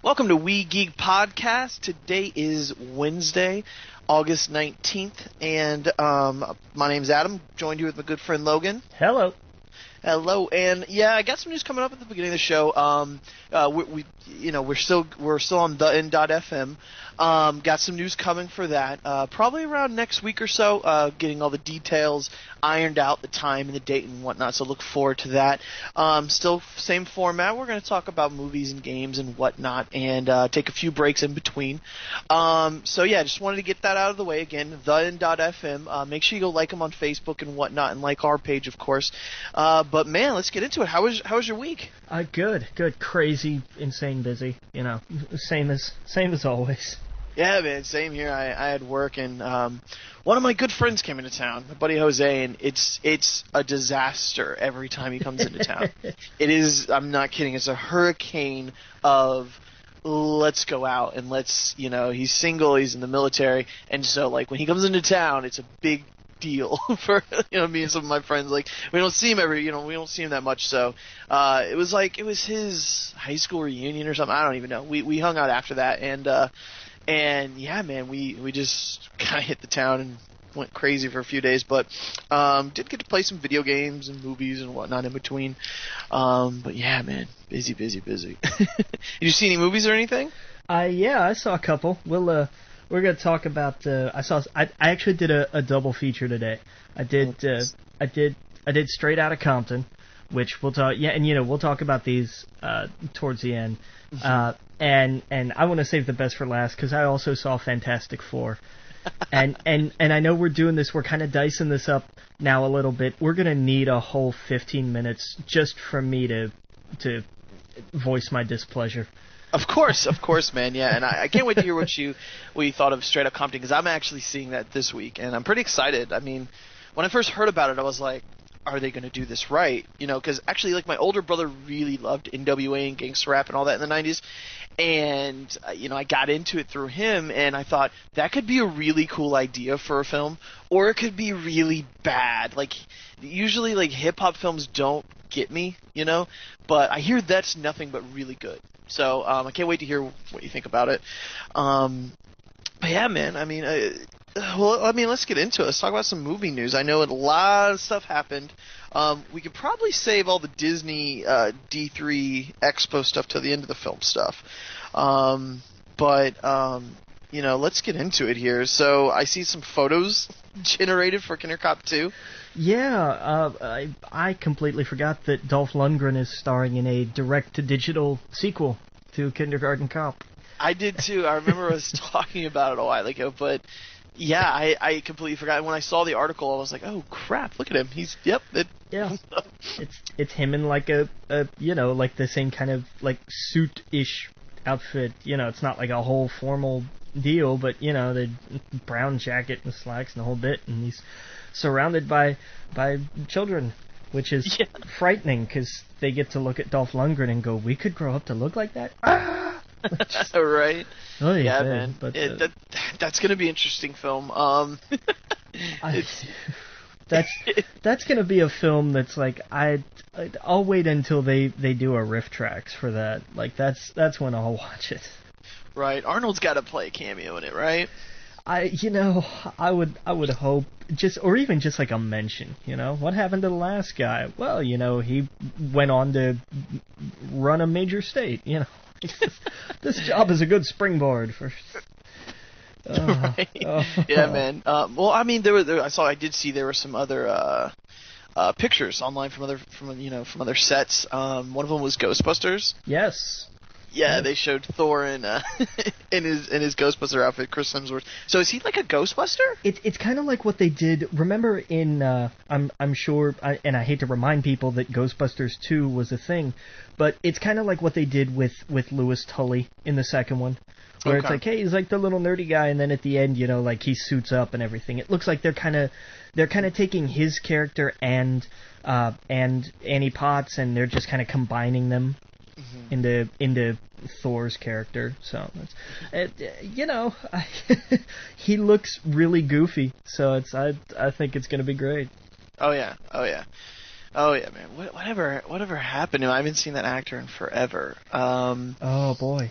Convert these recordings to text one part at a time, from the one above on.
Welcome to We Geek Podcast. Today is Wednesday, August 19th, and my name's Adam, joined here with my good friend Logan. Hello. Hello, and yeah, I got some news coming up at the beginning of the show. We're still on the N.FM. Got some news coming for that. Probably around next week or so. Getting all the details ironed out, the time and the date and whatnot. So look forward to that. Still same format. We're going to talk about movies and games and whatnot, and take a few breaks in between. So yeah, just wanted to get that out of the way again. The N.FM. Make sure you go like them on Facebook and whatnot, and like our page, of course. But man, let's get into it. How was your week? Good. Crazy, insane, busy. You know, same as always. Yeah, man, same here. I had work, and one of my good friends came into town, my buddy Jose, and it's a disaster every time he comes into town. It is, I'm not kidding, it's a hurricane of let's go out and he's single, he's in the military, and so like when he comes into town, it's a big deal for me and some of my friends. Like we don't see him we don't see him that much, so it was his high school reunion or something. I don't even know. We hung out after that, and yeah, man, we just kind of hit the town and went crazy for a few days, but did get to play some video games and movies and whatnot in between. But yeah, man, busy. Did you see any movies or anything? Yeah, I saw a couple. We're gonna talk about. I actually did a double feature today. I did Straight Outta Compton, which we'll talk. Yeah, and we'll talk about these towards the end. And I want to save the best for last because I also saw Fantastic Four. and I know we're doing this. We're kind of dicing this up now a little bit. We're gonna need a whole 15 minutes just for me to voice my displeasure. Of course, man. Yeah, and I can't wait to hear what you thought of Straight Outta Compton, because I'm actually seeing that this week, and I'm pretty excited. I mean, when I first heard about it, I was like, are they going to do this right? Because actually, like, my older brother really loved NWA and gangster rap and all that in the 90s, and I got into it through him, and I thought that could be a really cool idea for a film, or it could be really bad. Like, usually, like, hip-hop films don't get me, but I hear that's nothing but really good. So I can't wait to hear what you think about it. But yeah, man, I mean, let's get into it. Let's talk about some movie news. I know a lot of stuff happened. We could probably save all the Disney D23 Expo stuff to the end of the film stuff. But let's get into it here. So I see some photos generated for Kindergarten Cop 2. Yeah, I completely forgot that Dolph Lundgren is starring in a direct-to-digital sequel to Kindergarten Cop. I did too. I remember us talking about it a while ago, but yeah, I completely forgot. When I saw the article, I was like, oh crap, look at him. Yeah. It's him in like a like the same kind of like suit-ish outfit. It's not like a whole formal deal, but the brown jacket and slacks and the whole bit, and he's surrounded by children, which is frightening because they get to look at Dolph Lundgren and go, we could grow up to look like that. Right. Oh yeah, man. But that's gonna be an interesting film. That's gonna be a film that's like I'll wait until they do a riff tracks for that. Like that's when I'll watch it. Right. Arnold's got to play a cameo in it, right? I would hope or even just like a mention. What happened to the last guy? Well, he went on to run a major state. This job is a good springboard for. Right. Yeah, man. Well, I mean, I did see there were some other pictures online from other sets. One of them was Ghostbusters. Yes. Yeah, they showed Thor in his Ghostbuster outfit, Chris Hemsworth. So is he like a Ghostbuster? It's kind of like what they did. Remember in I'm sure, and I hate to remind people that Ghostbusters 2 was a thing, but it's kind of like what they did with Louis Tully in the second one, where It's like, hey, he's like the little nerdy guy, and then at the end, like he suits up and everything. It looks like they're kind of taking his character and Annie Potts, and they're just kind of combining them. Mm-hmm. into Thor's character, so he looks really goofy, so I think it's gonna be great. Oh yeah. Oh yeah, man. Whatever happened to him? I haven't seen that actor in forever. Oh boy.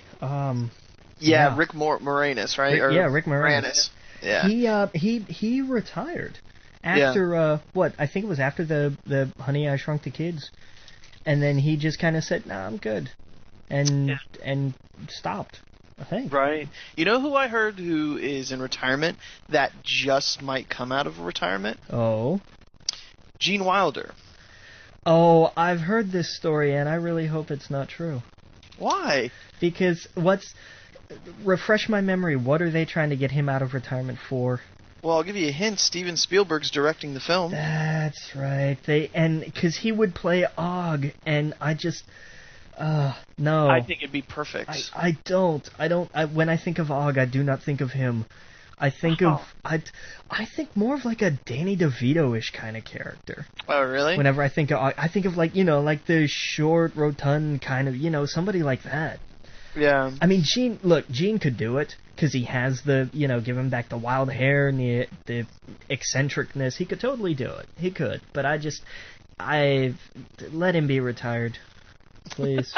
Yeah, Rick Moranis, right? Rick Moranis. Yeah. He retired after what? I think it was after the Honey, I Shrunk the Kids, and then he just kind of said, "Nah, I'm good," and stopped. I think. Right. You know who I heard who is in retirement that just might come out of retirement? Oh. Gene Wilder. Oh, I've heard this story, and I really hope it's not true. Why? Because refresh my memory, what are they trying to get him out of retirement for? Well, I'll give you a hint. Steven Spielberg's directing the film. That's right. Because he would play Og, and I just... no. I think it'd be perfect. I don't. When I think of Og, I do not think of him. I think I think more of like a Danny DeVito-ish kind of character. Oh, really? Whenever I think of Og, I think of like the short, rotund kind of, somebody like that. Yeah. I mean, Gene could do it because he has the, give him back the wild hair and the eccentricness. He could totally do it. He could, but I let him be retired. Please.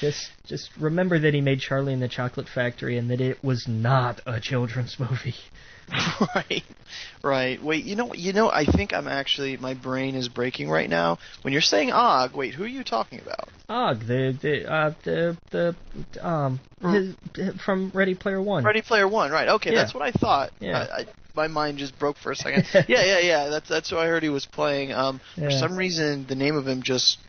Just remember that he made Charlie and the Chocolate Factory and that it was not a children's movie. Right. Wait, I think my brain is breaking right now. When you're saying Og, wait, who are you talking about? Og, from Ready Player One. Ready Player One, right. Okay, yeah. That's what I thought. Yeah. My mind just broke for a second. Yeah. That's what I heard he was playing. For some reason, the name of him just...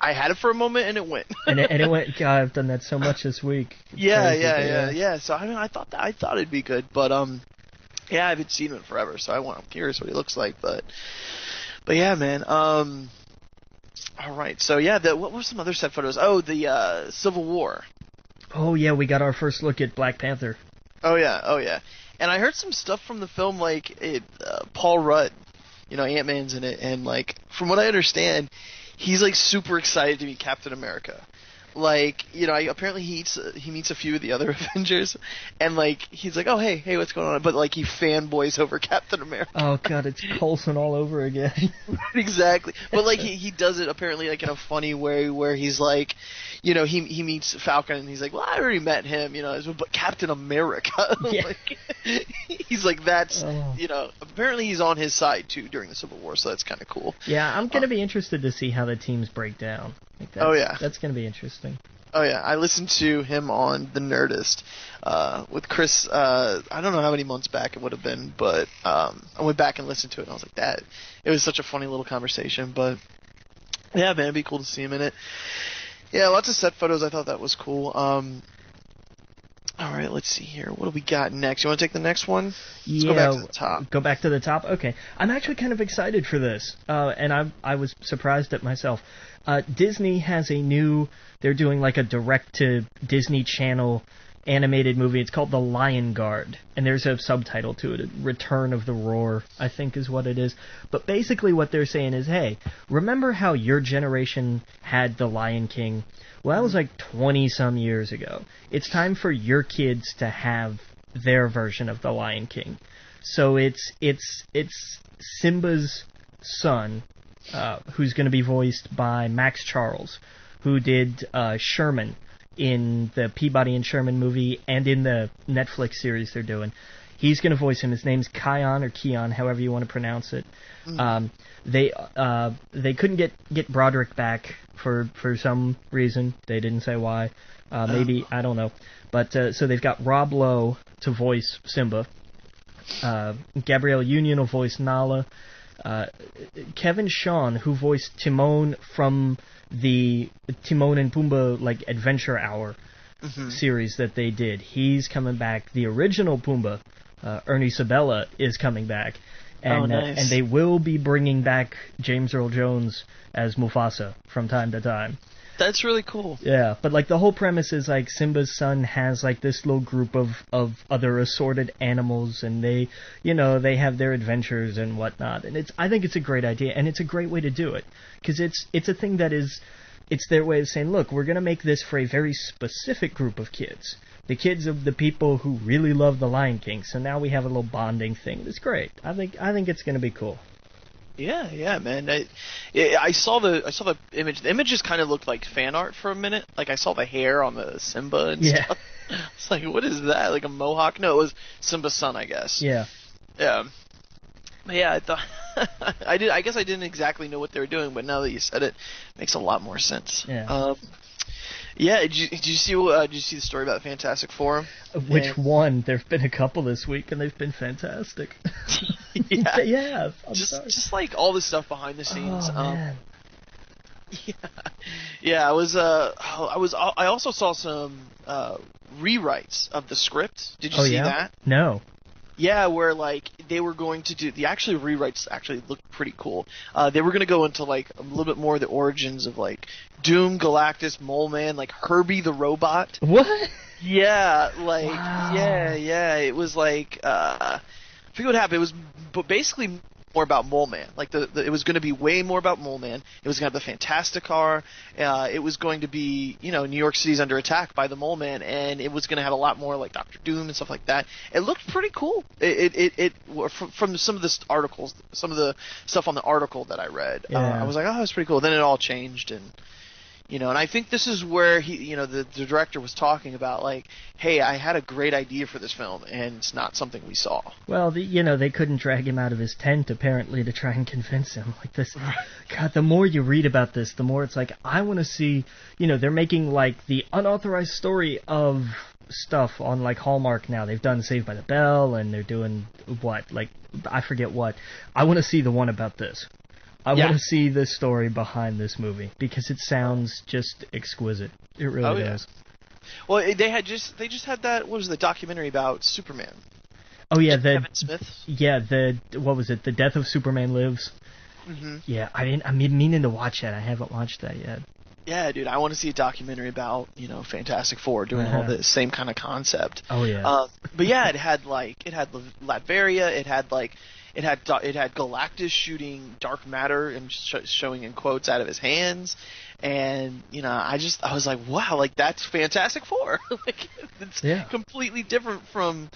I had it for a moment and it went. and it went. God, I've done that so much this week. Yeah. So I thought it'd be good, but I haven't seen him forever, so I'm curious what he looks like. But yeah, man. All right. So yeah, what were some other set photos? Oh, the Civil War. Oh yeah, we got our first look at Black Panther. Oh yeah. And I heard some stuff from the film, like Paul Rudd. Ant-Man's in it, and like from what I understand, he's like super excited to be Captain America. Like, apparently he meets a few of the other Avengers, and like he's like, oh hey, what's going on? But like he fanboys over Captain America. Oh god, it's Coulson all over again. Exactly. But like he does it apparently like in a funny way where he's like, he meets Falcon and he's like, well, I already met him, but Captain America. Yeah. Like, he's like, that's apparently he's on his side too during the Civil War, so that's kind of cool. Yeah, I'm gonna be interested to see how the teams break down. That's gonna be interesting. Oh yeah, I listened to him on The Nerdist with Chris. I don't know how many months back it would have been, but I went back and listened to it, and I was like, that. It was such a funny little conversation, but yeah, man, it'd be cool to see him in it. Yeah, lots of set photos. I thought that was cool. All right, let's see here. What do we got next? You want to take the next one? Let's go back to the top. Go back to the top? Okay. I'm actually kind of excited for this, and I was surprised at myself. Disney has they're doing like a direct-to-Disney Channel animated movie. It's called The Lion Guard, and there's a subtitle to it, Return of the Roar, I think is what it is. But basically what they're saying is, hey, remember how your generation had The Lion King? Well, that was like 20-some years ago. It's time for your kids to have their version of The Lion King. So it's Simba's son, who's going to be voiced by Max Charles, who did Sherman in the Peabody and Sherman movie and in the Netflix series they're doing. He's going to voice him. His name's Kion or Keon, however you want to pronounce it. They couldn't get Broderick back for some reason. They didn't say why. Maybe, I don't know. But so they've got Rob Lowe to voice Simba. Gabrielle Union will voice Nala. Kevin Shawn, who voiced Timon from the Timon and Pumbaa like Adventure Hour series that they did, he's coming back. The original Pumbaa, Ernie Sabella, is coming back, and nice. And they will be bringing back James Earl Jones as Mufasa from time to time. That's really cool. Yeah, but like the whole premise is like Simba's son has like this little group of other assorted animals, and they have their adventures and whatnot. And I think it's a great idea, and it's a great way to do it, because it's a thing that it's their way of saying, look, we're gonna make this for a very specific group of kids, the kids of the people who really love The Lion King. So now we have a little bonding thing. It's great. I think it's gonna be cool. Yeah, man. I saw the image. The images kind of looked like fan art for a minute. Like I saw the hair on the Simba and stuff. It's like, what is that? Like a mohawk? No, it was Simba's son, I guess. Yeah. Yeah. But yeah, I thought I guess I didn't exactly know what they were doing, but now that you said it, it makes a lot more sense. Yeah. Yeah. Did you see the story about the Fantastic Four? Which one? There've been a couple this week, and they've been fantastic. Yeah. Yeah. I'm sorry. Just like all the stuff behind the scenes. Oh, man. Yeah. I also saw some rewrites of the script. Did you see that? No. Yeah, where like they were going to do the rewrites actually looked pretty cool. They were going to go into like a little bit more of the origins of like Doom, Galactus, Mole Man, like Herbie the robot. What? Yeah, like wow. yeah. It was like I forget what happened. It was basically more about Mole Man. Like it was going to be way more about Mole Man. It was going to have the Fantastic Car. It was going to be, New York City's under attack by the Mole Man, and it was going to have a lot more like Doctor Doom and stuff like that. It looked pretty cool. From some of the articles, some of the stuff on the article that I read, I was like, oh, that's pretty cool. Then it all changed, and and I think this is where the director was talking about like, hey, I had a great idea for this film, and it's not something we saw. Well, they couldn't drag him out of his tent, apparently, to try and convince him. Like this, God, the more you read about this, the more it's like, I want to see, they're making like the unauthorized story of stuff on like Hallmark now. They've done Saved by the Bell, and they're doing what, like, I forget what. I want to see the one about this. I want to see the story behind this movie because it sounds just exquisite. It really does. Well, they just had that. What was the documentary about Superman? Oh yeah, Kevin Smith. Yeah, what was it? The Death of Superman Lives. Mm-hmm. Yeah, I'm meaning to watch that. I haven't watched that yet. Yeah, dude, I want to see a documentary about Fantastic Four doing all the same kind of concept. Oh yeah. But yeah, it had Latveria. It had Galactus shooting dark matter and showing in quotes out of his hands, and I was like, wow, like that's Fantastic Four. Like it's completely different from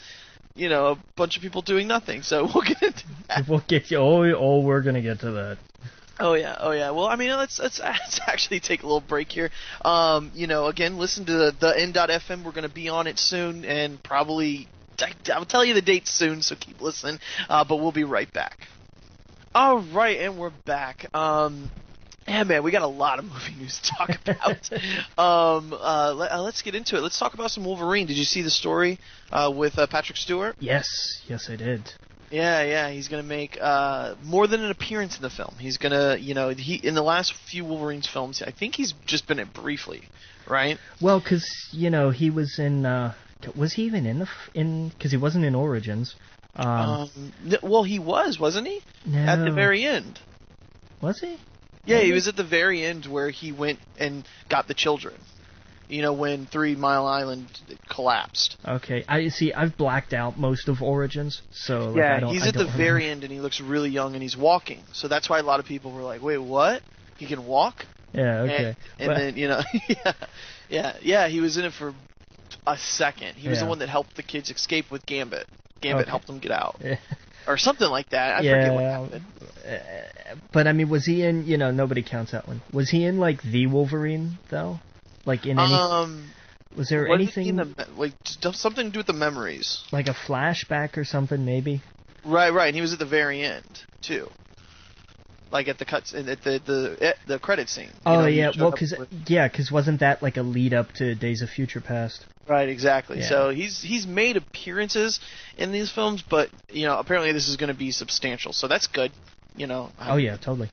a bunch of people doing nothing. So we'll get into that. We'll get you. Oh, we're gonna get to that. Oh yeah. Well, I mean, let's actually take a little break here. Again, listen to the N.FM. We're gonna be on it soon, and probably. I'll tell you the date soon, so keep listening. But we'll be right back. All right, and we're back. Yeah, man, we got a lot of movie news to talk about. Let's get into it. Let's talk about some Wolverine. Did you see the story with Patrick Stewart? Yes, I did. Yeah, he's gonna make more than an appearance in the film. He's gonna, he in the last few Wolverine's films, I think he's just been it briefly, right? Well, because he was in. Was he even in because he wasn't in Origins? Well, he wasn't he? No. At the very end. Was he? Yeah, he was at the very end where he went and got the children. When 3 Mile Island collapsed. Okay, I've blacked out most of Origins, so he's at the very end and he looks really young and he's walking. So that's why a lot of people were like, "Wait, what? He can walk?" Yeah. Okay. And then he was in it for a second. He was the one that helped the kids escape with Gambit. Gambit helped them get out. Yeah. Or something like that. I forget what happened. But I mean, was he in, nobody counts that one. Was he in like the Wolverine though? Like in any was there anything like something to do with the memories? Like a flashback or something maybe? Right. And he was at the very end too. Like at the cuts at the credit scene. Oh yeah, well because wasn't that like a lead up to Days of Future Past? Right, exactly. Yeah. So he's made appearances in these films, but apparently this is going to be substantial. So that's good. Oh yeah, totally.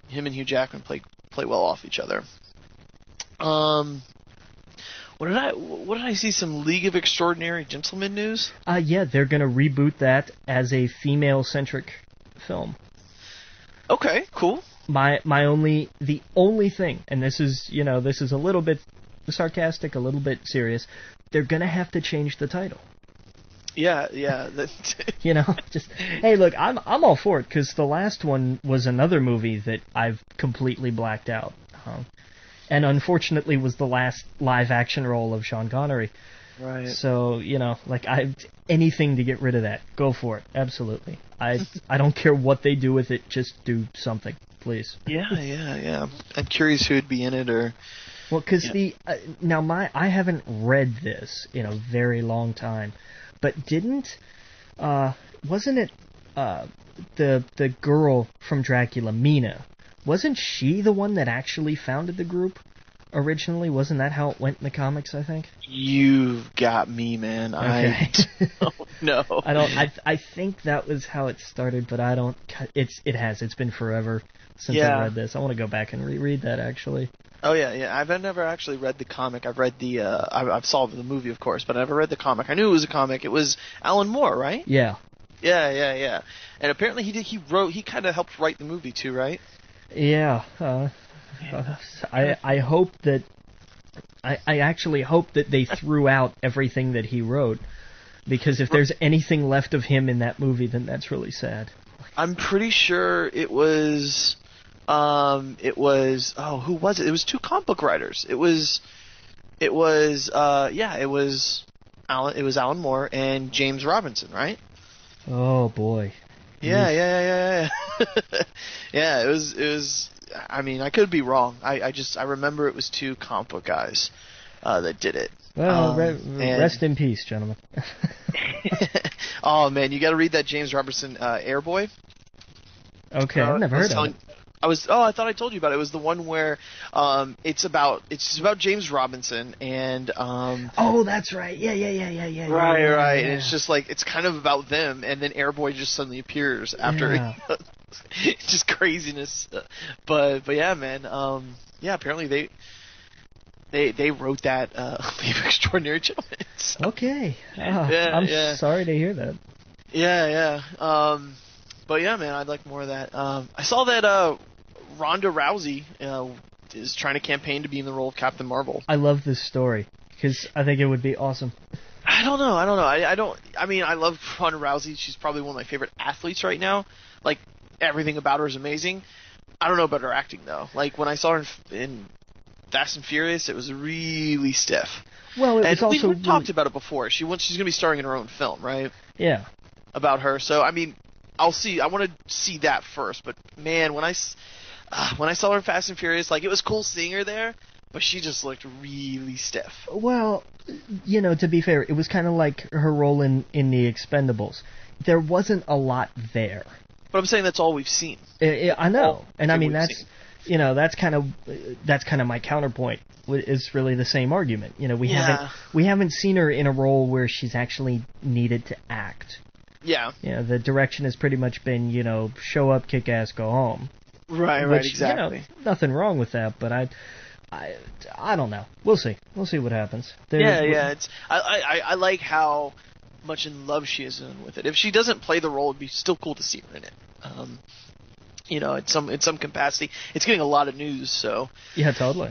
Him and Hugh Jackman play well off each other. What did I see? Some League of Extraordinary Gentlemen news? Yeah, they're going to reboot that as a female-centric film. Okay, cool. The only thing, and this is a little bit sarcastic, a little bit serious, they're gonna have to change the title. Yeah. Just hey, look, I'm all for it because the last one was another movie that I've completely blacked out, and unfortunately was the last live action role of Sean Connery. Right. So, like anything to get rid of that, go for it. Absolutely. I don't care what they do with it, just do something, please. Yeah. I'm curious who would be in it, or... Well, because I haven't read this in a very long time, but wasn't it the girl from Dracula, Mina? Wasn't she the one that actually founded the group originally? Wasn't that how it went in the comics, I think? You've got me, man. Okay. I don't know. I think that was how it started, but I don't. It's been forever since I read this. I want to go back and reread that, actually. Oh yeah. I've never actually read the comic. I've read the. I've saw the movie, of course, but I never read the comic. I knew it was a comic. It was Alan Moore, right? Yeah. Yeah. And apparently he kind of helped write the movie too, right? Yeah. I hope that. I actually hope that they threw out everything that he wrote, because if there's anything left of him in that movie, then that's really sad. I'm pretty sure it was. Who was it? It was two comic book writers. It was Alan Moore and James Robinson, right? Oh boy. Yeah. Yeah, it was. I mean, I could be wrong. I remember it was two comic book guys that did it. Well, rest in peace, gentlemen. Oh man, you got to read that James Robinson Airboy. Okay, I've never heard of it. I thought I told you about it. It was the one where it's about James Robinson and oh, that's right. Yeah. Right. And it's just like it's kind of about them, and then Airboy just suddenly appears after. Yeah. It's just craziness. But yeah, man. Apparently they wrote that League of Extraordinary Gentlemen. So. Okay. I'm sorry to hear that. Yeah. But yeah, man, I'd like more of that. I saw that Ronda Rousey is trying to campaign to be in the role of Captain Marvel. I love this story because I think it would be awesome. I don't know. I mean, I love Ronda Rousey. She's probably one of my favorite athletes right now. Like, everything about her is amazing. I don't know about her acting, though. Like, when I saw her in Fast and Furious, it was really stiff. Well, it was also... We've talked about it before. She's going to be starring in her own film, right? Yeah. About her. So, I mean, I'll see. I want to see that first. But, man, when I saw her in Fast and Furious, like, it was cool seeing her there, but she just looked really stiff. Well, to be fair, it was kind of like her role in The Expendables. There wasn't a lot there. But I'm saying that's all we've seen. I know, and I mean that's kind of my counterpoint. Is really the same argument. We haven't seen her in a role where she's actually needed to act. Yeah. The direction has pretty much been show up, kick ass, go home. Right, exactly. Nothing wrong with that, but I don't know. We'll see. We'll see what happens. It's I like how much in love she is with it. If she doesn't play the role, it'd be still cool to see her in it. In some capacity, it's getting a lot of news. So yeah, totally.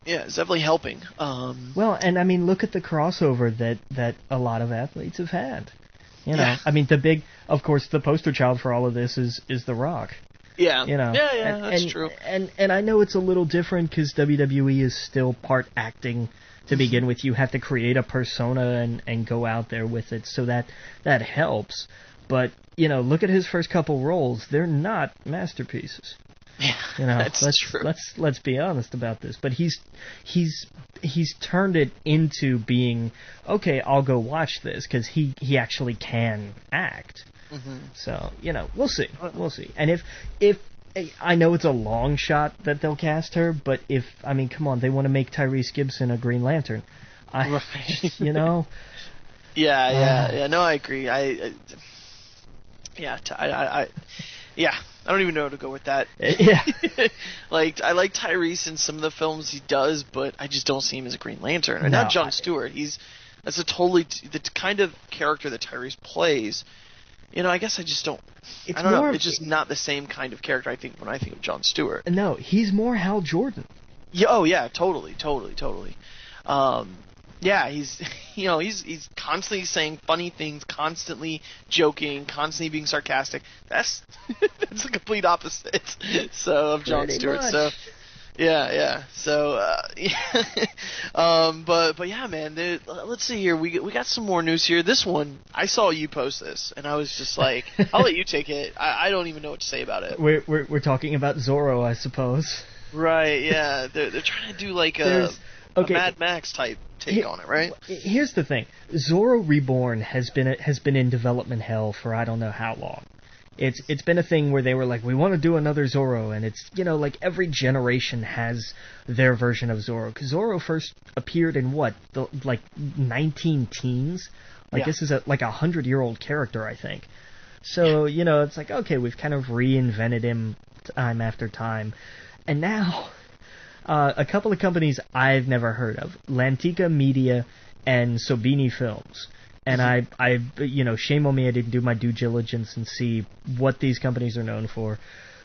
Yeah, it's definitely helping. Well, and I mean, look at the crossover that a lot of athletes have had. Yeah. I mean, of course, the poster child for all of this is The Rock. Yeah. That's true. And I know it's a little different because WWE is still part acting to begin with. You have to create a persona and go out there with it, so that helps. But look at his first couple roles; they're not masterpieces. Yeah, that's true. Let's be honest about this. But he's turned it into being okay. I'll go watch this because he actually can act. Mm-hmm. So we'll see. And if I know it's a long shot that they'll cast her, but come on, they want to make Tyrese Gibson a Green Lantern. Right. Yeah. No, I agree. I don't even know how to go with that. Yeah. Like, I like Tyrese in some of the films he does, but I just don't see him as a Green Lantern. And not Jon Stewart. That's a totally the kind of character that Tyrese plays. I guess I just don't. I don't know. It's just not the same kind of character I think when I think of Jon Stewart. No, he's more Hal Jordan. Yeah. Oh yeah. Totally. Yeah, he's constantly saying funny things, constantly joking, constantly being sarcastic. That's the complete opposite of Jon Stewart. Much. So Yeah. So, but yeah, man. Let's see here. We got some more news here. This one, I saw you post this, and I was just like, I'll let you take it. I don't even know what to say about it. We're talking about Zorro, I suppose. Right. Yeah. They're trying to do like a Mad Max type take on it, right? Here's the thing: Zorro Reborn has been in development hell for I don't know how long. It's been a thing where they were like, we want to do another Zorro, and it's, like every generation has their version of Zorro. Because Zorro first appeared in like 19 teens? Like, This is like a 100-year-old character, I think. So, it's like, okay, we've kind of reinvented him time after time. And now, a couple of companies I've never heard of, Lantica Media and Sobini Films. And I shame on me, I didn't do my due diligence and see what these companies are known for.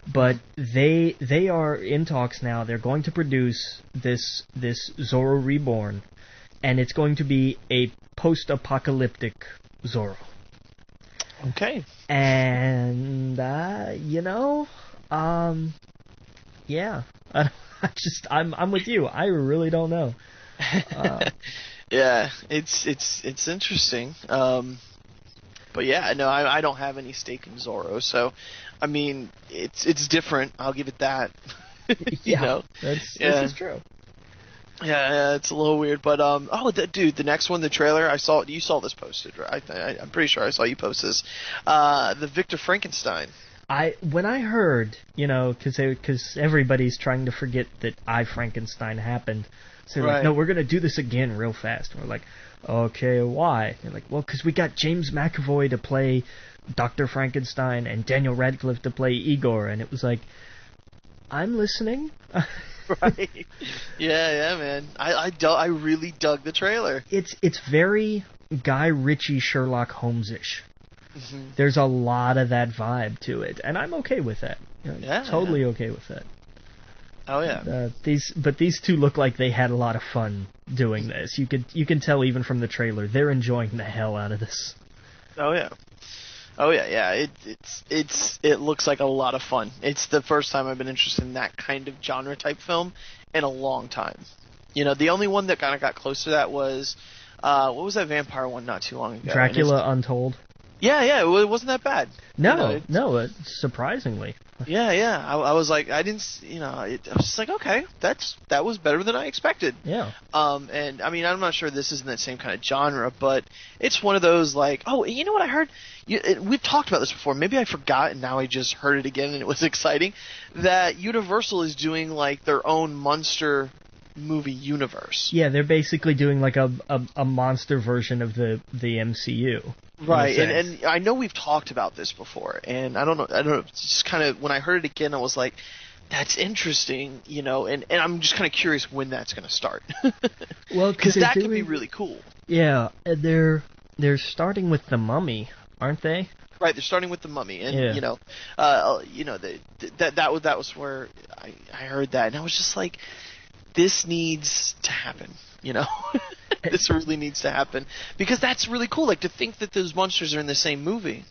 But they are in talks now. They're going to produce this Zorro Reborn, and it's going to be a post-apocalyptic Zorro. Okay. And yeah. I'm with you. I really don't know. Yeah, it's interesting. But yeah, no, I don't have any stake in Zorro, so I mean, it's different. I'll give it that. This is true. Yeah, it's a little weird, but dude, the next one, the trailer, you saw this posted, right? I'm pretty sure I saw you post this. The Victor Frankenstein. When I heard, because everybody's trying to forget that I Frankenstein happened. So they're like, no, we're going to do this again real fast. And we're like, okay, why? They're like, well, because we got James McAvoy to play Dr. Frankenstein and Daniel Radcliffe to play Igor. And it was like, I'm listening. Right. Yeah, man. I really dug the trailer. It's very Guy Ritchie Sherlock Holmes-ish. Mm-hmm. There's a lot of that vibe to it. And I'm okay with that. Totally okay with that. Oh yeah. These two look like they had a lot of fun doing this. You can tell even from the trailer they're enjoying the hell out of this. Oh yeah. It looks like a lot of fun. It's the first time I've been interested in that kind of genre type film in a long time. The only one that kind of got close to that was what was that vampire one not too long ago? Dracula Untold. Yeah, it wasn't that bad. No, surprisingly. Yeah, I was like, I didn't, I was just like, okay, that was better than I expected. Yeah. And I mean, I'm not sure this is in that same kind of genre, but it's one of those like, oh, you know what I heard? We've talked about this before. Maybe I forgot, and now I just heard it again, and it was exciting. That Universal is doing like their own monster movie universe. Yeah, they're basically doing like a monster version of the MCU. Right, and I know we've talked about this before, and I don't know, it's just kind of, when I heard it again, I was like, that's interesting, and I'm just kind of curious when that's going to start. Well, because that could be really cool. Yeah, they're starting with The Mummy, aren't they? Right, they're starting with The Mummy, and that was where I heard that, and I was just like, this needs to happen, This really needs to happen, because that's really cool, like, to think that those monsters are in the same movie.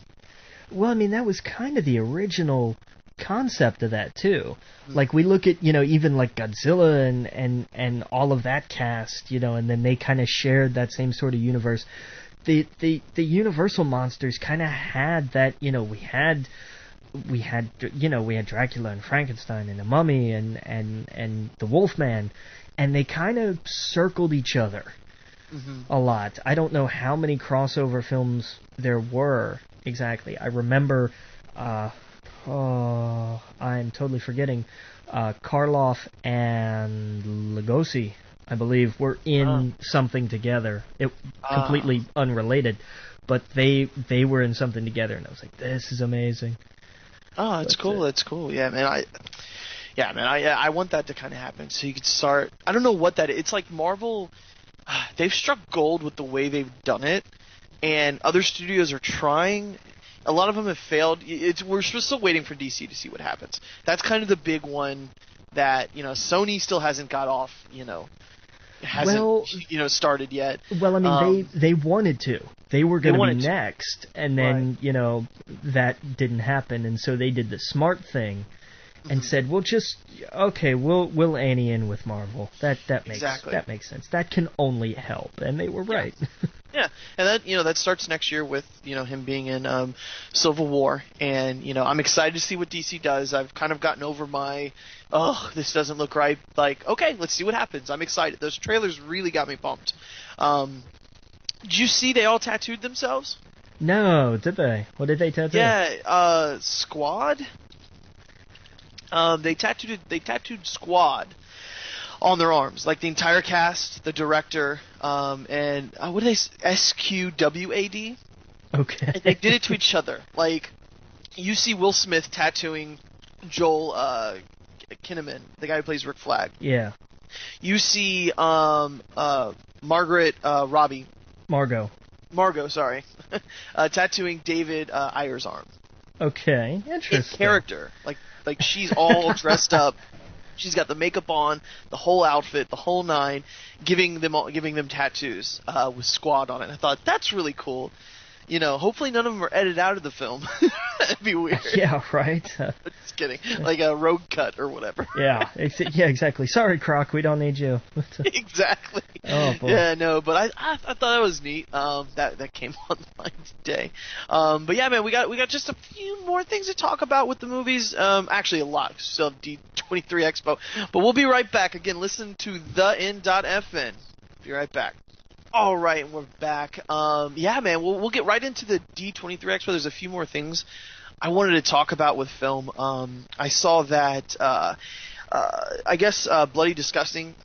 Well, I mean, that was kind of the original concept of that, too. Mm-hmm. Like, we look at, even like Godzilla and all of that cast, and then they kind of shared that same sort of universe. The Universal monsters kind of had that, we had Dracula and Frankenstein and the Mummy and the Wolfman, and they kind of circled each other a lot. I don't know how many crossover films there were exactly. I remember, I'm totally forgetting, Karloff and Lugosi, I believe, were in something together. It completely unrelated, but they were in something together, and I was like, this is amazing. Oh, that's cool. That's cool. Yeah, man. I want that to kind of happen, so you could start. I don't know what that is. It's like Marvel. They've struck gold with the way they've done it, and other studios are trying. A lot of them have failed. We're still waiting for DC to see what happens. That's kind of the big one that Sony still hasn't got off. Started yet. Well, I mean, they wanted to. They were going to be next, and then, that didn't happen, and so they did the smart thing, and said, we'll Annie in with Marvel. That makes sense. That can only help, and they were right. Yeah, and that starts next year with him being in Civil War, and I'm excited to see what DC does. I've kind of gotten over my this doesn't look right. Like, okay, let's see what happens. I'm excited. Those trailers really got me pumped. Did you see they all tattooed themselves? No, did they? What did they tattoo? Yeah, Squad. They tattooed Squad on their arms, like the entire cast, the director, and what are they? SQWAD. Okay. And they did it to each other. Like, you see Will Smith tattooing Joel Kinnaman, the guy who plays Rick Flag. Yeah. You see Margot, sorry, tattooing David Ayer's arm. Okay, interesting. In character, like she's all dressed up. She's got the makeup on, the whole outfit, the whole nine, giving them tattoos with Squad on it. I thought that's really cool. Hopefully none of them are edited out of the film. That'd be weird. Yeah, right. Just kidding. Like a road cut or whatever. Yeah, exactly. Sorry, Croc, we don't need you. Exactly. Oh, boy. Yeah, no, but I thought that was neat. That came online today. But yeah, man, we got just a few more things to talk about with the movies. Actually, a lot. Still have D23 Expo. But we'll be right back. Again, listen to thein.fn. Be right back. All right, and we're back. Yeah, man, we'll get right into the D23 Expo. There's a few more things I wanted to talk about with film. I saw that, I guess, Bloody Disgusting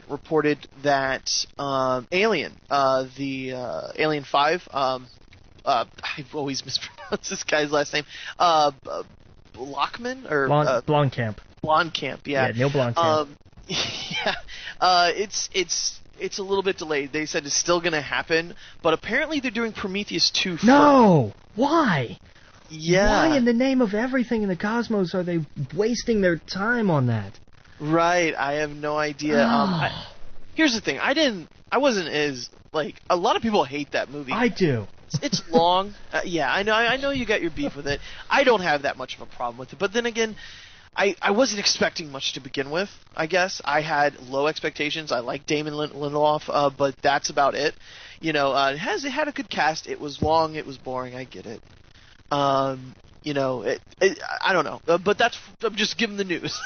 reported that Alien, the Alien 5, I've always mispronounced this guy's last name, Blockman? Or Blomkamp. Blomkamp, yeah. Yeah, Neil Blomkamp. Yeah, it's a little bit delayed. They said it's still going to happen, but apparently they're doing Prometheus 2 first. No! Why? Yeah. Why in the name of everything in the cosmos are they wasting their time on that? Right, I have no idea. Here's the thing, I wasn't as, a lot of people hate that movie. I do. It's long. Yeah, I know you got your beef with it. I don't have that much of a problem with it, but then again, I wasn't expecting much to begin with, I guess. I had low expectations. I like Damon Lindelof, but that's about it. It had a good cast. It was long. It was boring. I get it. I don't know. But I'm just giving the news.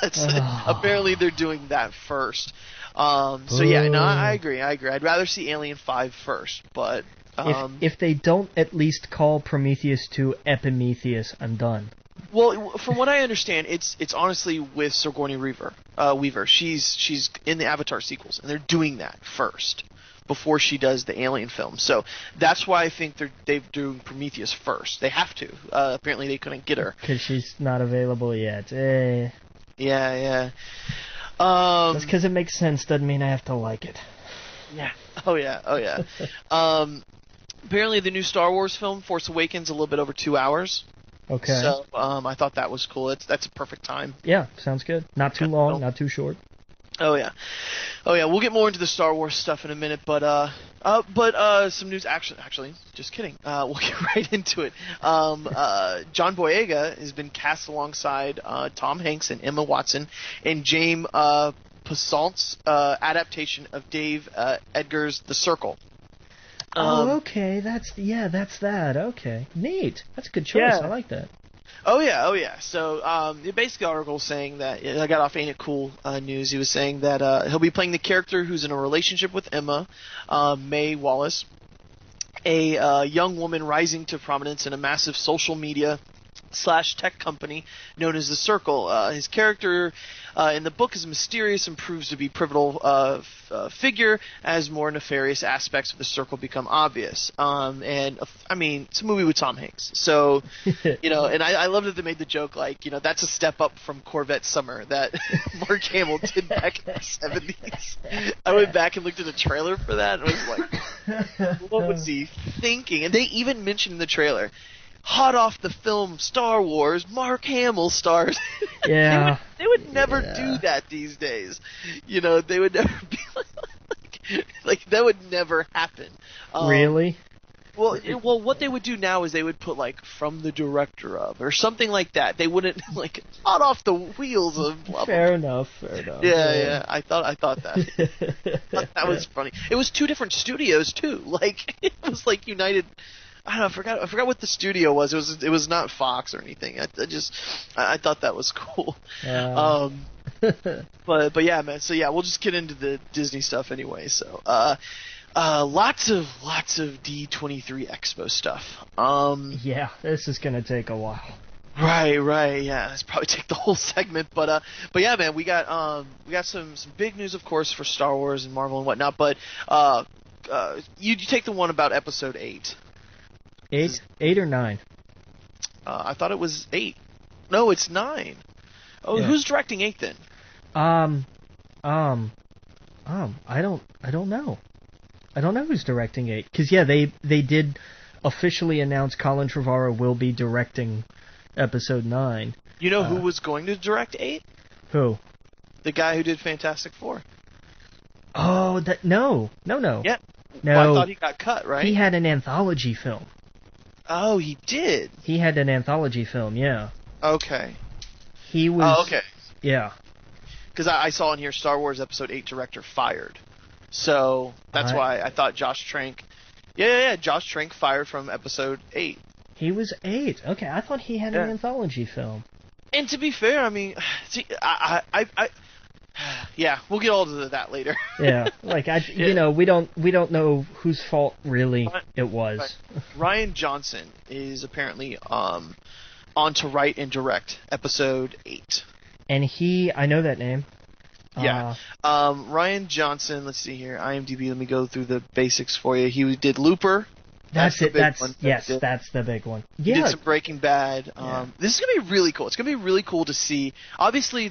Apparently they're doing that first. So yeah, no, I agree. I'd rather see Alien 5 first, but... if they don't at least call Prometheus 2 Epimetheus, I'm done. Well, from what I understand, it's honestly with Sigourney Weaver. She's in the Avatar sequels, and they're doing that first before she does the Alien film. So that's why I think they're doing Prometheus first. They have to. Apparently, they couldn't get her because she's not available yet. Yeah. Just because it makes sense doesn't mean I have to like it. Yeah. Oh yeah. Apparently, the new Star Wars film, Force Awakens, a little bit over 2 hours. Okay. So I thought that was cool. That's a perfect time. Yeah, sounds good. Not too long, not too short. Oh yeah. We'll get more into the Star Wars stuff in a minute, but some news. Actually, just kidding. We'll get right into it. John Boyega has been cast alongside Tom Hanks and Emma Watson in James Passalt's adaptation of Dave Edgar's The Circle. Okay. That's that. Okay. Neat. That's a good choice. Yeah. I like that. Oh yeah. So the basic article saying that I got off Ain't It Cool news. He was saying that he'll be playing the character who's in a relationship with Emma Mae Wallace, a young woman rising to prominence in a massive social media / tech company known as The Circle. His character in the book is mysterious and proves to be a pivotal figure as more nefarious aspects of The Circle become obvious. And I mean, it's a movie with Tom Hanks, so and I love that they made the joke that's a step up from Corvette Summer that Mark Hamill did back in the 70s. I went back and looked at the trailer for that and was like, what was he thinking? And they even mentioned in the trailer, hot off the film Star Wars, Mark Hamill stars. Yeah. they would never do that these days. They would never be like that would never happen. Really? Well, what they would do now is they would put like from the director of or something like that. They wouldn't like hot off the wheels of. Blah, blah. Fair enough. Yeah. I thought that. That was funny. It was two different studios too. Like it was like United. I don't know. I forgot what the studio was. It was not Fox or anything. I thought that was cool. But yeah, man. So yeah, we'll just get into the Disney stuff anyway. So lots of D23 Expo stuff. Yeah, this is gonna take a while. Right. Yeah, it's probably take the whole segment. But yeah, man, we got some big news, of course, for Star Wars and Marvel and whatnot. But you take the one about Episode 8. 8 or 9? I thought it was 8. No, it's 9. Oh, yeah. Who's directing 8 then? I don't know. I don't know who's directing 8. Because, yeah, they did officially announce Colin Trevorrow will be directing Episode 9. You know who was going to direct 8? Who? The guy who did Fantastic Four. Oh, no. Yeah. No. Well, I thought he got cut, right? He had an anthology film. Oh, he did? He had an anthology film, yeah. Okay. He was... Oh, okay. Yeah. Because I saw in here Star Wars Episode 8 director fired. So that's why I thought Josh Trank... Yeah, Josh Trank fired from Episode 8. He was 8. Okay, I thought he had an anthology film. And to be fair, I mean... See, yeah, we'll get all to that later. Yeah, like you know, we don't know whose fault really it was. Ryan Johnson is apparently on to write and direct Episode 8. And I know that name. Yeah. Ryan Johnson. Let's see here. IMDb. Let me go through the basics for you. He did Looper. That's it. That's the big one. Yeah. He did some Breaking Bad. This is gonna be really cool. It's gonna be really cool to see. Obviously,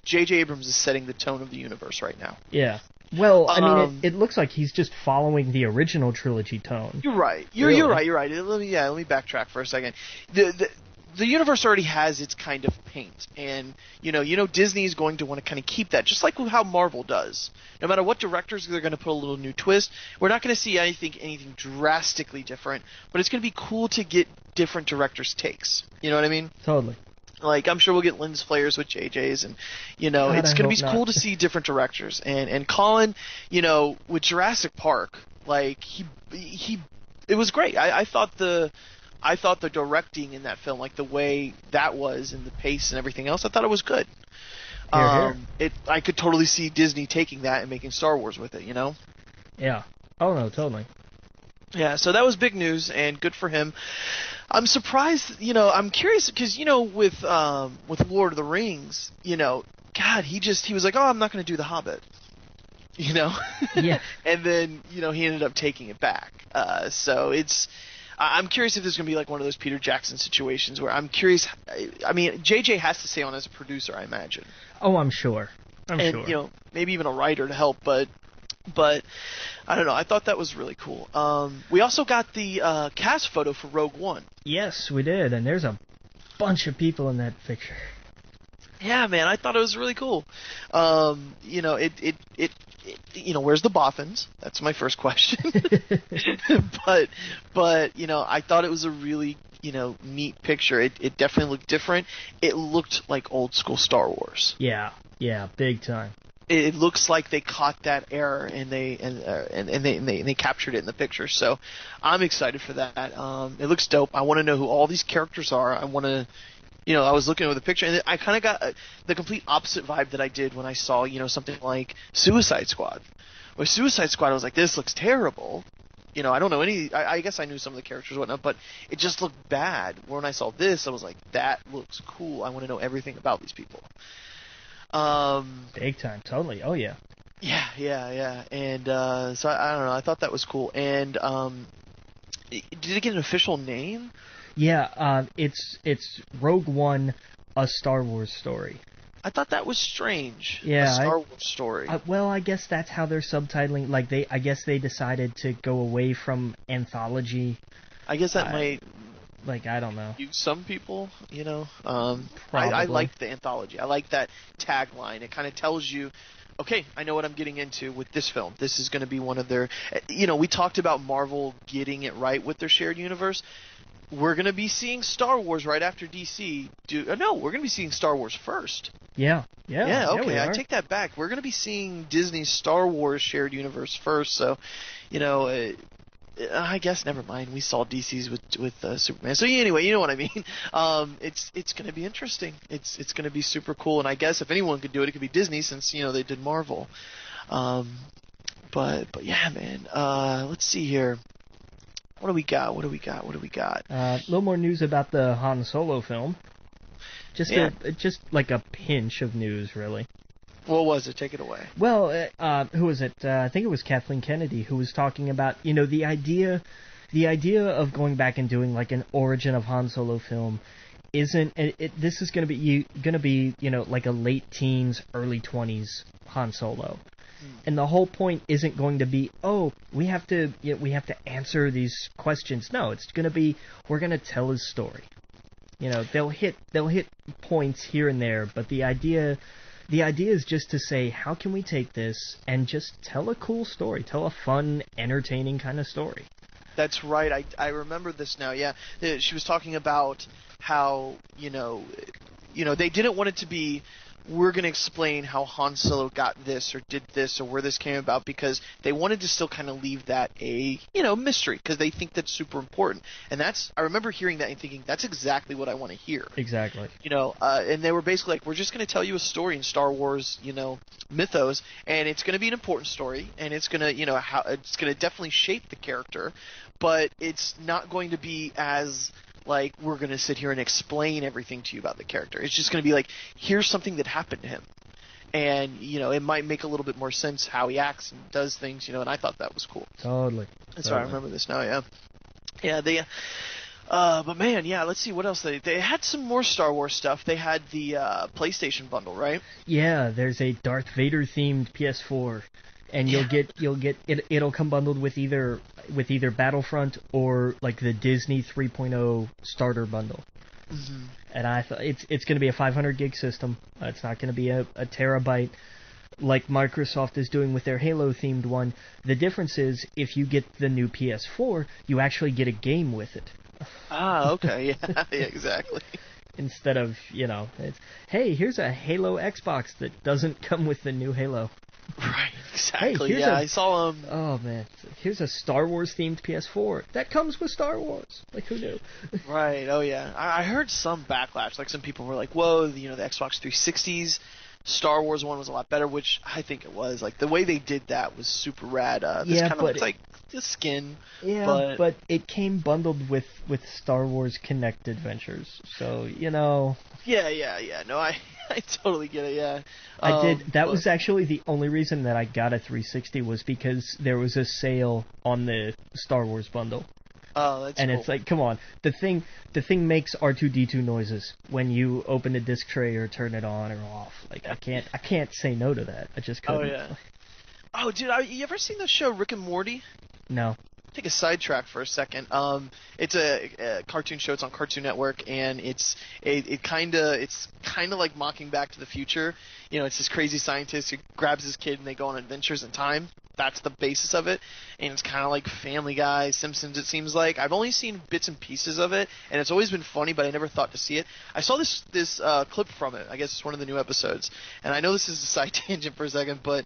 J.J. Abrams is setting the tone of the universe right now. Yeah. Well, I mean, it looks like he's just following the original trilogy tone. You're right. You're right. Let me backtrack for a second. The universe already has its kind of paint, and you know Disney is going to want to kind of keep that, just like how Marvel does. No matter what directors, they're going to put a little new twist. We're not going to see anything drastically different, but it's going to be cool to get different directors' takes. You know what I mean? Totally. Like, I'm sure we'll get lens flares with JJ's, and it's going to be cool to see different directors. And Colin, with Jurassic Park, like it was great. I thought the directing in that film, like the way that was and the pace and everything else, I thought it was good. Here. I could totally see Disney taking that and making Star Wars with it, Yeah. Oh, no, totally. Yeah, so that was big news and good for him. I'm surprised, I'm curious because, with Lord of the Rings, God, he was like, oh, I'm not going to do The Hobbit. Yeah. And then, he ended up taking it back. So I'm curious if this is going to be like one of those Peter Jackson situations where I'm curious. I mean, JJ has to stay on as a producer, I imagine. Oh, I'm sure. I'm sure. Maybe even a writer to help, but I don't know. I thought that was really cool. We also got the cast photo for Rogue One. Yes, we did, and there's a bunch of people in that picture. Yeah, man, I thought it was really cool. Where's the Boffins? That's my first question. but I thought it was a really, neat picture. It definitely looked different. It looked like old school Star Wars. Yeah, big time. It looks like they caught that error and they captured it in the picture. So I'm excited for that. It looks dope. I want to know who all these characters are. I want to. I was looking over the picture, and I kind of got the complete opposite vibe that I did when I saw, something like Suicide Squad. With Suicide Squad, I was like, this looks terrible. I don't know I guess I knew some of the characters and whatnot, but it just looked bad. When I saw this, I was like, that looks cool. I want to know everything about these people. Big time, totally. Oh, yeah. Yeah. And so I don't know. I thought that was cool. And did it get an official name? Yeah, it's Rogue One, a Star Wars story. I thought that was strange. Yeah, a Star Wars story. Well, I guess that's how they're subtitling. Like I guess they decided to go away from anthology. I guess that might. Like, I don't know. Some people, I like the anthology. I like that tagline. It kind of tells you okay, I know what I'm getting into with this film. This is going to be one of their, we talked about Marvel getting it right with their shared universe. We're going to be seeing Star Wars right after DC. No, we're going to be seeing Star Wars first. Yeah, okay, I take that back. We're going to be seeing Disney's Star Wars shared universe first, so, I guess never mind. We saw DC's with Superman. So anyway, you know what I mean. It's going to be interesting. It's going to be super cool. And I guess if anyone could do it, it could be Disney, since they did Marvel. But yeah, man. Let's see here. What do we got? A little more news about the Han Solo film. Just like a pinch of news, really. What was it? Take it away. Well, who was it? I think it was Kathleen Kennedy who was talking about, the idea of going back and doing like an origin of Han Solo film isn't. This is going to be like a late teens, early 20s Han Solo. And the whole point isn't going to be, we have to answer these questions. No, it's going to be, we're going to tell his story. They'll hit points here and there, but the idea is just to say, how can we take this and just tell a cool story, tell a fun, entertaining kind of story. That's right. I remember this now. Yeah, she was talking about how they didn't want it to be, we're going to explain how Han Solo got this or did this or where this came about, because they wanted to still kind of leave that a mystery, because they think that's super important. And I remember hearing that and thinking, that's exactly what I want to hear. Exactly. And they were basically like, we're just going to tell you a story in Star Wars, mythos, and it's going to be an important story, and it's going to, it's going to definitely shape the character, but it's not going to be as like, we're going to sit here and explain everything to you about the character. It's just going to be like, here's something that happened to him. And, it might make a little bit more sense how he acts and does things, and I thought that was cool. Totally. That's why I remember this now, yeah. Yeah, but man, yeah, let's see what else they had. Some more Star Wars stuff. They had the PlayStation bundle, right? Yeah, there's a Darth Vader themed PS4. And you'll get it'll come bundled with either Battlefront or like the Disney 3.0 starter bundle. Mm-hmm. And I thought it's going to be a 500 gig system. It's not going to be a terabyte like Microsoft is doing with their Halo themed one. The difference is, if you get the new PS4, you actually get a game with it. Ah, okay, yeah, exactly. Instead of it's, hey, here's a Halo Xbox that doesn't come with the new Halo. Right, exactly. Hey, I saw him. Oh man, here's a Star Wars themed PS4 that comes with Star Wars. Like, who knew? Right. Oh yeah. I heard some backlash. Like, some people were like, "Whoa, the Xbox 360's Star Wars one was a lot better," which I think it was. Like, the way they did that was super rad. This kind of looks like the skin. Yeah, but it came bundled with Star Wars Kinect Adventures, so Yeah. No, I totally get it. Yeah. I did. That was actually the only reason that I got a 360, was because there was a sale on the Star Wars bundle. Oh, that's and cool. It's like, come on, the thing makes R2-D2 noises when you open the disc tray or turn it on or off. Like, I can't say no to that. I just couldn't. Oh yeah. Oh, dude, you ever seen the show Rick and Morty? No. Take a sidetrack for a second. It's a cartoon show. It's on Cartoon Network, and it's kind of like mocking Back to the Future. It's this crazy scientist who grabs his kid and they go on adventures in time. That's the basis of it, and it's kind of like Family Guy, Simpsons. It seems like I've only seen bits and pieces of it, and it's always been funny, but I never thought to see it. I saw this clip from it. I guess it's one of the new episodes, and I know this is a side tangent for a second, but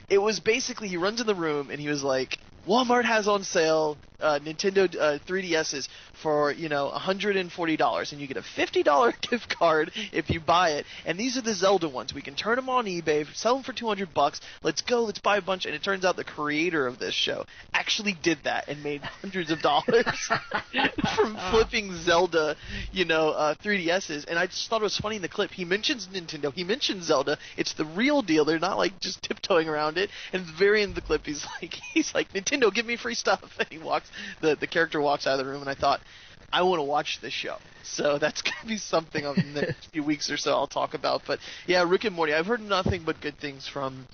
it was basically, he runs in the room and he was like, Walmart has on sale Nintendo 3DSs for $140, and you get a $50 gift card if you buy it. And these are the Zelda ones. We can turn them on eBay, sell them for $200. Let's go. Let's buy a bunch. And it turns out the creator of this show actually did that and made hundreds of dollars from flipping Zelda, 3DSs. And I just thought it was funny in the clip. He mentions Nintendo. He mentions Zelda. It's the real deal. They're not like just tiptoeing around it. And at the very end of the clip, he's like, Nintendo, give me free stuff. And he the character walks out of the room, and I thought, I want to watch this show. So that's going to be something in the next few weeks or so I'll talk about. But yeah, Rick and Morty, I've heard nothing but good things from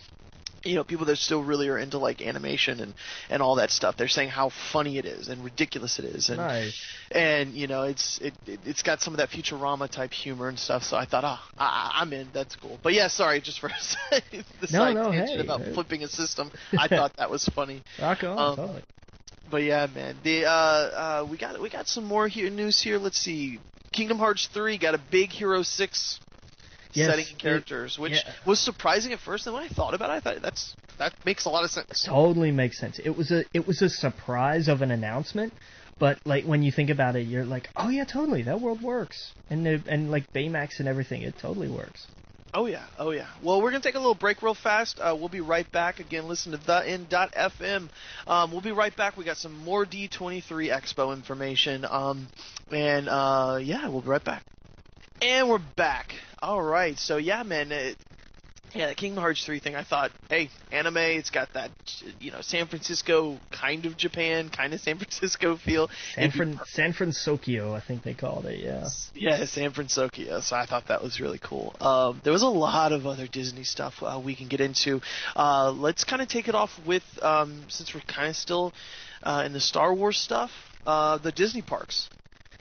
people that still really are into like animation and all that stuff. They're saying how funny it is and ridiculous it is, and Nice. and it's got some of that Futurama type humor and stuff. So I thought, I'm in. That's cool. But yeah, sorry, just for the side tangent about flipping a system. I thought that was funny. Rock on, totally. But yeah, man, we got some more news here. Let's see. Kingdom Hearts 3 got a big Hero 6 setting and characters, which was surprising at first. And when I thought about it, I thought that makes a lot of sense. Totally makes sense. It was a surprise of an announcement, but like when you think about it, you're like, oh yeah, totally, that world works, and like Baymax and everything, it totally works. Oh yeah. Well, we're gonna take a little break real fast. We'll be right back. Again, listen to thein.fm. We'll be right back. We got some more D23 Expo information. We'll be right back. And we're back. All right. So yeah, man. The Kingdom Hearts 3 thing. I thought, hey, anime. It's got that, San Francisco kind of Japan, kind of San Francisco feel. San Francisco, I think they called it. Yeah. Yeah, San Francisco. So I thought that was really cool. There was a lot of other Disney stuff we can get into. Let's kind of take it off with, since we're kind of still in the Star Wars stuff, the Disney parks.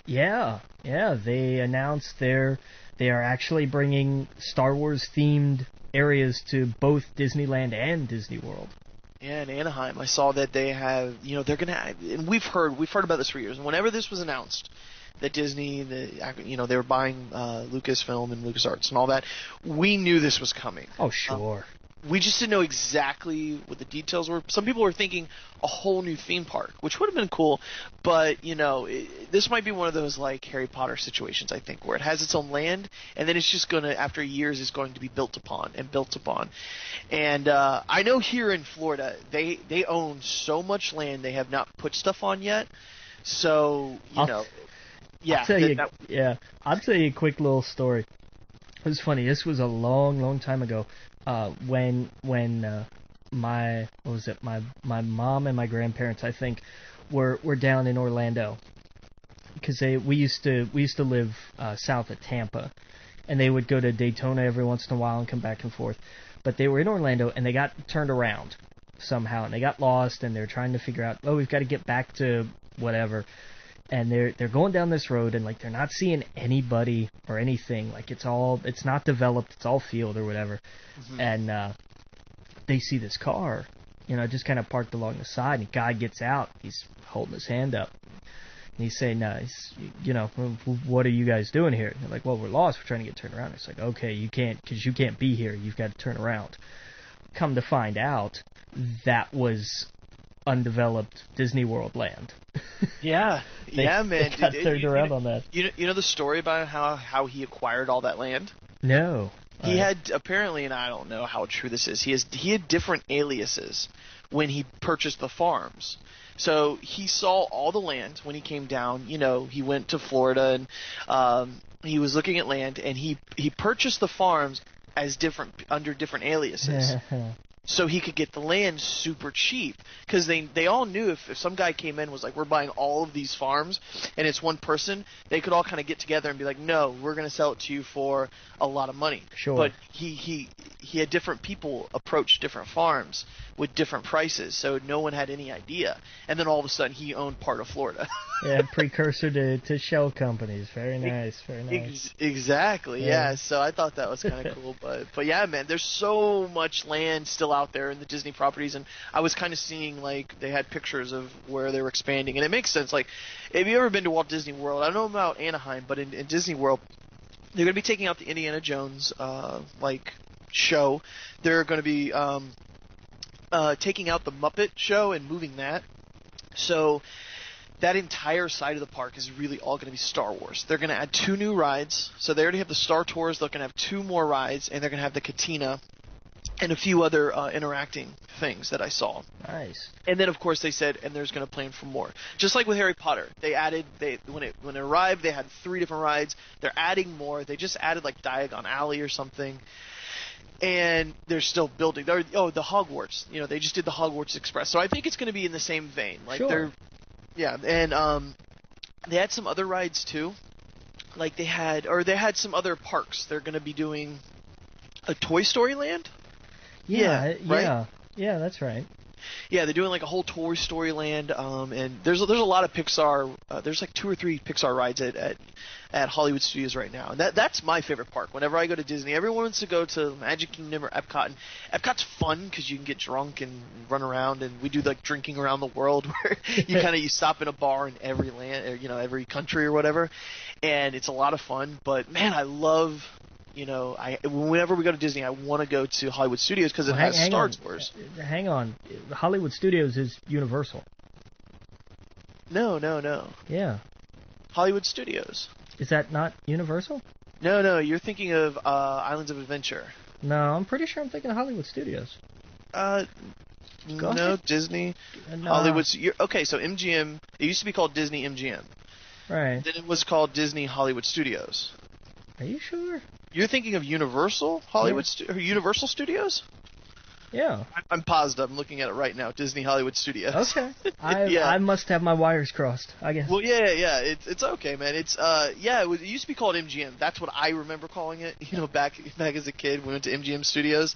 Yeah. They announced they are actually bringing Star Wars themed areas to both Disneyland and Disney World. Yeah, in Anaheim, I saw that they have, they're gonna, and we've heard about this for years. And whenever this was announced, that Disney, they were buying Lucasfilm and LucasArts and all that, we knew this was coming. Oh, sure. We just didn't know exactly what the details were. Some people were thinking a whole new theme park, which would have been cool, but, this might be one of those, like, Harry Potter situations, I think, where it has its own land, and then it's just going to, after years, it's going to be built upon. And I know here in Florida, they own so much land they have not put stuff on yet, so, I'll tell you a quick little story. It was funny. This was a long, long time ago. When my mom and my grandparents, I think, were down in Orlando, because we used to live south of Tampa, and they would go to Daytona every once in a while and come back and forth. But they were in Orlando, and they got turned around somehow, and they got lost, and they're trying to figure out, we've got to get back to whatever. And they're going down this road, and like they're not seeing anybody or anything. Like it's not developed. It's all field or whatever. Mm-hmm. And they see this car, just kind of parked along the side. And a guy gets out. He's holding his hand up, and he's saying, what are you guys doing here? And they're like, well, we're lost. We're trying to get turned around. It's like, okay, you can't be here. You've got to turn around. Come to find out, that was undeveloped Disney World land. Yeah, man. They got turned around on that. You know the story about how he acquired all that land? No. He had, apparently, and I don't know how true this is, he had different aliases when he purchased the farms. So he saw all the land when he came down. He went to Florida and he was looking at land, and he purchased the farms as under different aliases. So he could get the land super cheap, because they all knew if some guy came in and was like, we're buying all of these farms, and it's one person, they could all kind of get together and be like, no, we're going to sell it to you for a lot of money. Sure. But he had different people approach different farms with different prices, so no one had any idea. And then all of a sudden, he owned part of Florida. Yeah, precursor to shell companies. Very nice, very nice. Exactly, yeah. So I thought that was kind of cool. But yeah, man, there's so much land still out there in the Disney properties, and I was kind of seeing, like, they had pictures of where they were expanding, and it makes sense. Like, have you ever been to Walt Disney World? I don't know about Anaheim, but in Disney World, they're going to be taking out the Indiana Jones, show. They're going to be taking out the Muppet show and moving that. So that entire side of the park is really all going to be Star Wars. They're going to add 2 new rides. So they already have the Star Tours. They're going to have 2 more rides, and they're going to have the Katina and a few other interacting things that I saw. Nice. And then, of course, they said, and there's going to plan for more. Just like with Harry Potter, when it arrived, they had 3 different rides. They're adding more. They just added like Diagon Alley or something. And they're still building. The Hogwarts. They just did the Hogwarts Express. So I think it's going to be in the same vein. Like sure. And they had some other rides too. Like they had some other parks. They're going to be doing a Toy Story Land. Yeah, right? Yeah, that's right. Yeah, they're doing like a whole Toy Story Land, and there's a lot of Pixar. There's like 2 or 3 Pixar rides at Hollywood Studios right now, and that's my favorite park. Whenever I go to Disney, everyone wants to go to Magic Kingdom or Epcot. And Epcot's fun because you can get drunk and run around, and we do like drinking around the world, where you stop in a bar in every land, or, every country or whatever, and it's a lot of fun. But man, I love. Whenever we go to Disney, I want to go to Hollywood Studios because it has Star Wars. Hang on. Hollywood Studios is Universal. No. Yeah. Hollywood Studios. Is that not Universal? No. You're thinking of Islands of Adventure. No, I'm pretty sure I'm thinking of Hollywood Studios. No, Disney. No. Hollywood. Okay, so MGM. It used to be called Disney MGM. Right. Then it was called Disney Hollywood Studios. Are you sure? You're thinking of Universal Hollywood Universal Studios? Yeah. I'm positive. I'm looking at it right now. Disney Hollywood Studios. Okay. I must have my wires crossed, I guess. Well, yeah. It's okay, man. It's it used to be called MGM. That's what I remember calling it. Back as a kid, we went to MGM Studios.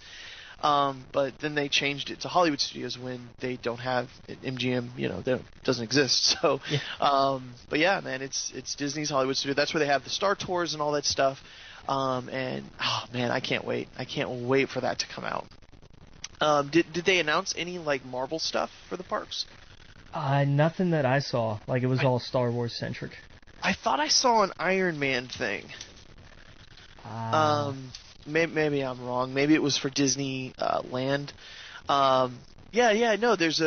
But then they changed it to Hollywood Studios when they don't have MGM. That doesn't exist. So, yeah. But yeah, man, it's Disney's Hollywood Studio. That's where they have the Star Tours and all that stuff. And oh man, I can't wait. I can't wait for that to come out. Did they announce any like Marvel stuff for the parks? Nothing that I saw. Like it was all Star Wars centric. I thought I saw an Iron Man thing. Maybe I'm wrong. Maybe it was for Disney Land. No, there's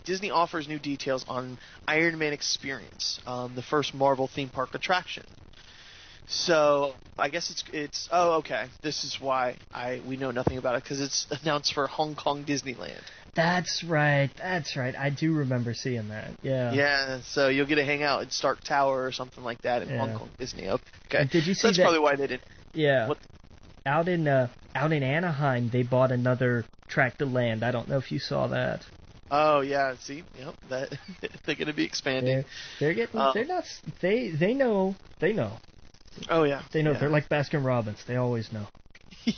Disney offers new details on Iron Man Experience, the first Marvel theme park attraction. So I guess it's okay. This is why we know nothing about it, because it's announced for Hong Kong Disneyland. That's right. I do remember seeing that. Yeah. Yeah. So you'll get to hang out at Stark Tower or something like that in Hong Kong Disney. Okay. Did you see that's probably why they didn't. Yeah. Out in Anaheim, they bought another tract of land. I don't know if you saw that. Oh yeah, see, that they're going to be expanding. They're getting. They're not. They know. They know. Oh yeah. They know. Yeah. They're like Baskin Robbins. They always know. Yeah,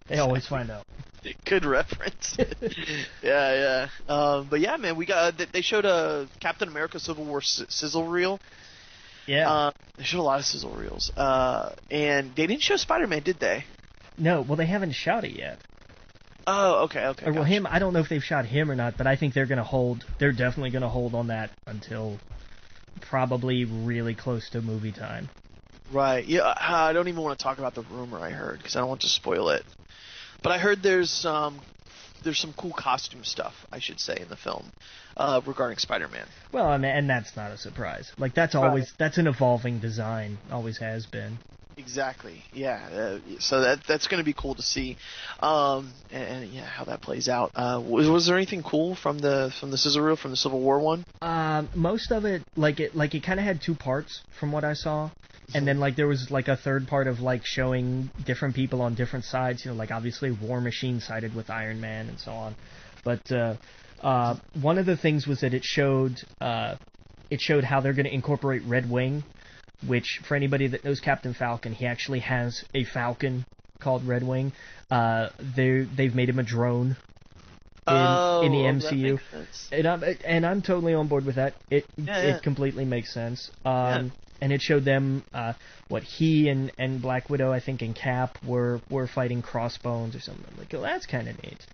they always find out. Good reference. Yeah. But yeah, man, we got. They showed a Captain America Civil War sizzle reel. Yeah. They showed a lot of sizzle reels. And they didn't show Spider-Man, did they? No, well, they haven't shot it yet. Oh, okay. Well, gotcha. Him, I don't know if they've shot him or not, but I think they're definitely going to hold on that until probably really close to movie time. Right. Yeah, I don't even want to talk about the rumor I heard, because I don't want to spoil it. But I heard there's some cool costume stuff, I should say, in the film regarding Spider-Man. Well, and that's not a surprise. Like, that's an evolving design, always has been. Exactly. Yeah. So that's going to be cool to see, and yeah, how that plays out. Was there anything cool from the sizzle reel from the Civil War one? Most of it, it kind of had 2 parts from what I saw, and then there was a third part of showing different people on different sides. Obviously War Machine sided with Iron Man and so on, but one of the things was that it showed how they're going to incorporate Red Wing. Which, for anybody that knows Captain Falcon, he actually has a Falcon called Red Wing. They've made him a drone in the MCU, and I'm totally on board with that. It completely makes sense. And it showed them he and Black Widow, I think, and Cap were fighting Crossbones or something. Well, that's kind of neat.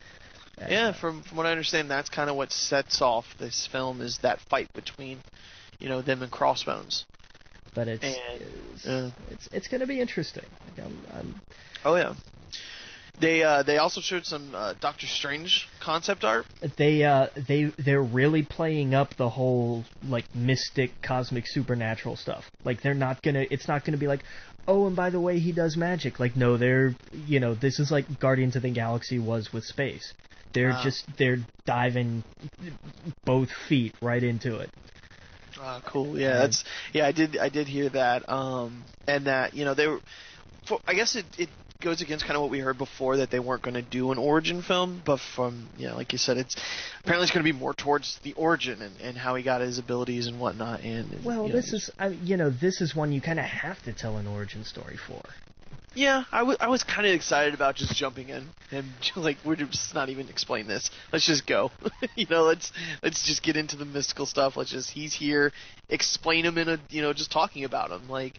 Yeah, from what I understand, that's kind of what sets off this film, is that fight between them and Crossbones. But it's going to be interesting. Oh yeah. They also showed some Doctor Strange concept art. They're really playing up the whole mystic, cosmic, supernatural stuff. They're not gonna. It's not gonna be oh, and by the way, he does magic. No, they're this is like Guardians of the Galaxy was with space. They're diving both feet right into it. Cool. Yeah, I did hear that. And that they were. I guess it goes against kind of what we heard before, that they weren't going to do an origin film, but from like you said, it's going to be more towards the origin and how he got his abilities and whatnot. And this is this is one you kind of have to tell an origin story for. Yeah, I was kind of excited about just jumping in and like we're just not even explain this. Let's just go. Let's just get into the mystical stuff. He's here, explain him in a just talking about him. Like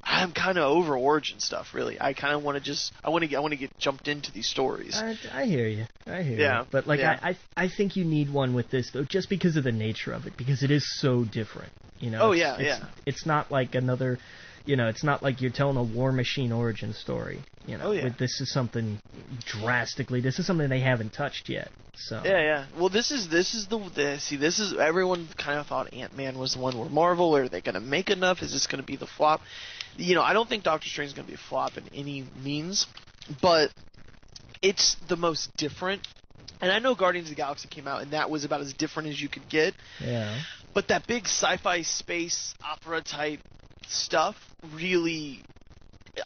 I'm kind of over origin stuff really. I kind of want to get jumped into these stories. I hear you. You. But like I think you need one with this though, just because of the nature of it, because it is so different. It's not like another. It's not like you're telling a War Machine origin story. This is something drastically. This is something they haven't touched yet. So yeah. Well, this is everyone kind of thought Ant-Man was the one where Marvel. Are they going to make enough? Is this going to be the flop? I don't think Doctor Strange is going to be a flop in any means, but it's the most different. And I know Guardians of the Galaxy came out, and that was about as different as you could get. Yeah. But that big sci-fi space opera type stuff really,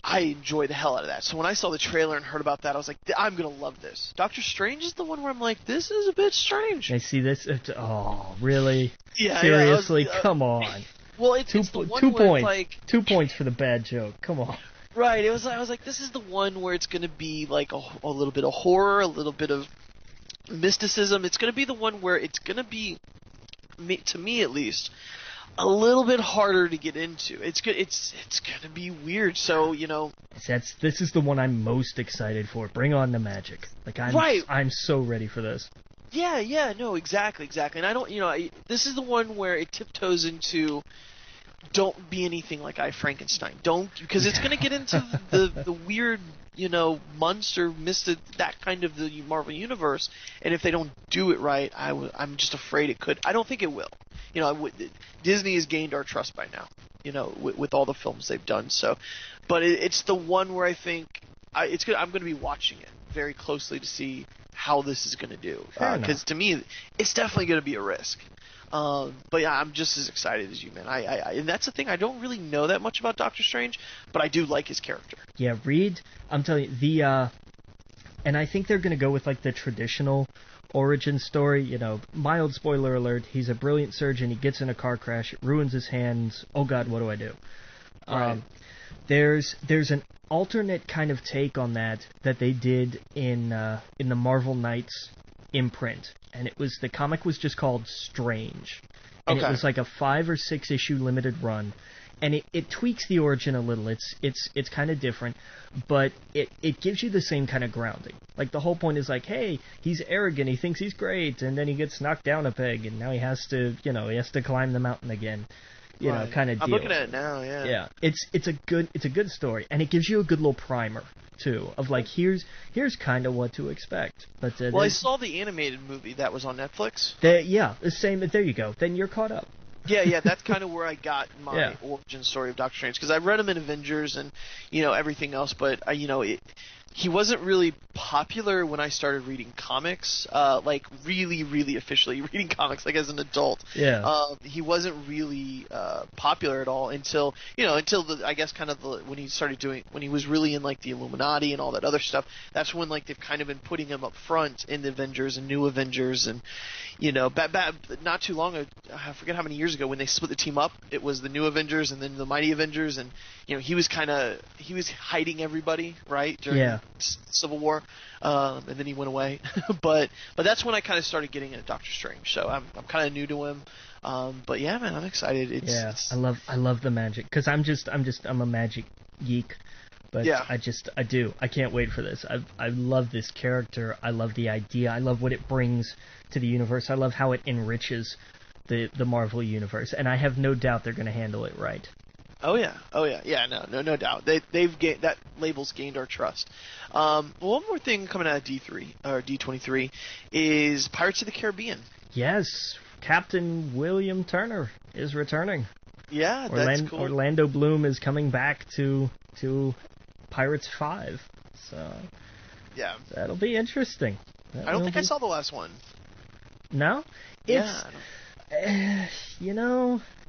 I enjoy the hell out of that. So when I saw the trailer and heard about that, I was like, I'm gonna love this. Doctor Strange is the one where I'm like, this is a bit strange. I see this. Oh, really? Yeah. Seriously, come on. Well, it's the one 2 where points. It's like 2 points for the bad joke. Come on. Right. I was like, this is the one where it's gonna be like a little bit of horror, a little bit of mysticism. It's gonna be the one where it's gonna be, to me at least, a little bit harder to get into. It's good. It's gonna be weird. So this is the one I'm most excited for. Bring on the magic. Like I'm so ready for this. Yeah. No, exactly. And I don't. This is the one where it tiptoes into. Don't be anything like I Frankenstein. Don't, because it's gonna get into the weird. Monster missed that kind of the Marvel universe, and if they don't do it right, I'm just afraid it could. I don't think it will. Disney has gained our trust by now. With all the films they've done. So, but it's the one where I think it's good. I'm going to be watching it very closely to see how this is going to do. Because to me, it's definitely going to be a risk. But yeah, I'm just as excited as you, man. And that's the thing. I don't really know that much about Doctor Strange, but I do like his character. Yeah, Reed. I'm telling you, and I think they're going to go with like the traditional origin story. Mild spoiler alert. He's a brilliant surgeon. He gets in a car crash. It ruins his hands. Oh God, what do I do? Right. There's an alternate kind of take on that they did in the Marvel Knights imprint. And the comic was just called Strange. And It was like a 5 or 6 issue limited run. And it tweaks the origin a little. It's kind of different, but it gives you the same kind of grounding. Like the whole point is like, hey, he's arrogant, he thinks he's great, and then he gets knocked down a peg, and now he has to climb the mountain again. Kind of deal. I'm looking at it now, yeah. Yeah, it's a good story, and it gives you a good little primer too of like here's kind of what to expect. But I saw the animated movie that was on Netflix. The same. There you go. Then you're caught up. Yeah, that's kind of where I got my origin story of Doctor Strange, because I read him in Avengers and everything else, but he wasn't really popular when I started reading comics, like really, really officially reading comics, like as an adult. Yeah. He wasn't really popular at all until I guess when he started when he was really in like the Illuminati and all that other stuff. That's when like they've kind of been putting him up front in the Avengers and New Avengers, and not too long ago, I forget how many years ago, when they split the team up, it was the New Avengers and then the Mighty Avengers, and he was hiding everybody, right, during Civil War, and then he went away. but that's when I kind of started getting into Doctor Strange. So I'm kind of new to him. But yeah, man, I'm excited. I love the magic, because I'm a magic geek. But yeah. I can't wait for this. I love this character. I love the idea. I love what it brings to the universe. I love how it enriches the Marvel universe, and I have no doubt they're going to handle it right. Oh yeah, no doubt. That label's gained our trust. One more thing coming out of D23 is Pirates of the Caribbean. Yes, Captain William Turner is returning. Yeah, that's cool. Orlando Bloom is coming back to Pirates 5. So yeah, that'll be interesting. I don't think I saw the last one. No?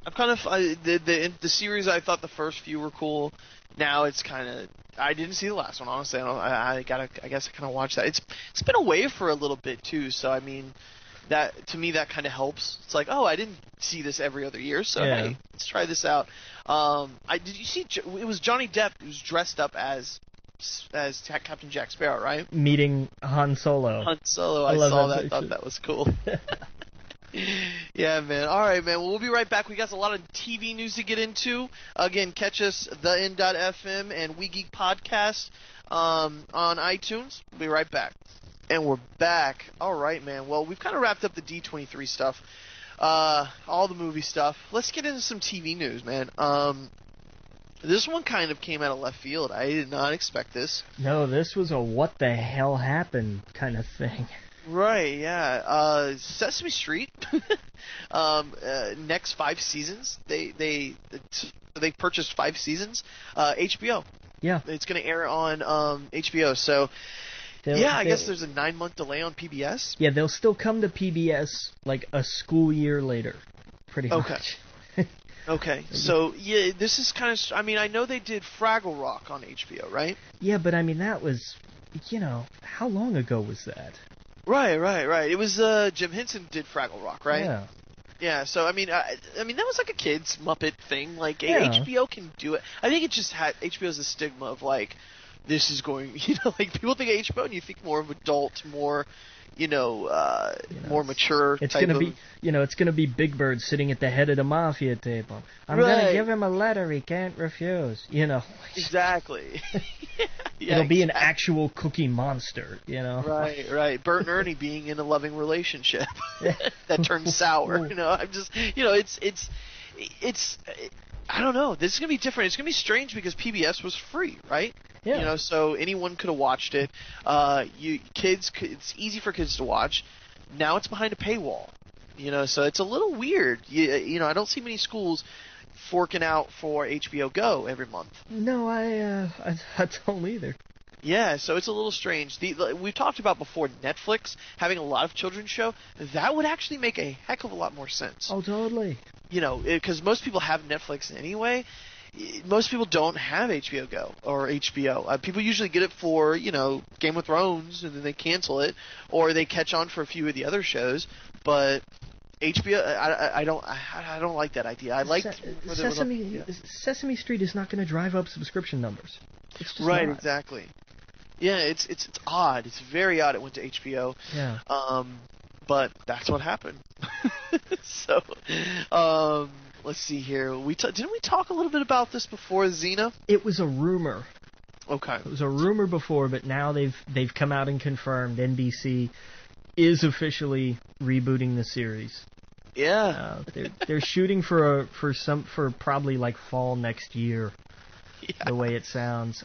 I'm kind of the series. I thought the first few were cool. Now it's kind of, I didn't see the last one, honestly. I guess I kind of watched that. It's been away for a little bit too, so I mean, that to me that kind of helps. It's like, oh, I didn't see this every other year, so hey, let's try this out. Did you see? It was Johnny Depp who was dressed up as as Captain Jack Sparrow, right? Meeting Han Solo. Han Solo, I saw that. I thought that was cool. Yeah, man. All right, man. Well, we'll be right back. We got a lot of TV news to get into. Again, catch us, thein.fm and We Geek Podcast on iTunes. We'll be right back. And we're back. All right, man. Well, we've kind of wrapped up the D23 stuff, all the movie stuff. Let's get into some TV news, man. This one kind of came out of left field. I did not expect this. No, this was a what the hell happened kind of thing. Right, yeah. Sesame Street, next 5 seasons. They purchased 5 seasons. HBO. Yeah. It's going to air on HBO. So, I guess there's a 9-month delay on PBS. Yeah, they'll still come to PBS like a school year later, pretty much. Okay, so, yeah, this is kind of... I mean, I know they did Fraggle Rock on HBO, right? Yeah, but I mean, that was... how long ago was that? Right. It was Jim Henson did Fraggle Rock, right? Yeah. Yeah. So I mean, that was like a kids Muppet thing. Like Yeah. HBO can do it. I think it just had HBO's a stigma of like this is going. Like people think of HBO and you think more of adult, more, more mature. It's type gonna of, be, it's gonna be Big Bird sitting at the head of the mafia table. I'm Right. gonna give him a letter he can't refuse. Exactly. It'll be an actual cookie monster. Right. Bert and Ernie being in a loving relationship that turns sour. I'm just, it's. I don't know. This is gonna be different. It's gonna be strange because PBS was free, right? Yeah. So anyone could have watched it. It's easy for kids to watch. Now it's behind a paywall. So it's a little weird. I don't see many schools forking out for HBO Go every month. No, I don't either. Yeah, so it's a little strange. We've talked about before Netflix having a lot of children's show. That would actually make a heck of a lot more sense. Oh, totally. Because most people have Netflix anyway. Most people don't have HBO Go or HBO. People usually get it for, Game of Thrones, and then they cancel it, or they catch on for a few of the other shows. But HBO, I don't like that idea. I like Sesame Street is not going to drive up subscription numbers. It's just right, not. exactly. Yeah, it's odd. It's very odd. It went to HBO. Yeah. But that's what happened. So, let's see here. Didn't we talk a little bit about this before, Xena? It was a rumor. Okay. It was a rumor before, but now they've come out and confirmed NBC is officially rebooting the series. Yeah. They're shooting for probably like fall next year. Yeah. The way it sounds.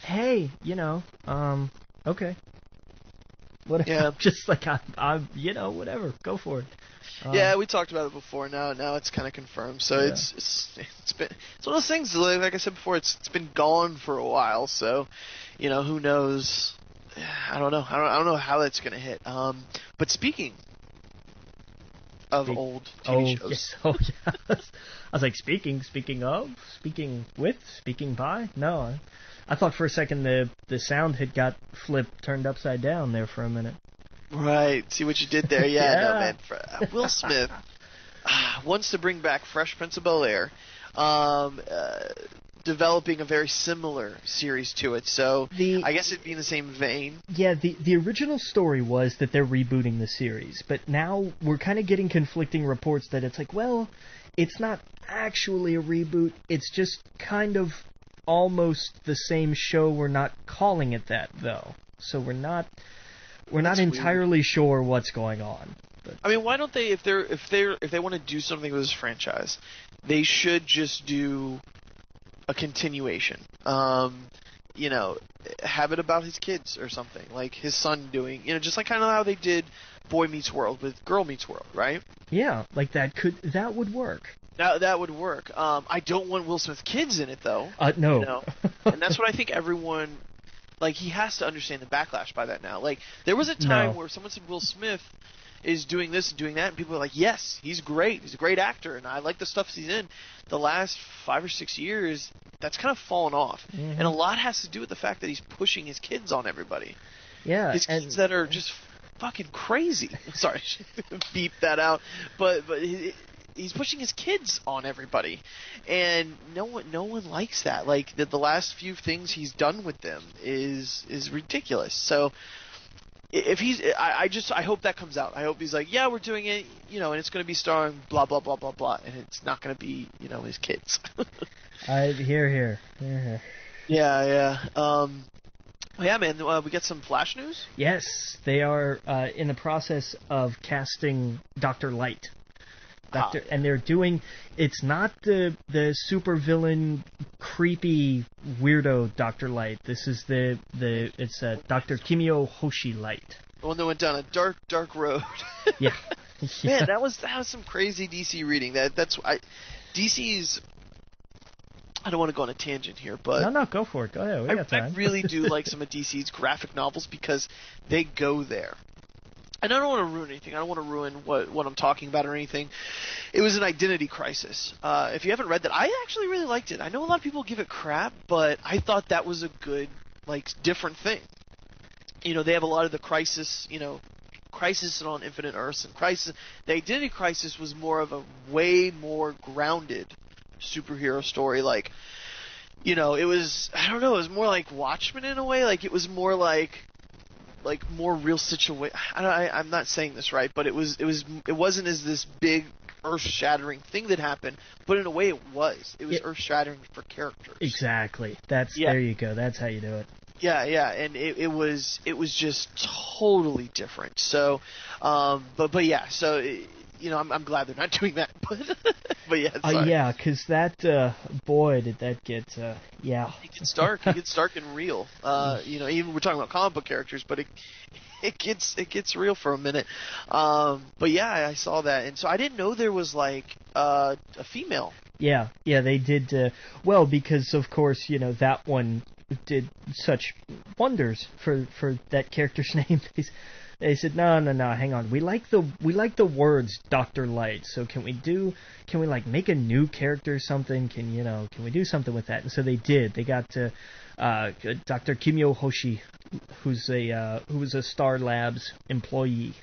Hey, okay. Whatever. Yeah. Just like I whatever. Go for it. Yeah, we talked about it before. Now it's kind of confirmed. So Yeah. it's one of those things. Like I said before, it's been gone for a while. So, who knows? I don't know. I don't know how that's gonna hit. But speaking of old TV shows. Yes. Oh, yes. I was like, speaking by? No. I thought for a second the sound had got turned upside down there for a minute. Right. See what you did there? Yeah, Yeah. no, man. Will Smith wants to bring back Fresh Prince of Bel-Air, developing a very similar series to it. So I guess it'd be in the same vein. Yeah, the original story was that they're rebooting the series, but now we're kind of getting conflicting reports that it's like, well, it's not actually a reboot. It's just kind of almost the same show. We're not calling it that though, so we're not entirely sure what's going on. But. I mean, why don't they? If they want to do something with this franchise, they should just do a continuation. Have it about his kids or something, like his son doing, just like kind of how they did Boy Meets World with Girl Meets World, right? Yeah, like that would work. That would work. I don't want Will Smith's kids in it though. No. And that's what I think everyone, like, he has to understand the backlash by that now. Like, there was a time where someone said Will Smith is doing this and doing that, and people are like, yes, he's great. He's a great actor, and I like the stuff he's in. The last 5 or 6 years, that's kind of fallen off. Mm-hmm. And a lot has to do with the fact that he's pushing his kids on everybody. Yeah. His kids that are just fucking crazy. Sorry, beep that out. But he's pushing his kids on everybody, and no one likes that. Like the last few things he's done with them is ridiculous. So if he's, I hope that comes out. I hope he's like, yeah, we're doing it, and it's going to be starring blah blah blah blah blah, and it's not going to be his kids. Here. Yeah. Yeah, man. We get some Flash news. Yes, they are in the process of casting Dr. Light. And they're doing. It's not the supervillain, creepy weirdo Dr. Light. This is it's Dr. Kimio Hoshi Light. The one that went down a dark road. Yeah. Man, that was some crazy DC reading. DC's. I don't want to go on a tangent here, but no, go for it. Go ahead. We got time. I really do like some of DC's graphic novels because they go there. And I don't want to ruin anything. I don't want to ruin what I'm talking about or anything. It was an identity crisis. If you haven't read that, I actually really liked it. I know a lot of people give it crap, but I thought that was a good, different thing. They have a lot of the Crisis, Crisis on Infinite Earths and Crisis. The Identity Crisis was more of a way more grounded superhero story. It was, I don't know, it was more like Watchmen in a way. It was more like more real situation. I'm not saying this right, but it wasn't as this big earth-shattering thing that happened, but in a way it was earth-shattering for characters. Exactly. There you go. That's how you do it. Yeah, and it was just totally different. So, but yeah, so I'm glad they're not doing that. But yeah, yeah, because that boy, did that get yeah. It gets dark. It gets dark and real. Even we're talking about comic book characters, but it gets real for a minute. But yeah, I saw that, and so I didn't know there was a female. Yeah, they did well because of course that one did such wonders for that character's name. They said no, hang on. We like the words Dr. Light. So can we make a new character or something? Can we do something with that? And so they did. They got Dr. Kimio Hoshi, who was a Star Labs employee.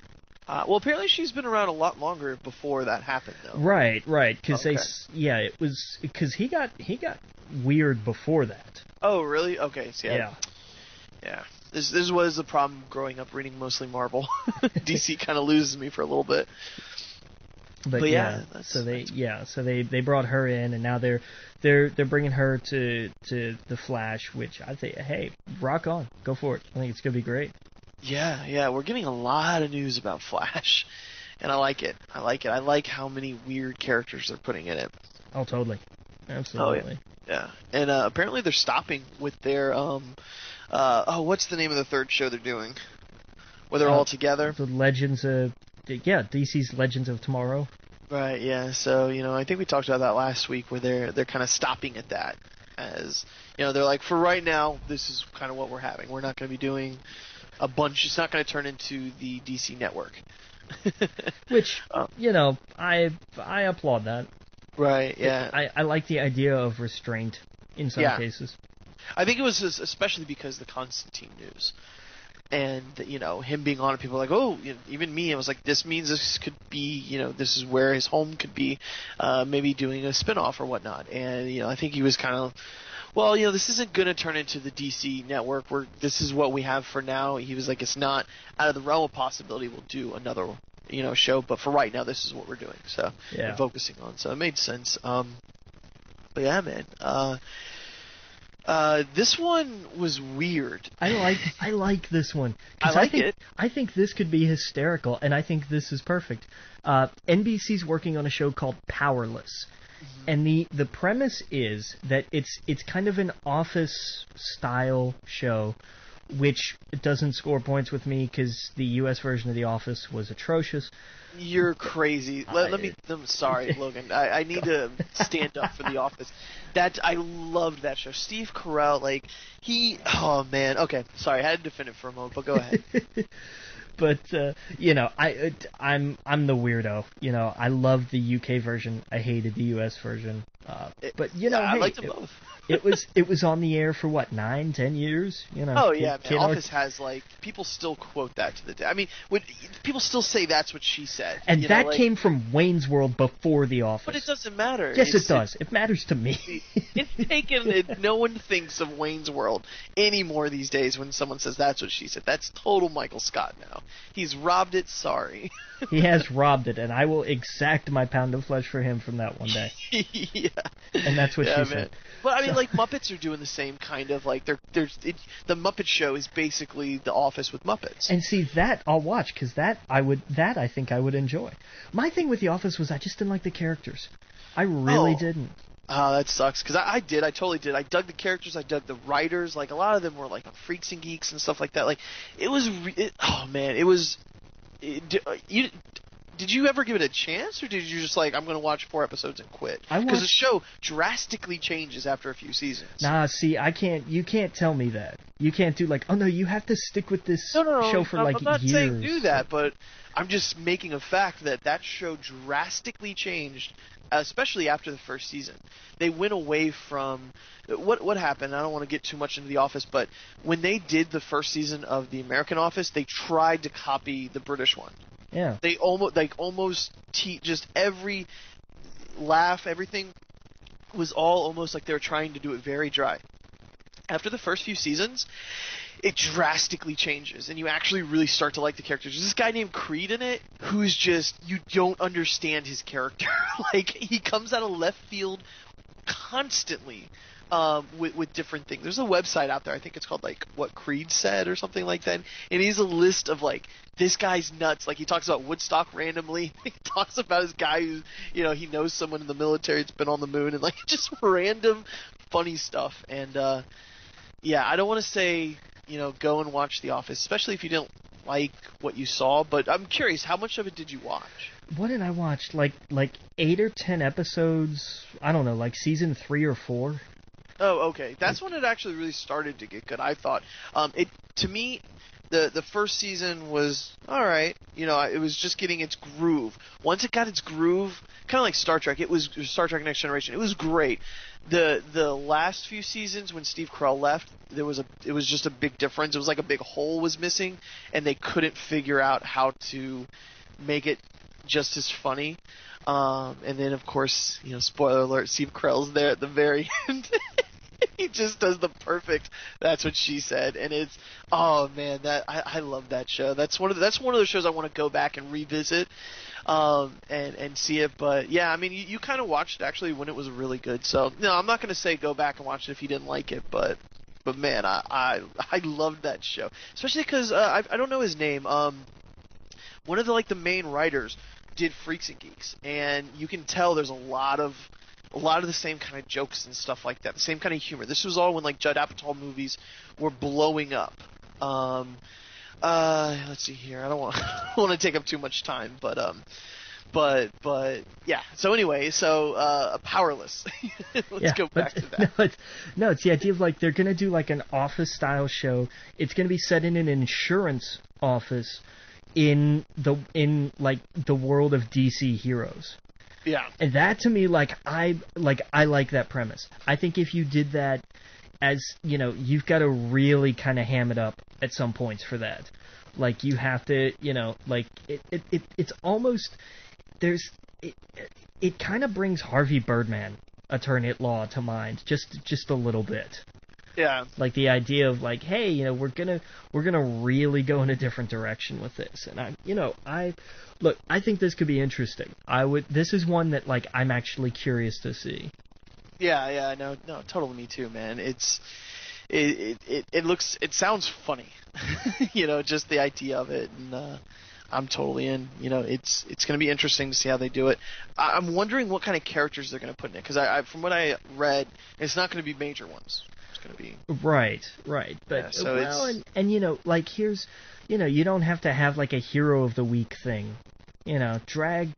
Well, apparently she's been around a lot longer before that happened, though. Right, because it was because he got weird before that. Oh, really? Okay, so yeah. This was the problem growing up reading mostly Marvel. DC kind of loses me for a little bit. But yeah, so they brought her in, and now they're bringing her to the Flash, which I think, hey, rock on, go for it. I think it's gonna be great. Yeah, we're getting a lot of news about Flash, and I like it. I like how many weird characters they're putting in it. Oh, totally, absolutely. Oh, yeah. And apparently they're stopping with their what's the name of the third show they're doing? Where they're all together? The Legends of... Yeah, DC's Legends of Tomorrow. Right, yeah. So, I think we talked about that last week where they're kind of stopping at that. As, they're like, for right now, this is kind of what we're having. We're not going to be doing a bunch. It's not going to turn into the DC network. Which, I applaud that. Right, yeah. I like the idea of restraint in some cases. I think it was especially because the Constantine news. And, him being on it, people were like, oh, even me, I was like, this means this could be, this is where his home could be, maybe doing a spinoff or whatnot. And, I think he was kind of, well, this isn't going to turn into the DC network. This is what we have for now. He was like, it's not out of the realm of possibility we'll do another, show. But for right now, this is what we're doing. So, we're focusing on. So it made sense. But yeah, man. This one was weird. I like this one. I like it. I think this could be hysterical, and I think this is perfect. NBC's working on a show called Powerless, and the premise is that it's kind of an Office style show, which doesn't score points with me because the U.S. version of The Office was atrocious. You're crazy. I'm sorry, Logan. I need to stand up for The Office. I loved that show. Steve Carell, oh man. Okay, sorry, I had to defend it for a moment, but go ahead. But I'm the weirdo. I loved the UK version. I hated the US version. But you know, I hey, liked them both. it was on the air for what, 9, 10 years? You know. Oh yeah, man. Office has like people still quote that to the day. I mean, people still say that's what she said. And that came from Wayne's World before The Office. But it doesn't matter. Yes, it does. It matters to me. It's taken. No one thinks of Wayne's World anymore these days when someone says that's what she said. That's total Michael Scott now. He's robbed it. Sorry. He has robbed it, and I will exact my pound of flesh for him from that one day. Yeah. And that's what she said. But I mean, like Muppets are doing the same kind of like the Muppet Show is basically The Office with Muppets. And see, that I'll watch because I think I would enjoy. My thing with The Office was I just didn't like the characters. I really didn't. Oh, that sucks because I totally did. I dug the characters, I dug the writers. Like a lot of them were like on Freaks and Geeks and stuff like that. Like it was, Did you ever give it a chance, or did you just like, I'm going to watch 4 episodes and quit? Because the show drastically changes after a few seasons. Nah, see, you can't tell me that. You can't do like, oh no, you have to stick with this show for like years. I'm not saying do that, but I'm just making a fact that show drastically changed, especially after the first season. They went away from what happened. I don't want to get too much into The Office, but when they did the first season of the American Office, they tried to copy the British one. Yeah. They almost just every laugh, everything was all almost like they were trying to do it very dry. After the first few seasons, it drastically changes, and you actually really start to like the characters. There's this guy named Creed in it who's just, you don't understand his character. Like, he comes out of left field constantly. With different things. There's a website out there, I think it's called like What Creed Said or something like that, and he's a list of like, this guy's nuts. Like he talks about Woodstock randomly. He talks about his guy who, he knows someone in the military that's been on the moon, and like just random funny stuff. And I don't want to say go and watch The Office, especially if you didn't like what you saw, but I'm curious, how much of it did you watch? What did I watch? Like 8 or 10 episodes, I don't know, like season 3 or 4. Oh, okay. That's when it actually really started to get good, I thought. To me, the first season was all right. It was just getting its groove. Once it got its groove, kind of like Star Trek. It was Star Trek Next Generation. It was great. The last few seasons when Steve Carell left, it was just a big difference. It was like a big hole was missing, and they couldn't figure out how to make it just as funny. And then, of course, spoiler alert, Steve Carell's there at the very end. He just does the perfect, that's what she said, and it's, oh man, I love that show. That's one of those shows I want to go back and revisit, and see it. But yeah, I mean, you kind of watched it actually when it was really good. So no, I'm not going to say go back and watch it if you didn't like it, but man, I loved that show, especially because I don't know his name. One of the main writers did Freaks and Geeks, and you can tell there's a lot of the same kind of jokes and stuff like that, the same kind of humor. This was all when Judd Apatow movies were blowing up. Let's see here. I don't want to take up too much time, but yeah. So anyway, Powerless. Let's go back to that. No, it's the idea of they're gonna do an Office style show. It's gonna be set in an insurance office in the world of DC heroes. Yeah. And that to me, I like that premise. I think if you did that, as you've got to really kind of ham it up at some points for that. You have to, it's almost it kind of brings Harvey Birdman, Attorney at Law, to mind just a little bit. Yeah. The idea of hey, we're gonna really go in a different direction with this, and I think this could be interesting. This is one that I'm actually curious to see. Yeah, no, totally, me too, man. It sounds funny, just the idea of it, and I'm totally in. It's going to be interesting to see how they do it. I'm wondering what kind of characters they're going to put in it, because from what I read, it's not going to be major ones. It's going to be right. But here's, you don't have to have a hero of the week thing. Drag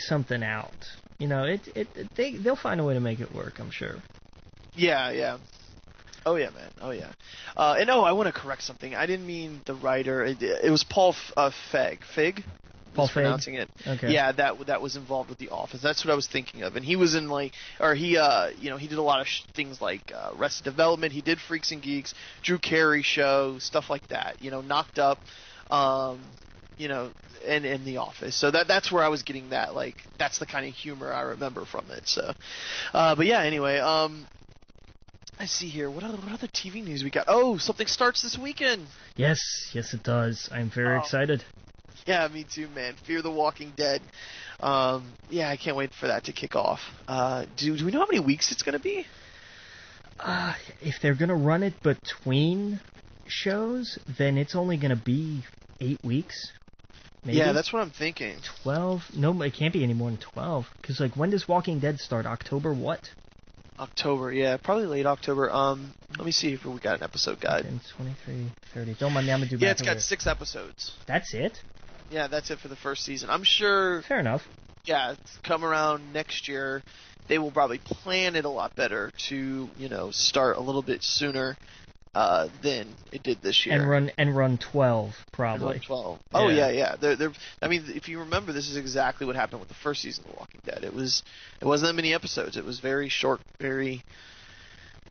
something out. They'll find a way to make it work, I'm sure. Yeah. Oh yeah, man. Oh yeah. I want to correct something. I didn't mean the writer. It was Paul Feig. mispronouncing it. Okay. Yeah, that was involved with The Office. That's what I was thinking of. And he was in he did a lot of things like Arrested Development. He did Freaks and Geeks, Drew Carey Show, stuff like that. Knocked Up, and The Office. So that's where I was getting that. Like, that's the kind of humor I remember from it. So, but yeah. Anyway, I see here. What other TV news we got? Oh, something starts this weekend. Yes, it does. I'm very excited. Yeah, me too, man. Fear the Walking Dead. Yeah, I can't wait for that to kick off. Do we know how many weeks it's going to be? If they're going to run it between shows, then it's only going to be 8 weeks. Maybe? Yeah, that's what I'm thinking. 12? No, it can't be any more than 12. Because, when does Walking Dead start? October what? October, yeah. Probably late October. Let me see if we got an episode guide. 10, 23, 30. Don't mind me, I'm going to do Yeah, it's got 6 episodes. That's it? Yeah, that's it for the first season. I'm sure... Fair enough. Yeah, come around next year, they will probably plan it a lot better to, start a little bit sooner than it did this year. And run 12, probably. And run 12. Oh, yeah. I mean, if you remember, this is exactly what happened with the first season of The Walking Dead. It wasn't that many episodes. It was very short, very,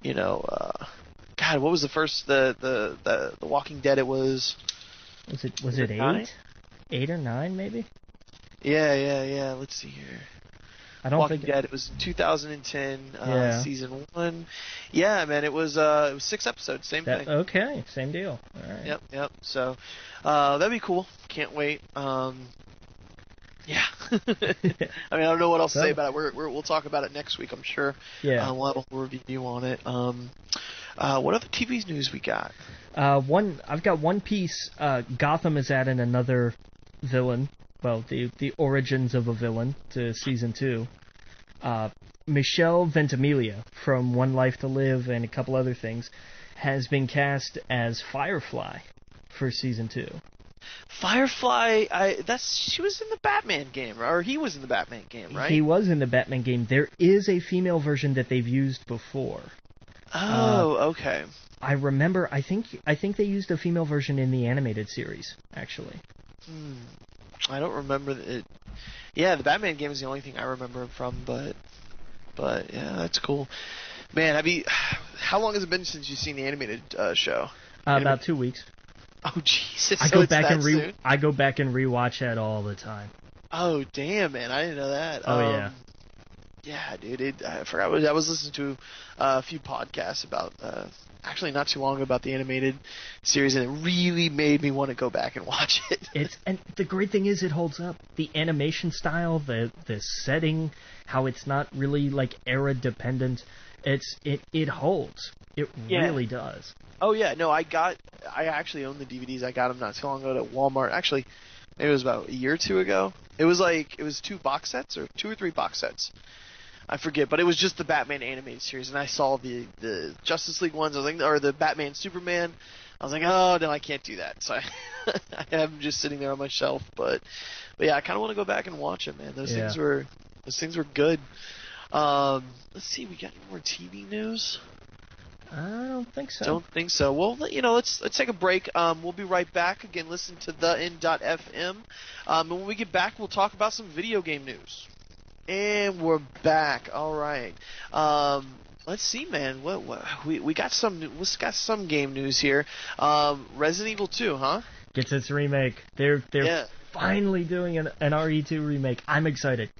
God, what was the first, the Walking Dead? It was... Was it 8? 8 or 9, maybe? Yeah. Let's see here. I don't Walking think Dead. It was 2010, season 1. Yeah, man, it was 6 episodes. Same thing. Okay, same deal. All right. Yep. So that'd be cool. Can't wait. Yeah. I mean, I don't know what else to say about it. We'll talk about it next week, I'm sure. Yeah. We'll have a whole review on it. What other TV news we got? I've got one piece. Gotham is adding another villain. Well, the origins of a villain to season 2. Michelle Ventimiglia from One Life to Live and a couple other things has been cast as Firefly for season 2. Firefly, she was in the Batman game, or he was in the Batman game, right? He was in the Batman game. There is a female version that they've used before. Oh, okay. I remember. I think they used a female version in the animated series, actually. I don't remember it. Yeah, the Batman game is the only thing I remember him from, but yeah, that's cool. Man, how long has it been since you've seen the animated show? About 2 weeks. Oh Jesus! I go back and rewatch that all the time. Oh damn, man! I didn't know that. Oh yeah. Yeah, dude. I forgot. I was listening to a few podcasts about, actually not too long, about the animated series, and it really made me want to go back and watch it. And the great thing is, it holds up. The animation style, the setting, how it's not really era dependent. It holds. It really does. Oh yeah, no, I actually own the DVDs. I got them not too long ago at Walmart. Actually, it was about a year or two ago. It was 2 box sets or 2 or 3 box sets. I forget, but it was just the Batman animated series, and I saw the Justice League ones. I was like, or the Batman Superman. I was like, oh no, I can't do that. So I have them just sitting there on my shelf. But yeah, I kind of want to go back and watch them, man. Those things were good. Let's see, we got any more TV news? I don't think so. Don't think so. Well, let's take a break. We'll be right back. Again, listen to theend.fm. And when we get back, we'll talk about some video game news. And we're back. All right. Let's see, man. We got some game news here. Resident Evil 2, huh? Gets its remake. They're finally doing an RE2 remake. I'm excited.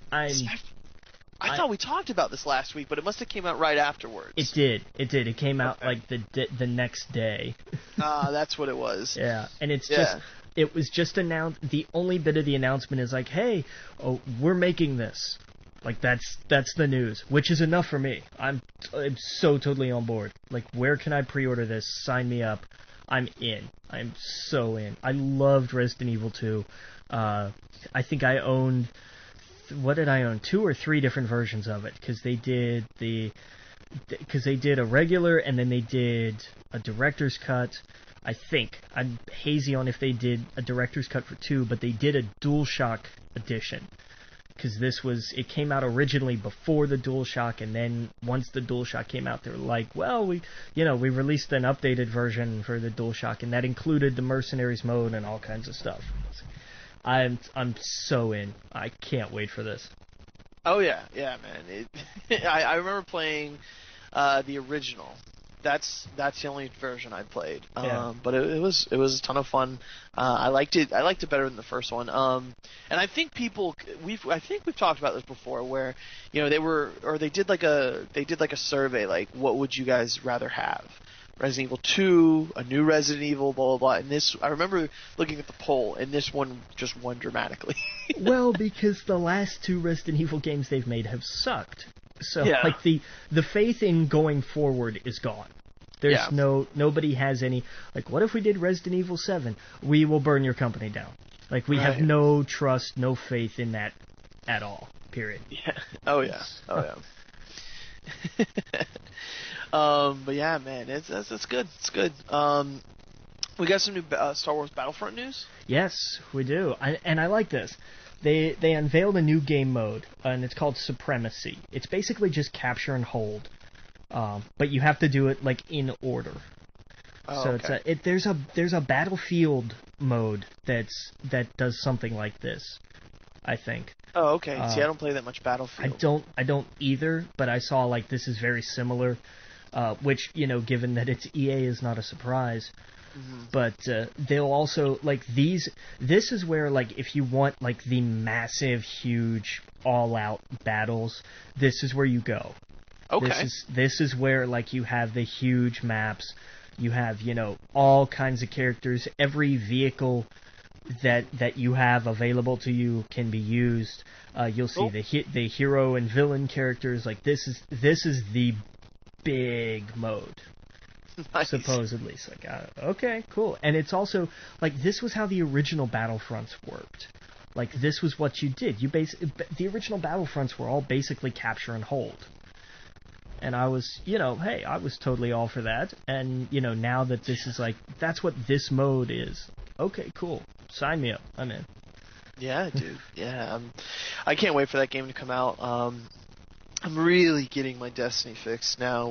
I thought we talked about this last week, but it must have came out right afterwards. It did. It came out the next day. That's what it was. Yeah, and it was just announced. The only bit of the announcement is hey, we're making this. That's the news, which is enough for me. I'm so totally on board. Where can I pre-order this? Sign me up. I'm in. I'm so in. I loved Resident Evil 2. I think I owned. What did I own? 2 or 3 different versions of it, because they did a regular and then they did a director's cut. I think I'm hazy on if they did a director's cut for 2, but they did a DualShock edition, because it came out originally before the DualShock, and then once the DualShock came out, they were like, well, we released an updated version for the DualShock, and that included the Mercenaries mode and all kinds of stuff. I'm so in. I can't wait for this. Oh yeah, man. I remember playing the original. That's the only version I played. But it was a ton of fun. I liked it better than the first one. And I think we've talked about this before, where they did like a survey, like what would you guys rather have? Resident Evil 2, a new Resident Evil, blah blah blah. And this, I remember looking at the poll, and this one just won dramatically. Well, because the last 2 Resident Evil games they've made have sucked. So like the faith in going forward is gone. There's nobody has any, like, what if we did Resident Evil 7? We will burn your company down. Like, we have no trust, no faith in that at all. Period. Yeah. Oh yeah. But yeah, man, it's good. It's good. We got some new Star Wars Battlefront news. Yes, we do. I like this. They unveiled a new game mode, and it's called Supremacy. It's basically just capture and hold, but you have to do it like in order. Oh, so okay. there's a Battlefield mode that does something like this, I think. Oh, okay. See, I don't play that much Battlefield. I don't either, but I saw like this is very similar, which, given that it's EA is not a surprise. Mm-hmm. But they'll also, like, this is where, like, if you want, like, the massive, huge, all-out battles, this is where you go. Okay. This is where, like, you have the huge maps, you have, all kinds of characters, every vehicle that you have available to you can be used. You'll see the hero and villain characters. Like, this is the big mode. Nice. Supposedly. It's like, okay, cool. And it's also, like, this was how the original Battlefronts worked. Like, this was what you did. The original Battlefronts were all basically capture and hold. And I was, hey, I was totally all for that. And, now that this is like, that's what this mode is. Okay, cool. Sign me up. I'm in. Yeah, dude. Yeah. I can't wait for that game to come out. I'm really getting my Destiny fix now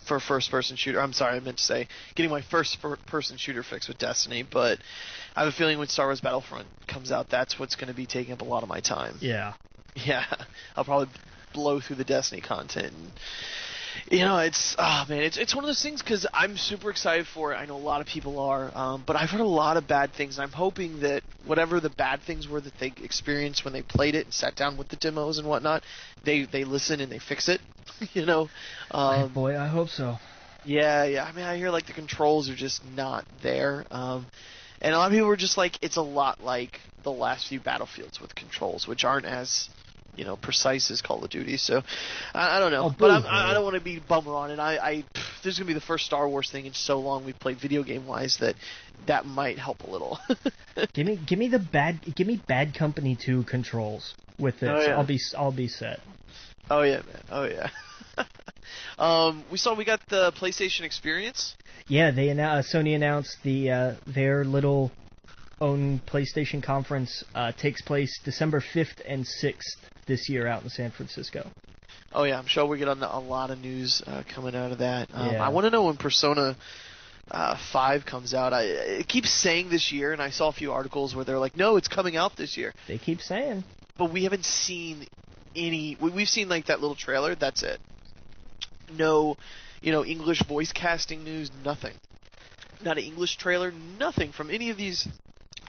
for first-person shooter. I'm sorry, I meant to say getting my first-person shooter fix with Destiny, but I have a feeling when Star Wars Battlefront comes out, that's what's going to be taking up a lot of my time. Yeah. Yeah. I'll probably blow through the Destiny content. And, it's one of those things because I'm super excited for it. I know a lot of people are, but I've heard a lot of bad things, and I'm hoping that whatever the bad things were that they experienced when they played it and sat down with the demos and whatnot, they listen and they fix it. Boy, I hope so. Yeah. I mean, I hear like the controls are just not there, and a lot of people were just like, it's a lot like the last few Battlefields with controls, which aren't as precise as Call of Duty. So I don't know, but I don't want to be a bummer on it. This is gonna be the first Star Wars thing in so long we've played video game wise that might help a little. give me Bad Company 2 controls with this. Oh, yeah. I'll be set. Oh yeah, man. Oh yeah. We got the PlayStation Experience. Yeah, Sony announced their little own PlayStation conference takes place December 5th and 6th this year out in San Francisco. Oh yeah, I'm sure we get on a lot of news coming out of that. Yeah. I want to know when Persona 5 comes out. It keeps saying this year, and I saw a few articles where they're like, no, it's coming out this year. They keep saying. But we haven't seen any. We've seen like that little trailer. That's it. No, English voice casting news. Nothing. Not an English trailer. Nothing from any of these.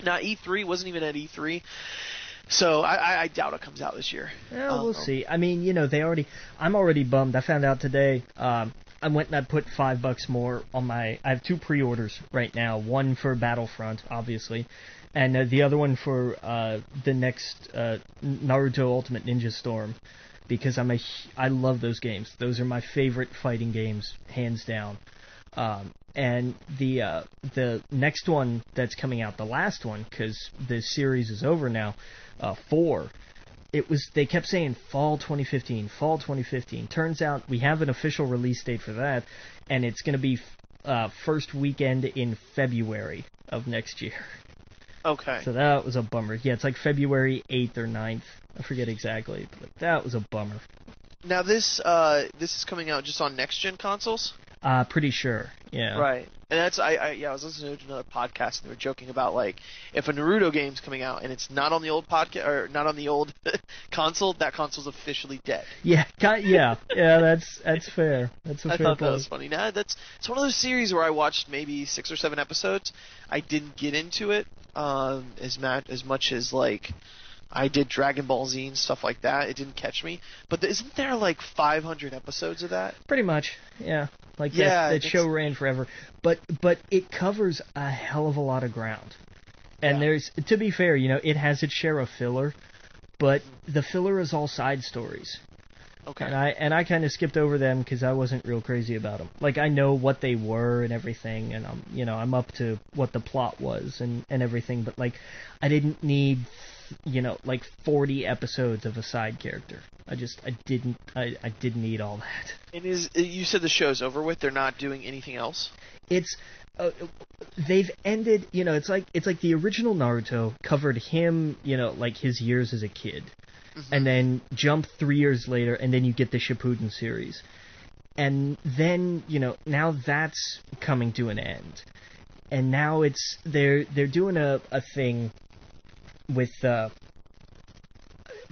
Not E3. Wasn't even at E3. So I doubt it comes out this year. Yeah, we'll see. I mean, I'm already bummed. I found out today. I went and I put $5 more on I have 2 pre-orders right now. One for Battlefront, obviously, and the other one for the next Naruto Ultimate Ninja Storm, because I love those games. Those are my favorite fighting games, hands down. And the next one that's coming out, the last one, because the series is over now, 4. They kept saying fall 2015, fall 2015. Turns out we have an official release date for that, and it's going to be first weekend in February of next year. Okay. So that was a bummer. Yeah, it's like February 8th or 9th. I forget exactly, but that was a bummer. Now this is coming out just on next gen consoles? Pretty sure. Yeah. Right. And that's I was listening to another podcast and they were joking about like if a Naruto game's coming out and it's not on the old podcast or not on the old console, that console's officially dead. Yeah, yeah. That's fair. That's a fair I thought point. that was funny. Nah, it's one of those series where I watched maybe 6 or 7 episodes. I didn't get into it as much as like I did Dragon Ball Z and stuff like that. It didn't catch me. But isn't there like 500 episodes of that? Pretty much, yeah. Like Yeah, that show ran forever, but it covers a hell of a lot of ground. And there's, to be fair, it has its share of filler, but the filler is all side stories. Okay. And I kind of skipped over them because I wasn't real crazy about them. Like I know what they were and everything, and I'm up to what the plot was and everything. But like, I didn't need like 40 episodes of a side character. I didn't need all that. And you said the show's over with? They're not doing anything else? It's they've ended. It's like the original Naruto covered him. Like his years as a kid. Mm-hmm. And then jump 3 years later, and then you get the Shippuden series. And then, now that's coming to an end. And now they're doing a thing with,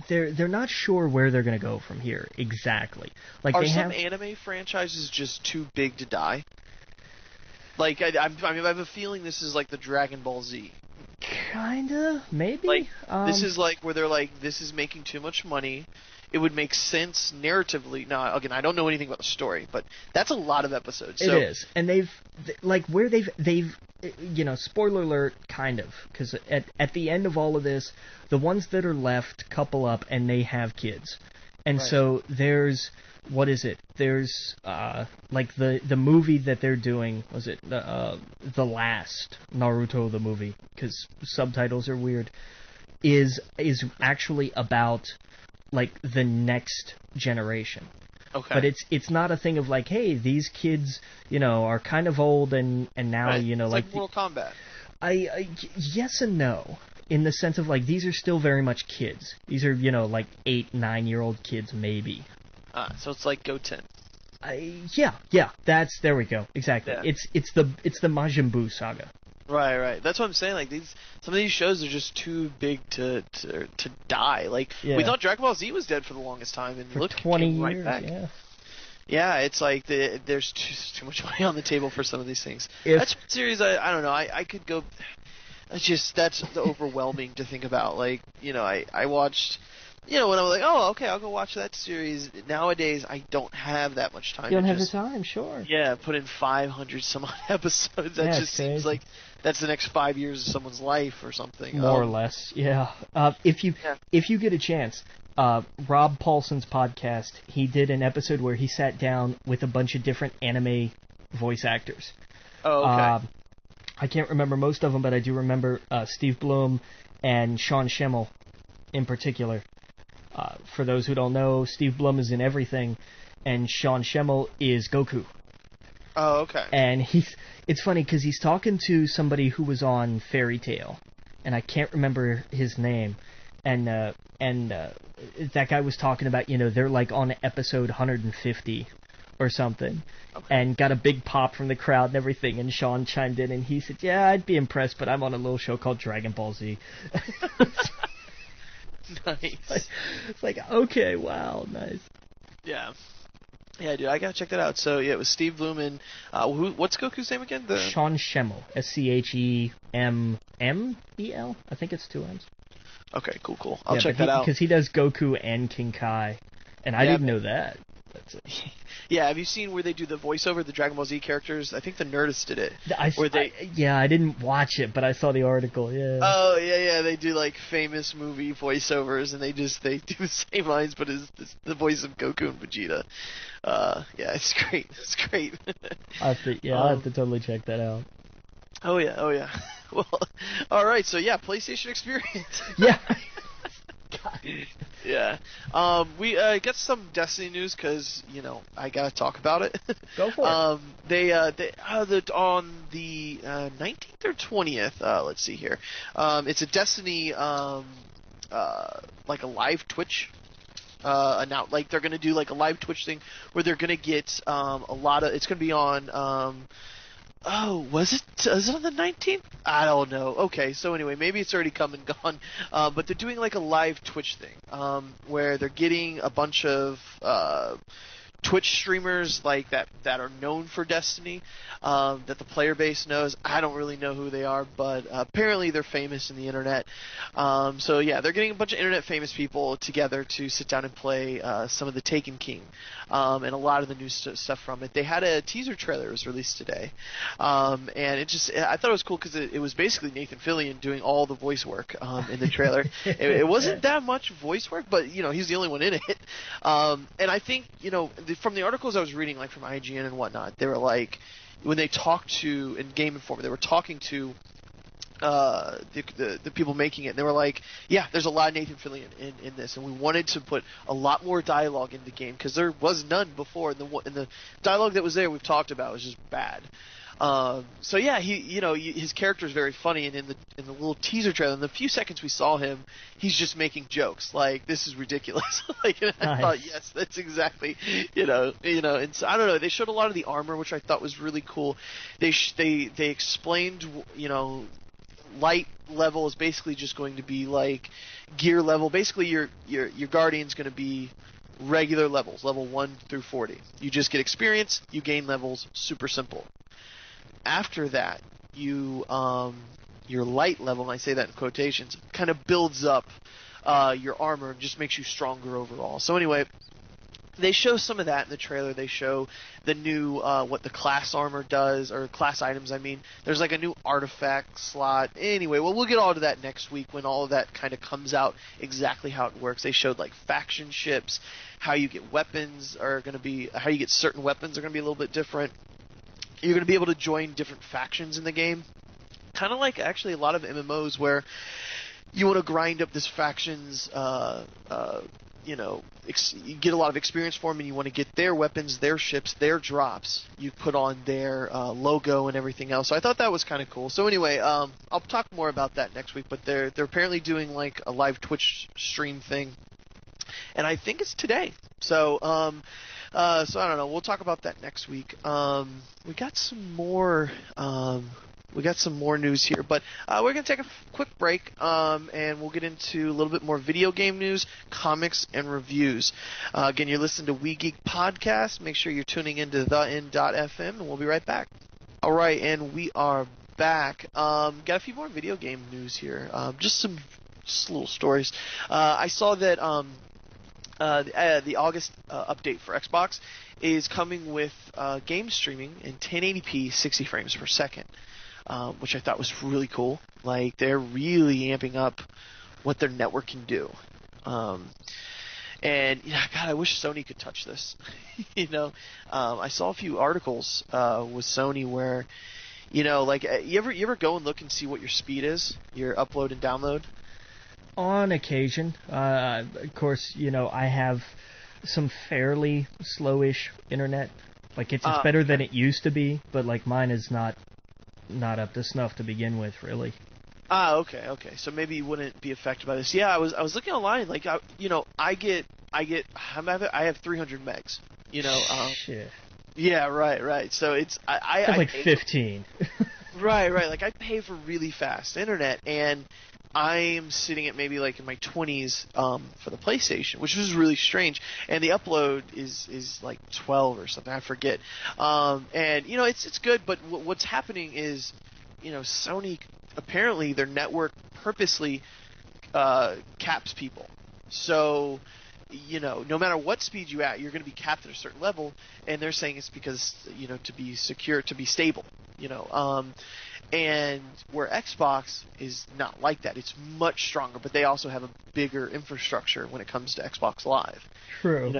they're not sure where they're going to go from here exactly. Like Are some anime franchises just too big to die? Like, I have a feeling this is like the Dragon Ball Z. Kinda, maybe. Like, this is like where they're like, this is making too much money. It would make sense narratively. Now, again, I don't know anything about the story, but that's a lot of episodes. It is, and they've spoiler alert, kind of, because at the end of all of this, the ones that are left couple up and they have kids, and right. So there's. What is it? There's like the movie that they're doing. Was it the last Naruto the movie? Because subtitles are weird. Is actually about like the next generation. Okay. But it's not a thing of like, hey, these kids are kind of old and now right. it's like Mortal Kombat. I yes and no. In the sense of like these are still very much kids. These are like 8-9-year-old kids maybe. So it's like Goten. Yeah. There we go. Exactly. Yeah. It's the Majin Buu saga. Right. That's what I'm saying. Like some of these shows are just too big to die. Like we thought Dragon Ball Z was dead for the longest time, and for look, 20 came years. Right back. Yeah. Yeah, it's like there's too much money on the table for some of these things. That's a series I don't know. I could go. That's overwhelming to think about. Like I watched. When I was like, oh, okay, I'll go watch that series. Nowadays, I don't have that much time. You don't have the time, sure. Yeah, put in 500 some odd episodes. That just seems like that's the next 5 years of someone's life or something. More or less, yeah. If you get a chance, Rob Paulson's podcast, he did an episode where he sat down with a bunch of different anime voice actors. Oh, okay. I can't remember most of them, but I do remember Steve Blum and Sean Schemmel in particular. For those who don't know, Steve Blum is in everything, and Sean Schemmel is Goku. Oh, okay. And it's funny because he's talking to somebody who was on Fairy Tail, and I can't remember his name. And that guy was talking about, they're like on episode 150 or something, okay. And got a big pop from the crowd and everything. And Sean chimed in and he said, "Yeah, I'd be impressed, but I'm on a little show called Dragon Ball Z." Nice. It's like, okay, wow, nice. Yeah, dude, I gotta check that out. So it was Steve Blum and what's Goku's name again? Sean Schemmel, Schemmel. I think it's 2 M's. Okay, cool. I'll check that out because he does Goku and King Kai, and I didn't know that. That's it. Yeah, have you seen where they do the voiceover, the Dragon Ball Z characters? I think the Nerdist did it. I didn't watch it, but I saw the article, yeah. Oh, yeah, they do, like, famous movie voiceovers, and they do the same lines, but it's the voice of Goku and Vegeta. Yeah, it's great. I'll have to totally check that out. Oh, yeah. Well, alright, so yeah, PlayStation Experience. Yeah. Yeah. We got some Destiny news because I gotta talk about it. Go for it. They on the 19th or 20th. Let's see here. It's a Destiny like a live Twitch. Now, like they're gonna do like a live Twitch thing where they're gonna get a lot of. It's gonna be on Oh, was it on the 19th? I don't know. Okay, so anyway, maybe it's already come and gone. But they're doing like a live Twitch thing, where they're getting a bunch of Twitch streamers like that are known for Destiny, that the player base knows. I don't really know who they are, but apparently they're famous in the internet. So yeah, they're getting a bunch of internet famous people together to sit down and play some of the Taken King, and a lot of the new stuff from it. They had a teaser trailer that was released today, and I thought it was cool because it was basically Nathan Fillion doing all the voice work in the trailer. It wasn't that much voice work, but he's the only one in it. And I think from the articles I was reading, like from IGN and whatnot, they were like, when they talked to in Game Informer, they were talking to the people making it, and they were like, yeah, there's a lot of Nathan Fillion in this, and we wanted to put a lot more dialogue in the game because there was none before, and the dialogue that was there we've talked about was just bad. So yeah, his character is very funny, and in the little teaser trailer, in the few seconds we saw him, he's just making jokes like, "This is ridiculous." Like, and I thought, yes, that's exactly, and so I don't know. They showed a lot of the armor, which I thought was really cool. They explained, light level is basically just going to be like gear level. Basically, your guardian's going to be regular levels, level 1 through 40. You just get experience, you gain levels, super simple. After that, your light level, and I say that in quotations, kind of builds up your armor and just makes you stronger overall. So anyway, they show some of that in the trailer. They show the new what the class armor does, or class items, I mean. There's like a new artifact slot. Anyway, we'll get all to that next week when all of that kind of comes out, exactly how it works. They showed like faction ships, how you get weapons are going to be, how you get certain weapons are going to be a little bit different. You're going to be able to join different factions in the game, kind of like actually a lot of MMOs where you want to grind up this faction's you get a lot of experience for them, and you want to get their weapons, their ships, their drops. You put on their logo and everything else. So I thought that was kind of cool. So anyway, I'll talk more about that next week. But they're apparently doing like a live Twitch stream thing, and I think it's today. So I don't know. We'll talk about that next week. We got some more. We got some more news here, but we're going to take a quick break, and we'll get into a little bit more video game news, comics, and reviews. Again, you're listening to We Geek Podcast. Make sure you're tuning into thein.fm, and we'll be right back. All right, and we are back. Got a few more video game news here. Just little stories. I saw that the August update for Xbox is coming with game streaming in 1080p 60 frames per second. Which I thought was really cool. Like, they're really amping up what their network can do. And God, I wish Sony could touch this. I saw a few articles with Sony where, like, you ever go and look and see what your speed is, your upload and download? On occasion, of course, I have some fairly slowish internet. Like, it's better than it used to be, but like mine is not up to snuff to begin with, really. Okay. So maybe you wouldn't be affected by this. Yeah, I was looking online. Like, I have 300 megs. Shit. Yeah, right. So it's I like 15. Right. Like, I pay for really fast internet, and I'm sitting at maybe like in my 20s for the PlayStation, which was really strange. And the upload is like 12 or something, I forget. And it's good, but what's happening is, Sony, apparently their network purposely caps people. So, no matter what speed you're at, you're going to be capped at a certain level, and they're saying it's because, to be secure, to be stable, and where Xbox is not like that. It's much stronger, but they also have a bigger infrastructure when it comes to Xbox Live. True.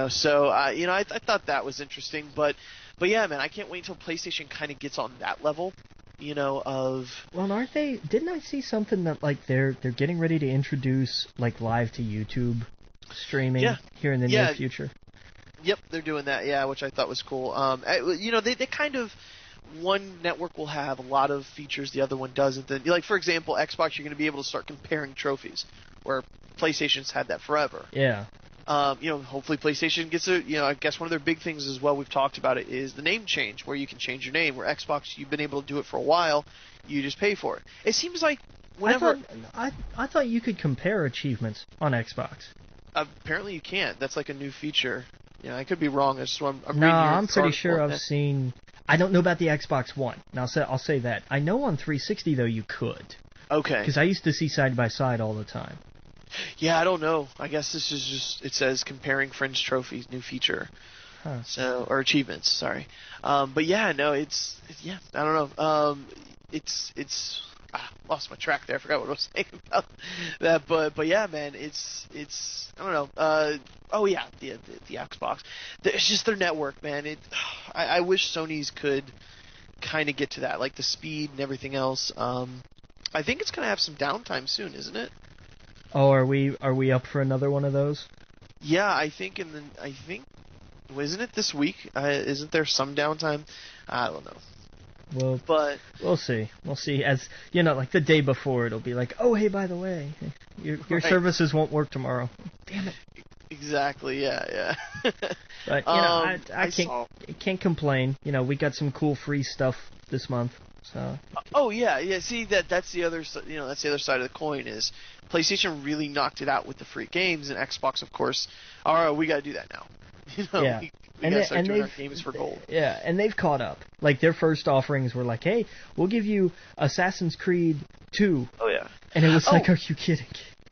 So I thought that was interesting, but yeah, man, I can't wait until PlayStation kind of gets on that level. Well, aren't they? Didn't I see something that like they're getting ready to introduce like live to YouTube streaming here in the near future? Yep, they're doing that. Yeah, which I thought was cool. They kind of, one network will have a lot of features, the other one doesn't. Then, like, for example, Xbox, you're going to be able to start comparing trophies, where PlayStation's had that forever. Yeah. hopefully PlayStation gets I guess one of their big things as well, we've talked about it, is the name change, where you can change your name, where Xbox, you've been able to do it for a while, you just pay for it. It seems like whenever... I thought you could compare achievements on Xbox. Apparently you can't. That's like a new feature. I could be wrong. I'm pretty sure I've seen... I don't know about the Xbox One. Now, I'll say that. I know on 360, though, you could. Okay. Because I used to see side-by-side all the time. Yeah, I don't know. I guess this is just... It says comparing Fringe trophies, new feature. Huh. So, or achievements, sorry. But yeah, no, I don't know. Lost my track there. I forgot what I was saying about that. But yeah, man, it's I don't know. Oh yeah, the Xbox. It's just their network, man. I wish Sony's could kind of get to that, like the speed and everything else. I think it's gonna have some downtime soon, isn't it? Oh, are we up for another one of those? Yeah, I think isn't it this week? Isn't there some downtime? I don't know. Well, but we'll see. We'll see. As like the day before, it'll be like, oh, hey, by the way, your right. services won't work tomorrow. Damn it. Exactly. Yeah. But I can't complain. We got some cool free stuff this month. So. Oh yeah. See that's the other side of the coin is PlayStation really knocked it out with the free games, and Xbox, of course. All right, we got to do that now. Yeah. We gotta start doing our games for gold. Yeah, and they've caught up. Like, their first offerings were like, hey, we'll give you Assassin's Creed 2. Oh, yeah. And it was like, are you kidding?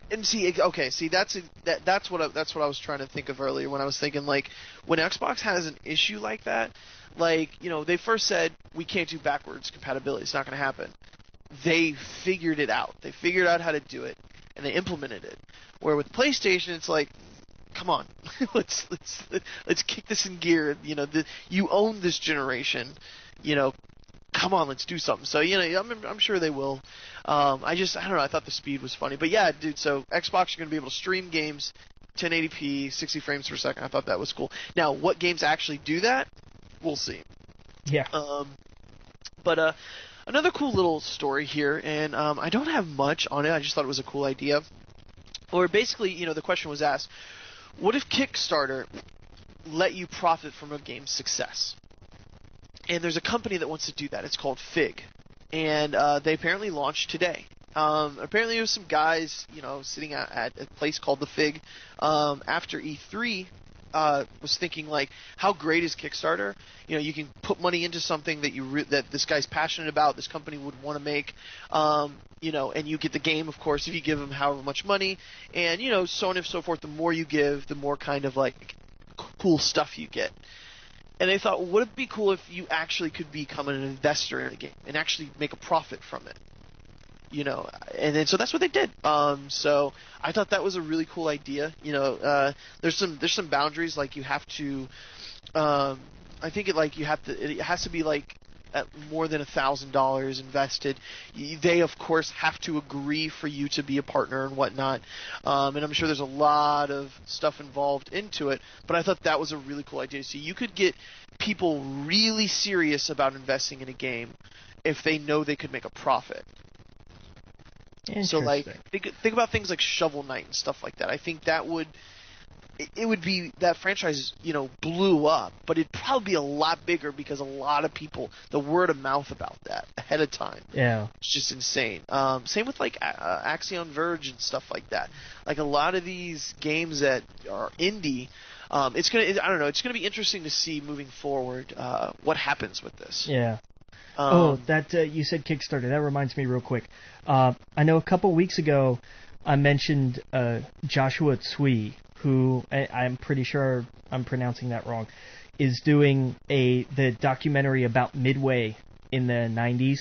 And that's what I was trying to think of earlier when I was thinking, like, when Xbox has an issue like that, like, they first said, we can't do backwards compatibility. It's not going to happen. They figured it out. They figured out how to do it, and they implemented it. Where with PlayStation, it's like, come on, let's kick this in gear. You own this generation. Come on, let's do something. So I'm sure they will. I don't know. I thought the speed was funny, but yeah, dude. So Xbox, you're gonna be able to stream games 1080p, 60 frames per second. I thought that was cool. Now, what games actually do that? We'll see. Yeah. But another cool little story here, and I don't have much on it. I just thought it was a cool idea. Or basically, the question was asked. What if Kickstarter let you profit from a game's success? And there's a company that wants to do that. It's called Fig. And they apparently launched today. Apparently there was some guys, sitting at a place called the Fig after E3 was thinking, like, how great is Kickstarter? You can put money into something that that this guy's passionate about, this company would want to make, and you get the game, of course, if you give them however much money, and, so on and so forth. The more you give, the more kind of, like, cool stuff you get. And they thought, well, would it be cool if you actually could become an investor in the game and actually make a profit from it? And then so that's what they did. So I thought that was a really cool idea. There's some boundaries, like you have to. I think it has to be like at more than $1,000 invested. They of course have to agree for you to be a partner and whatnot. And I'm sure there's a lot of stuff involved into it. But I thought that was a really cool idea. So you could get people really serious about investing in a game if they know they could make a profit. So, like, think about things like Shovel Knight and stuff like that. I think that would be that franchise, blew up, but it'd probably be a lot bigger because a lot of people, the word of mouth about that ahead of time. Yeah, it's just insane. Same with like Axiom Verge and stuff like that. Like a lot of these games that are indie, it's gonna be interesting to see moving forward what happens with this. Yeah. You said Kickstarter. That reminds me real quick. I know a couple weeks ago I mentioned Joshua Tsui, who I'm pretty sure I'm pronouncing that wrong, is doing the documentary about Midway in the 90s.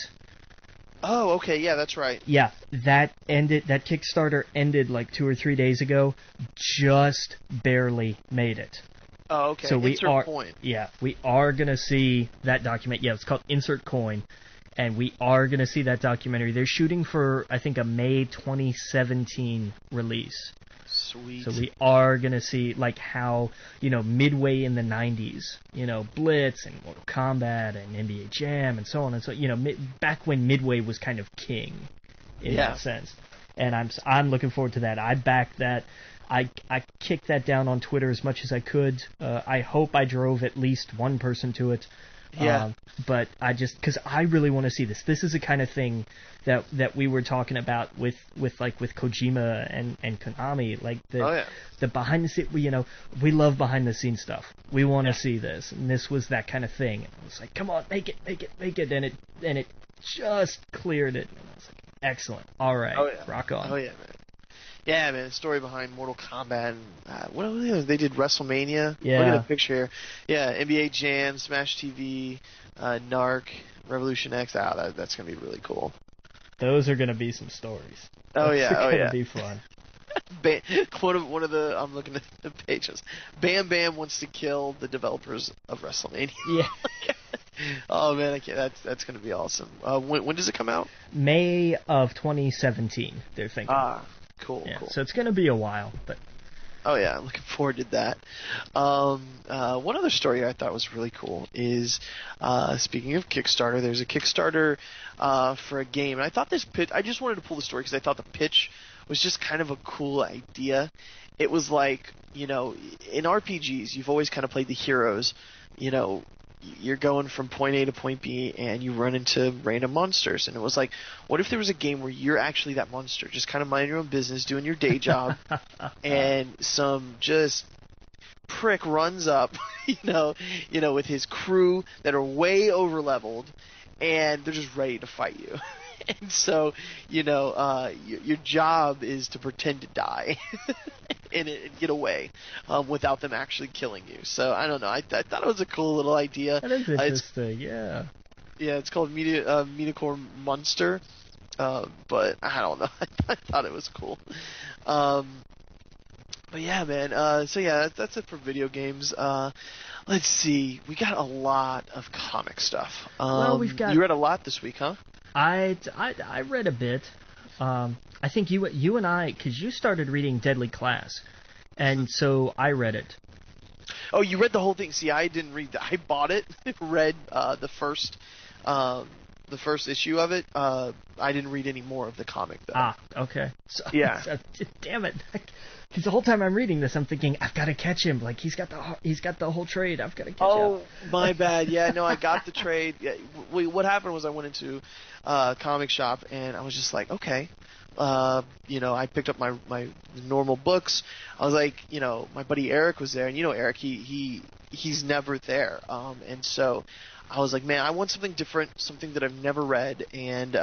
Oh, okay, yeah, that's right. Yeah, that Kickstarter ended like 2 or 3 days ago. Just barely made it. Oh, okay. So Insert coin. Yeah, we are gonna see that document. Yeah, it's called Insert Coin, and we are gonna see that documentary. They're shooting for, I think, a May 2017 release. Sweet. So we are gonna see like how Midway in the 90s, Blitz and Mortal Kombat and NBA Jam and so on and so back when Midway was kind of king in that sense. And I'm looking forward to that. I backed that. I kicked that down on Twitter as much as I could. I hope I drove at least one person to it. Yeah. But because I really want to see this. This is the kind of thing that we were talking about with Kojima and Konami, like the behind the scene. We love behind the scenes stuff. We want to see this, and this was that kind of thing. And it was like, come on, make it, and it just cleared it. And I was like, excellent, all right, rock on. Oh yeah, man. Yeah, man, the story behind Mortal Kombat. And, what else? They did WrestleMania. Yeah. Look at the picture here. Yeah, NBA Jam, Smash TV, Narc, Revolution X. That's going to be really cool. Those are going to be some stories. Oh, yeah. Those are going to be fun. One of the, I'm looking at the pages. Bam Bam wants to kill the developers of WrestleMania. Yeah. Oh, man, I can't, that's going to be awesome. When does it come out? May of 2017, they're thinking. Cool, yeah, cool. So it's going to be a while, but... Oh, yeah, I'm looking forward to that. One other story I thought was really cool is, speaking of Kickstarter, there's a Kickstarter for a game. And I thought this pitch... I just wanted to pull the story because I thought the pitch was just kind of a cool idea. It was like, in RPGs, you've always kind of played the heroes, you're going from point A to point B, and you run into random monsters. And it was like, what if there was a game where you're actually that monster, just kind of minding your own business, doing your day job, and some just prick runs up, with his crew that are way over-leveled, and they're just ready to fight you. And so, your job is to pretend to die and get away without them actually killing you. So, I don't know. I thought it was a cool little idea. That is interesting, yeah. Yeah, it's called Mediacore Monster, but I don't know. I thought it was cool. But yeah, man. That's it for video games. Let's see. We got a lot of comic stuff. We've got... You read a lot this week, huh? I read a bit. I think you and I, because you started reading Deadly Class, and so I read it. Oh, you read the whole thing. See, I didn't read that. I bought it, read the first issue of it. I didn't read any more of the comic, though. Ah, okay. So, yeah. Damn it. Because the whole time I'm reading this, I'm thinking, I've got to catch him. Like, he's got the whole trade. I've got to catch him. Oh, my bad. Yeah, no, I got the trade. Yeah, what happened was I went into a comic shop, and I was just like, okay. I picked up my normal books. I was like, my buddy Eric was there, and Eric, he's never there. And so I was like, man, I want something different, something that I've never read. And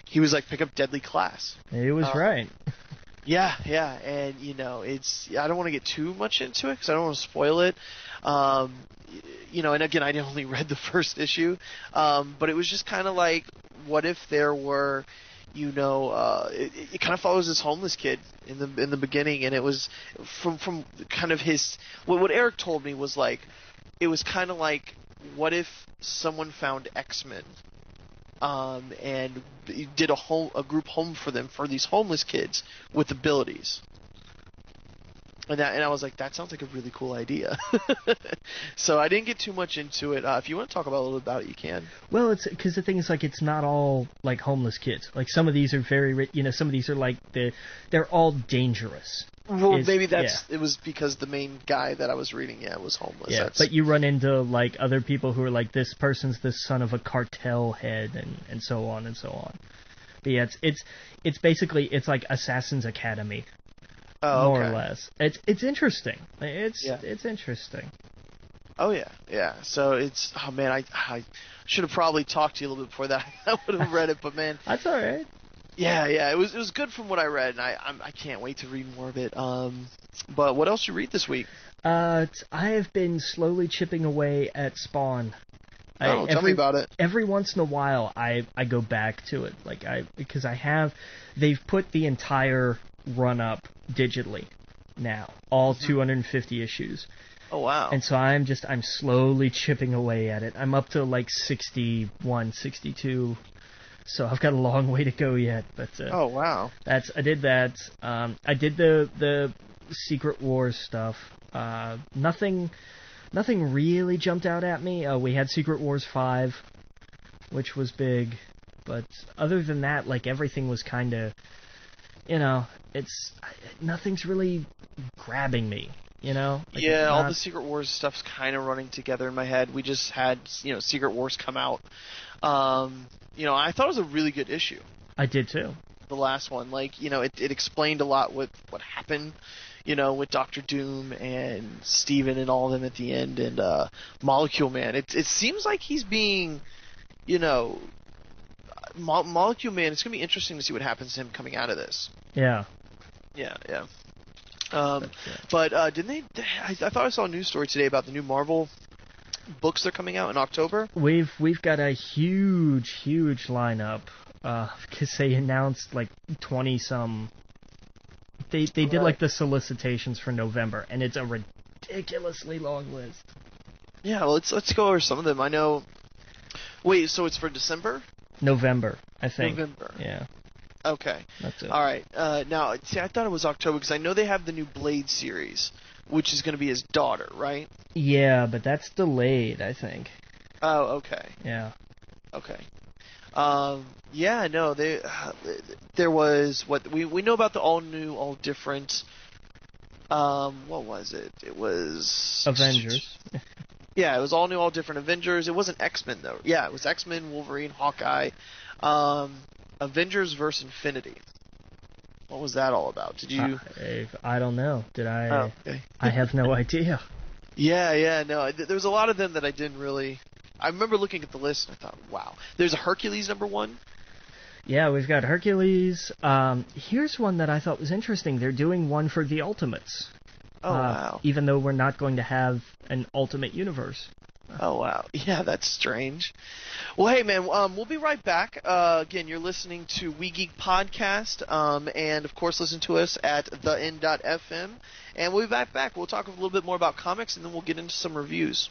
he was like, pick up Deadly Class. He was right. Yeah, and I don't want to get too much into it because I don't want to spoil it. And again, I only read the first issue, but it was just kind of like, what if there were, it kind of follows this homeless kid in the beginning, and it was from kind of his what Eric told me was like, it was kind of like, what if someone found X-Men. And did a group home for them, for these homeless kids with abilities, and I was like, that sounds like a really cool idea. So I didn't get too much into it. If you want to talk about a little about it, you can. Well, it's because the thing is, like, it's not all like homeless kids. Like, some of these are very, some of these are like they're all dangerous. Well, maybe it was because the main guy that I was reading, was homeless. Yeah, but you run into, like, other people who are like, this person's the son of a cartel head, and so on and so on. But yeah, it's basically, it's like Assassin's Academy, more or less. It's interesting. It's interesting. Oh yeah. So I should have probably talked to you a little bit before that. I would have read it, but man, that's all right. Yeah, it was good from what I read, and I can't wait to read more of it. But what else you read this week? I have been slowly chipping away at Spawn. Tell me about it. Every once in a while, I go back to it, because they've put the entire run up digitally now, all 250 issues. Oh wow! And so I'm slowly chipping away at it. I'm up to like 61, 62. So I've got a long way to go yet, but oh wow! I did that. I did the Secret Wars stuff. Nothing really jumped out at me. We had Secret Wars 5, which was big, but other than that, like, everything was kind of, nothing's really grabbing me. You know? Like, yeah, all the Secret Wars stuff's kind of running together in my head. We just had, Secret Wars come out. I thought it was a really good issue. I did too. The last one, it explained a lot what happened, with Doctor Doom and Steven and all of them at the end, and Molecule Man. It seems like he's being, Molecule Man. It's gonna be interesting to see what happens to him coming out of this. Yeah. Yeah. But didn't they? I thought I saw a news story today about the new Marvel books that are coming out in October. We've got a huge lineup because they announced like 20-some. They did like the solicitations for November, and it's a ridiculously long list. Yeah, well, let's go over some of them. I know. Wait, so it's for December? November, I think. November. Yeah. Okay. That's it. All right. Now, see, I thought it was October because I know they have the new Blade series, which is going to be his daughter, right? Yeah, but that's delayed, I think. Oh, okay. Yeah. Okay. Yeah, no, there was what we know about the all new, all different. What was it? It was Avengers. Yeah, it was all new, all different Avengers. It wasn't X-Men though. Yeah, it was X-Men, Wolverine, Hawkeye. Avengers vs. Infinity. What was that all about? Did you? I don't know. Did I? Oh, okay. I have no idea. Yeah, no. There was a lot of them that I didn't really. I remember looking at the list and I thought, wow. There's a Hercules #1. Yeah, we've got Hercules. Here's one that I thought was interesting. They're doing one for the Ultimates. Oh, wow. Even though we're not going to have an Ultimate Universe. Oh, wow. Yeah, that's strange. Well, hey, man, we'll be right back. Again, you're listening to We Geek Podcast, and, of course, listen to us at theend.fm. And we'll be back. We'll talk a little bit more about comics, and then we'll get into some reviews.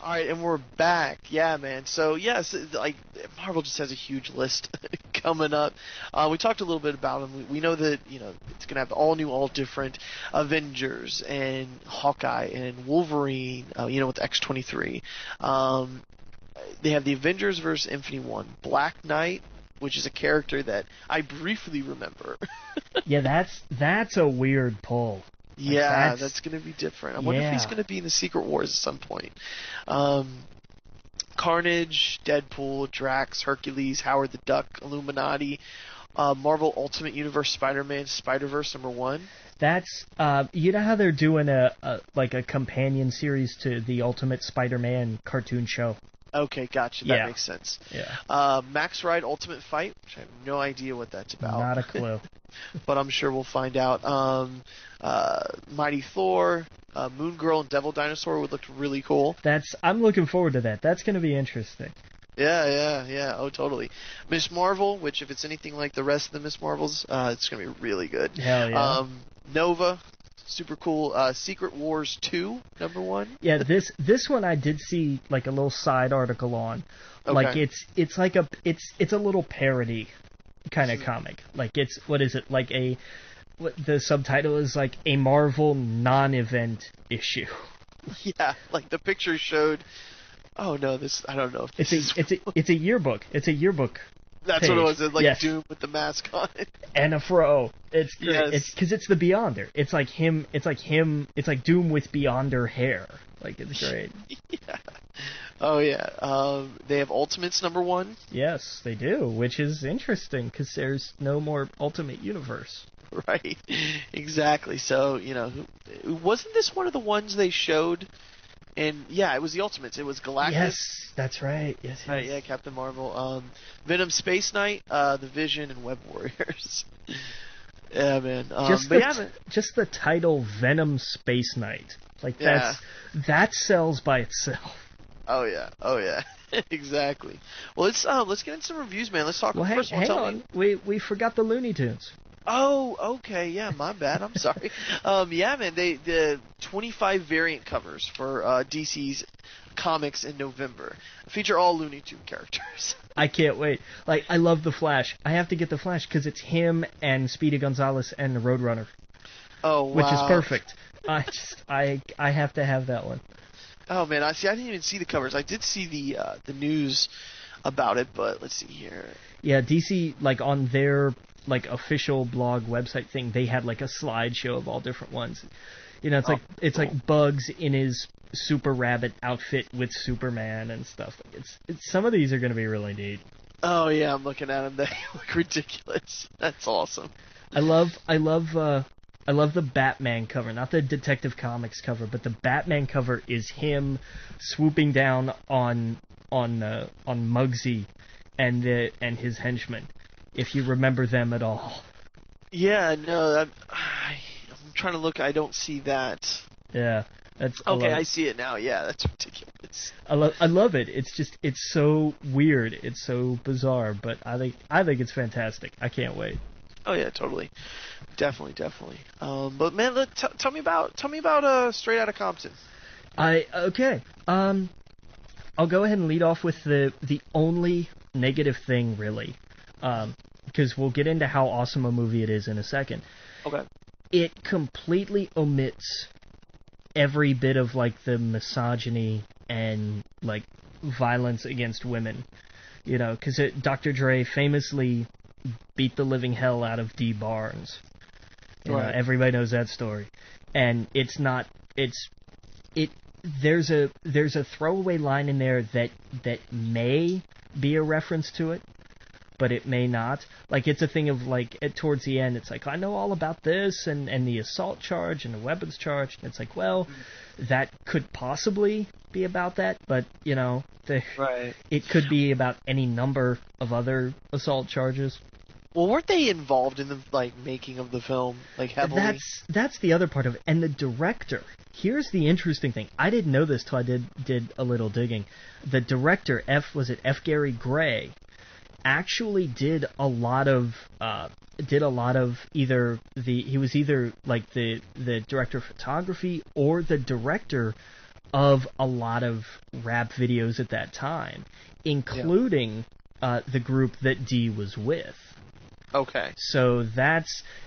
All right, and we're back. Yeah, man. So, yes, Marvel just has a huge list coming up. We talked a little bit about them. We know that, it's going to have all new, all different Avengers and Hawkeye and Wolverine, with X-23. They have the Avengers vs. Infinity War, Black Knight, which is a character that I briefly remember. Yeah, that's a weird pull. Yeah, that's going to be different. I wonder if he's going to be in the Secret Wars at some point. Carnage, Deadpool, Drax, Hercules, Howard the Duck, Illuminati, Marvel Ultimate Universe Spider-Man, Spider-Verse #1. That's you know how they're doing a companion series to the Ultimate Spider-Man cartoon show. Okay, gotcha. That makes sense. Yeah. Max Ride Ultimate Fight, which I have no idea what that's about. Not a clue. But I'm sure we'll find out. Mighty Thor, Moon Girl, and Devil Dinosaur would look really cool. I'm looking forward to that. That's going to be interesting. Yeah. Oh, totally. Miss Marvel, which if it's anything like the rest of the Miss Marvels, it's going to be really good. Hell yeah. Nova, super cool. Secret Wars 2, #1. Yeah, this one I did see like a little side article on. Okay. Like it's a little parody kind of comic. Like what is it? Like the subtitle is like a Marvel non-event issue. Yeah, like the picture showed. Oh no, I don't know. It's a yearbook. It's a yearbook. That's page. What it was. It's like yes. Doom with the mask on it. And a fro. It's great. Yes. It's because it's the Beyonder. It's like him. It's like Doom with Beyonder hair. Like it's great. Yeah. Oh yeah. They have Ultimates #1. Yes, they do, which is interesting because there's no more Ultimate Universe. Right. Exactly. So wasn't this one of the ones they showed? And yeah, it was the Ultimates. It was Galactus. Yes, that's right. Yes. Right, yeah, Captain Marvel. Venom, Space Knight, the Vision, and Web Warriors. Yeah, man. Just the title Venom Space Knight. Like that sells by itself. Oh yeah. Exactly. Well, let's get into some reviews, man. Let's talk. Well, first hang on. We forgot the Looney Tunes. Oh, okay, yeah, my bad. I'm sorry. Yeah, man, the 25 variant covers for DC's comics in November feature all Looney Tune characters. I can't wait. Like, I love the Flash. I have to get the Flash because it's him and Speedy Gonzalez and the Roadrunner. Oh, wow. Which is perfect. I have to have that one. Oh man, I didn't even see the covers. I did see the news about it, but let's see here. Yeah, DC, like on their like official blog website thing, they had like a slideshow of all different ones. You know, it's like Bugs in his Super Rabbit outfit with Superman and stuff. It's some of these are going to be really neat. Oh yeah, I'm looking at them. They look ridiculous. That's awesome. I love the Batman cover, not the Detective Comics cover, but the Batman cover is him swooping down on Muggsy and his henchmen. If you remember them at all. Yeah, no, I'm trying to look. I don't see that. Yeah, that's okay. I see it now. Yeah, that's ridiculous. I love it. It's so weird. It's so bizarre, but I think it's fantastic. I can't wait. Oh yeah, totally, definitely. But man, tell me about Straight Outta Compton. Okay. I'll go ahead and lead off with the only negative thing really, because we'll get into how awesome a movie it is in a second. Okay. It completely omits every bit of like the misogyny and like violence against women, you know, because Dr. Dre famously beat the living hell out of Dee Barnes. You know, everybody knows that story, and there's a throwaway line in there that may be a reference to it, but it may not. Like, it's a thing of, like, towards the end, it's like, I know all about this, and the assault charge, and the weapons charge, and it's like, well, that could possibly be about that, but, you know, it could be about any number of other assault charges. Well, weren't they involved in the, like, making of the film, like, heavily? That's the other part of it. And the director, here's the interesting thing. I didn't know this till I did a little digging. The director, F. Gary Gray, actually did a lot of either he was either like the director of photography or the director of a lot of rap videos at that time, including the group that Dee was with. Okay. So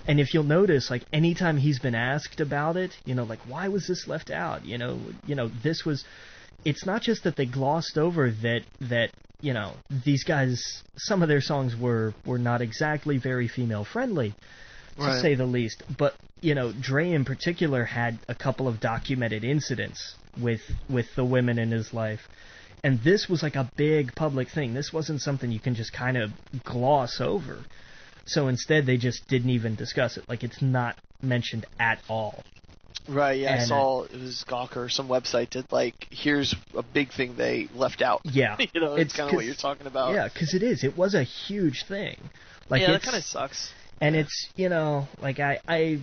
and if you'll notice, like, anytime he's been asked about it, you know, like, why was this left out? You know, this was, it's not just that they glossed over that, you know, these guys, some of their songs were not exactly very female friendly, to say the least. But, you know, Dre in particular had a couple of documented incidents with the women in his life. And this was like a big public thing. This wasn't something you can just kind of gloss over. So instead, they just didn't even discuss it. Like, it's not mentioned at all. Right, yeah, I saw it was Gawker, some website did, like, here's a big thing they left out. Yeah. You know, it's kind of what you're talking about. Yeah, because it is. It was a huge thing. Like, yeah, that kind of sucks. And it's, you know, like, I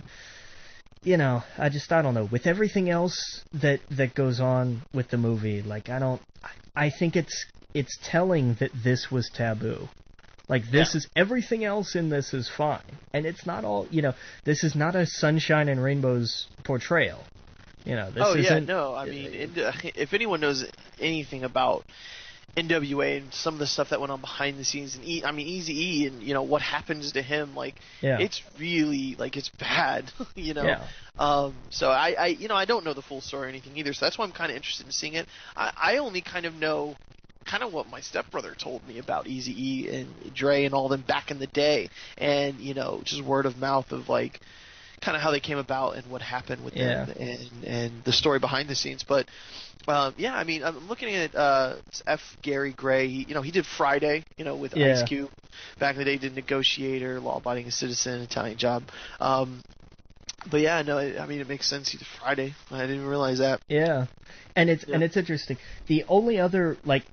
don't know. With everything else that goes on with the movie, like, I think it's telling that this was taboo. Like, this is, everything else in this is fine. And it's not all, you know, this is not a sunshine and rainbows portrayal. You know, this isn't... I mean, if anyone knows anything about NWA and some of the stuff that went on behind the scenes, and Eazy-E and, you know, what happens to him, like, it's really, like, it's bad, you know? Yeah. So I don't know the full story or anything either, so that's why I'm kind of interested in seeing it. I only kind of know what my stepbrother told me about Eazy-E and Dre and all them back in the day, and, you know, just word of mouth of, like, kind of how they came about and what happened with them and the story behind the scenes. But I mean, I'm looking at F. Gary Gray. He did Friday, you know, with Ice Cube back in the day. Did Negotiator, Law Abiding Citizen, Italian Job. But yeah, no, I mean, it makes sense. He did Friday. I didn't realize that. Yeah, and it's interesting. The only other, like,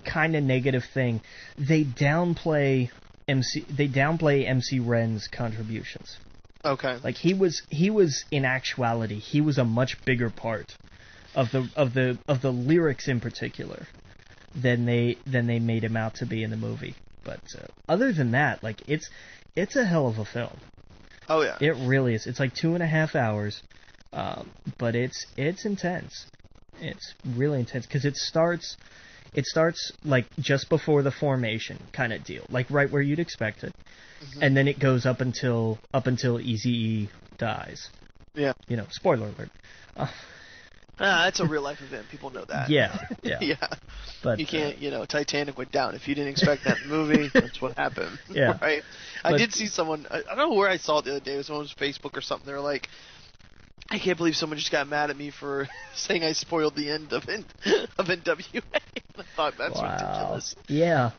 kind of negative thing, they downplay MC Ren's contributions. Okay. Like, he was in actuality, he was a much bigger part of the lyrics in particular than they made him out to be in the movie. But other than that, like, it's a hell of a film. Oh yeah. It really is. It's like 2.5 hours, but it's intense. It's really intense because it starts like just before the formation kind of deal, like right where you'd expect it, and then it goes up until Eazy-E dies. Yeah. You know, spoiler alert. That's a real life event. People know that. Yeah. Yeah. But you can't, Titanic went down. If you didn't expect that movie, that's what happened. Yeah. Right? I did see someone, I don't know where I saw it the other day. It was on Facebook or something. They were like, I can't believe someone just got mad at me for saying I spoiled the end of NWA. I thought that's ridiculous. Yeah,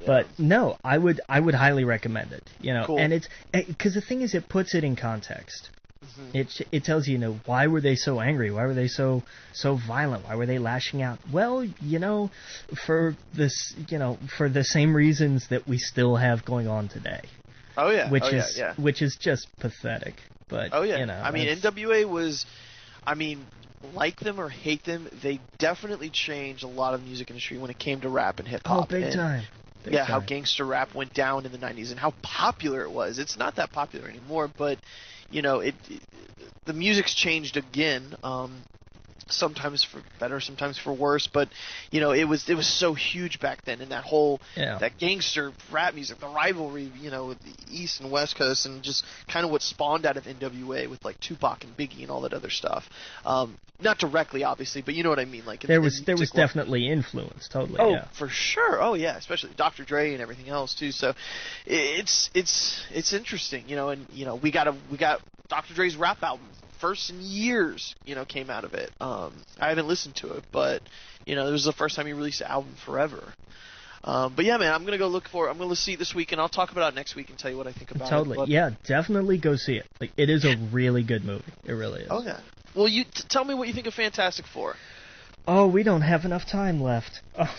but no, I would highly recommend it. Cool. And it's because the thing is, it puts it in context. Mm-hmm. It tells you, why were they so angry? Why were they so violent? Why were they lashing out? Well, for this, for the same reasons that we still have going on today. Oh yeah, which is just pathetic. But NWA was, like them or hate them, they definitely changed a lot of the music industry when it came to rap and hip hop. Oh, big time. How gangster rap went down in the 90s and how popular it was. It's not that popular anymore, but the music's changed again. Sometimes for better, sometimes for worse, but it was so huge back then, and that whole that gangster rap music, the rivalry, with the East and West Coast, and just kind of what spawned out of NWA with like Tupac and Biggie and all that other stuff. Not directly, obviously, but you know what I mean. Like there was definitely influence, totally. Oh, for sure. Oh yeah, especially Dr. Dre and everything else too. So it's interesting, and we got Dr. Dre's rap album. First in years, came out of it. I haven't listened to it, but this was the first time he released an album forever. But yeah, man, I'm gonna go look for it. I'm gonna see it this week, and I'll talk about it next week and tell you what I think about it. Totally, yeah, definitely go see it. Like, it is a really good movie. It really is. Oh yeah. Well, you tell me what you think of Fantastic Four. Oh, we don't have enough time left. Oh.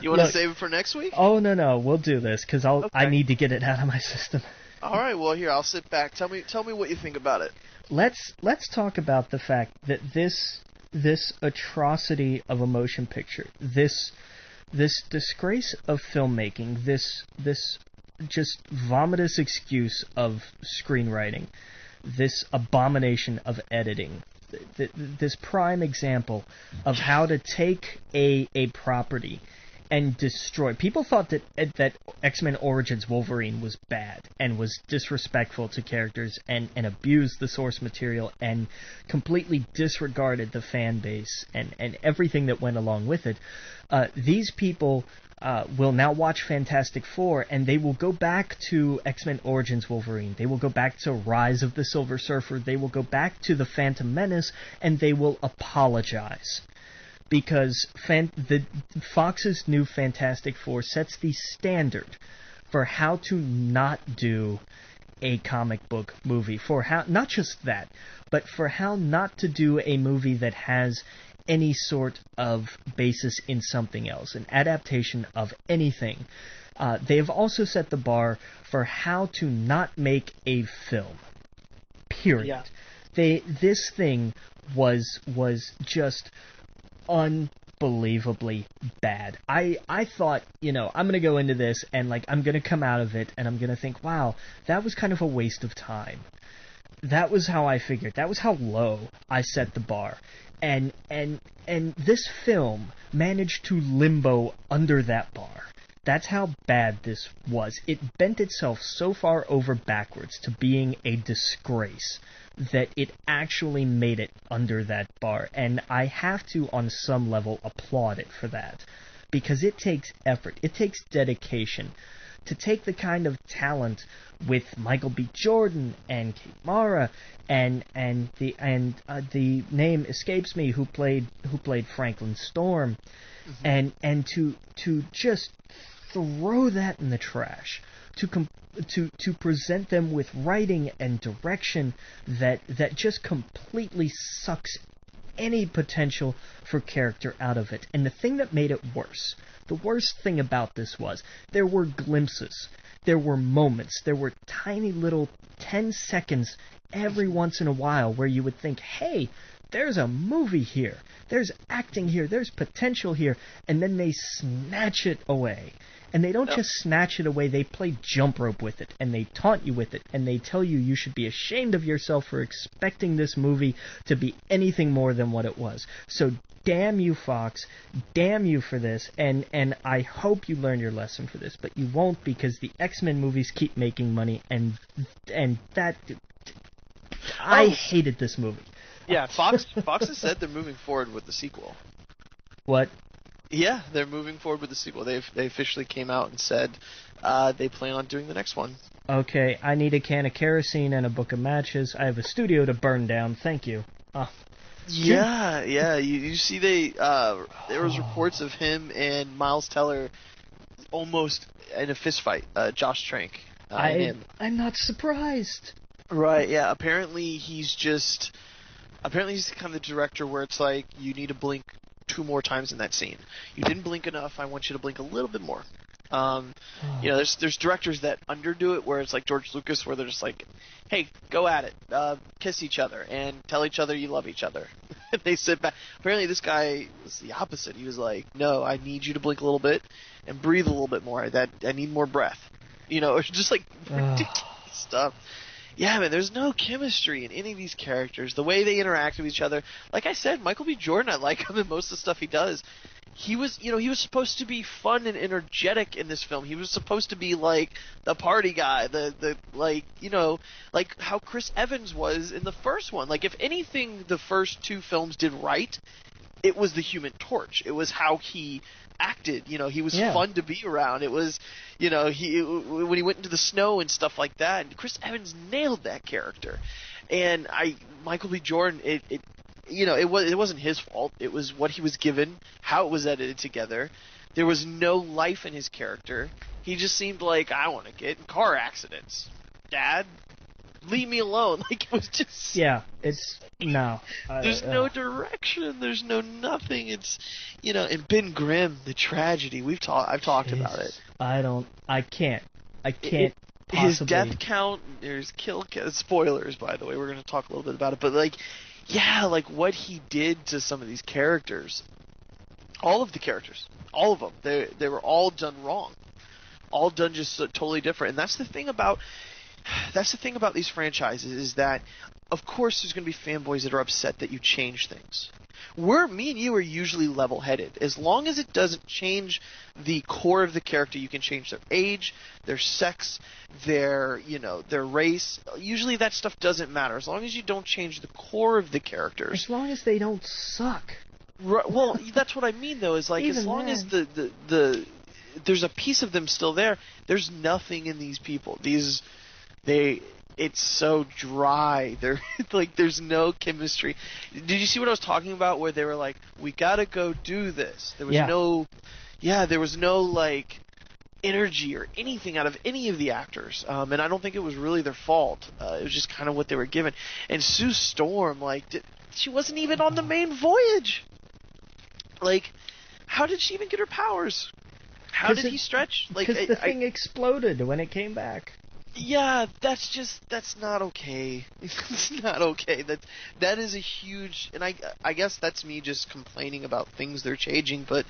You want to save it for next week? Oh no, we'll do this because I need to get it out of my system. All right, well, here, I'll sit back. Tell me what you think about it. Let's talk about the fact that this atrocity of a motion picture, this disgrace of filmmaking, this just vomitous excuse of screenwriting, this abomination of editing, this prime example of how to take a property and destroy. People thought that X-Men Origins Wolverine was bad and was disrespectful to characters and abused the source material and completely disregarded the fan base and everything that went along with it. These people will now watch Fantastic Four, and they will go back to X-Men Origins Wolverine. They will go back to Rise of the Silver Surfer. They will go back to the Phantom Menace, and they will apologize. Because Fox's new Fantastic Four sets the standard for how to not do a comic book movie. For how, not just that, but for how not to do a movie that has any sort of basis in something else, an adaptation of anything. They have also set the bar for how to not make a film. Period. Yeah. This thing was just unbelievably bad. I thought, I'm going to go into this and I'm going to come out of it and I'm going to think, wow, that was kind of a waste of time. That was how I figured. That was how low I set the bar. And this film managed to limbo under that bar. That's how bad this was. It bent itself so far over backwards to being a disgrace that it actually made it under that bar. And I have to, on some level, applaud it for that. Because it takes effort. It takes dedication to take the kind of talent with Michael B. Jordan and Kate Mara and the name escapes me who played Franklin Storm, and to just throw that in the trash, to present them with writing and direction that just completely sucks any potential for character out of it. And the thing that made it worse, the worst thing about this was there were glimpses, there were moments, there were tiny little 10 seconds every once in a while where you would think, hey, there's a movie here, there's acting here, there's potential here, and then they snatch it away. And they don't just snatch it away, they play jump rope with it, and they taunt you with it, and they tell you should be ashamed of yourself for expecting this movie to be anything more than what it was. So damn you, Fox, damn you for this, and I hope you learn your lesson for this, but you won't, because the X-Men movies keep making money, and that... I hated this movie. Yeah, Fox has said they're moving forward with the sequel. What? Yeah, they're moving forward with the sequel. They officially came out and said they plan on doing the next one. Okay, I need a can of kerosene and a book of matches. I have a studio to burn down. Thank you. Yeah. You see, there was reports of him and Miles Teller almost in a fist fight. Josh Trank. I'm not surprised. Right. Yeah. Apparently he's the kind of director where it's like you need to blink 2 more times in that scene. You didn't blink enough. I want you to blink a little bit more. There's directors that underdo it, where it's like George Lucas, where they're just like, "Hey, go at it, kiss each other, and tell each other you love each other." And they sit back. Apparently, this guy was the opposite. He was like, "No, I need you to blink a little bit and breathe a little bit more. I need more breath." It's just like ridiculous stuff. Yeah, man, there's no chemistry in any of these characters. The way they interact with each other. Like I said, Michael B. Jordan, I like him in most of the stuff he does. He was supposed to be fun and energetic in this film. He was supposed to be like the party guy, like how Chris Evans was in the first one. Like, if anything the first 2 films did right, it was the Human Torch. It was how he acted. He was fun to be around. It was, when he went into the snow and stuff like that. And Chris Evans nailed that character. And Michael B. Jordan, it wasn't his fault. It was what he was given, how it was edited together. There was no life in his character. He just seemed like, I want to get in car accidents. Dad, leave me alone. Like, it was just... Yeah, it's... No. There's no direction. There's no nothing. It's, and Ben Grimm, the tragedy. I've talked about it. I can't possibly... His death count, there's kill... Spoilers, by the way. We're going to talk a little bit about it. But, what he did to some of these characters. All of the characters. All of them. They were all done wrong. All done just totally different. And that's the thing about these franchises, is that, of course, there's going to be fanboys that are upset that you change things. Me and you are usually level-headed. As long as it doesn't change the core of the character, you can change their age, their sex, their race. Usually that stuff doesn't matter. As long as you don't change the core of the characters. As long as they don't suck. Right, well, that's what I mean, though, is like, as long as there's a piece of them still there, there's nothing in these people. It's so dry. They're like, there's no chemistry. Did you see what I was talking about, where they were like, we gotta go do this? There was no like energy or anything out of any of the actors, and I don't think it was really their fault. It was just kind of what they were given. And Sue Storm, she wasn't even on the main voyage. Like, how did she even get her powers? How did he stretch? Because the thing exploded when it came back. Yeah, that's not okay. It's not okay. That is a huge, and I guess that's me just complaining about things they're changing, but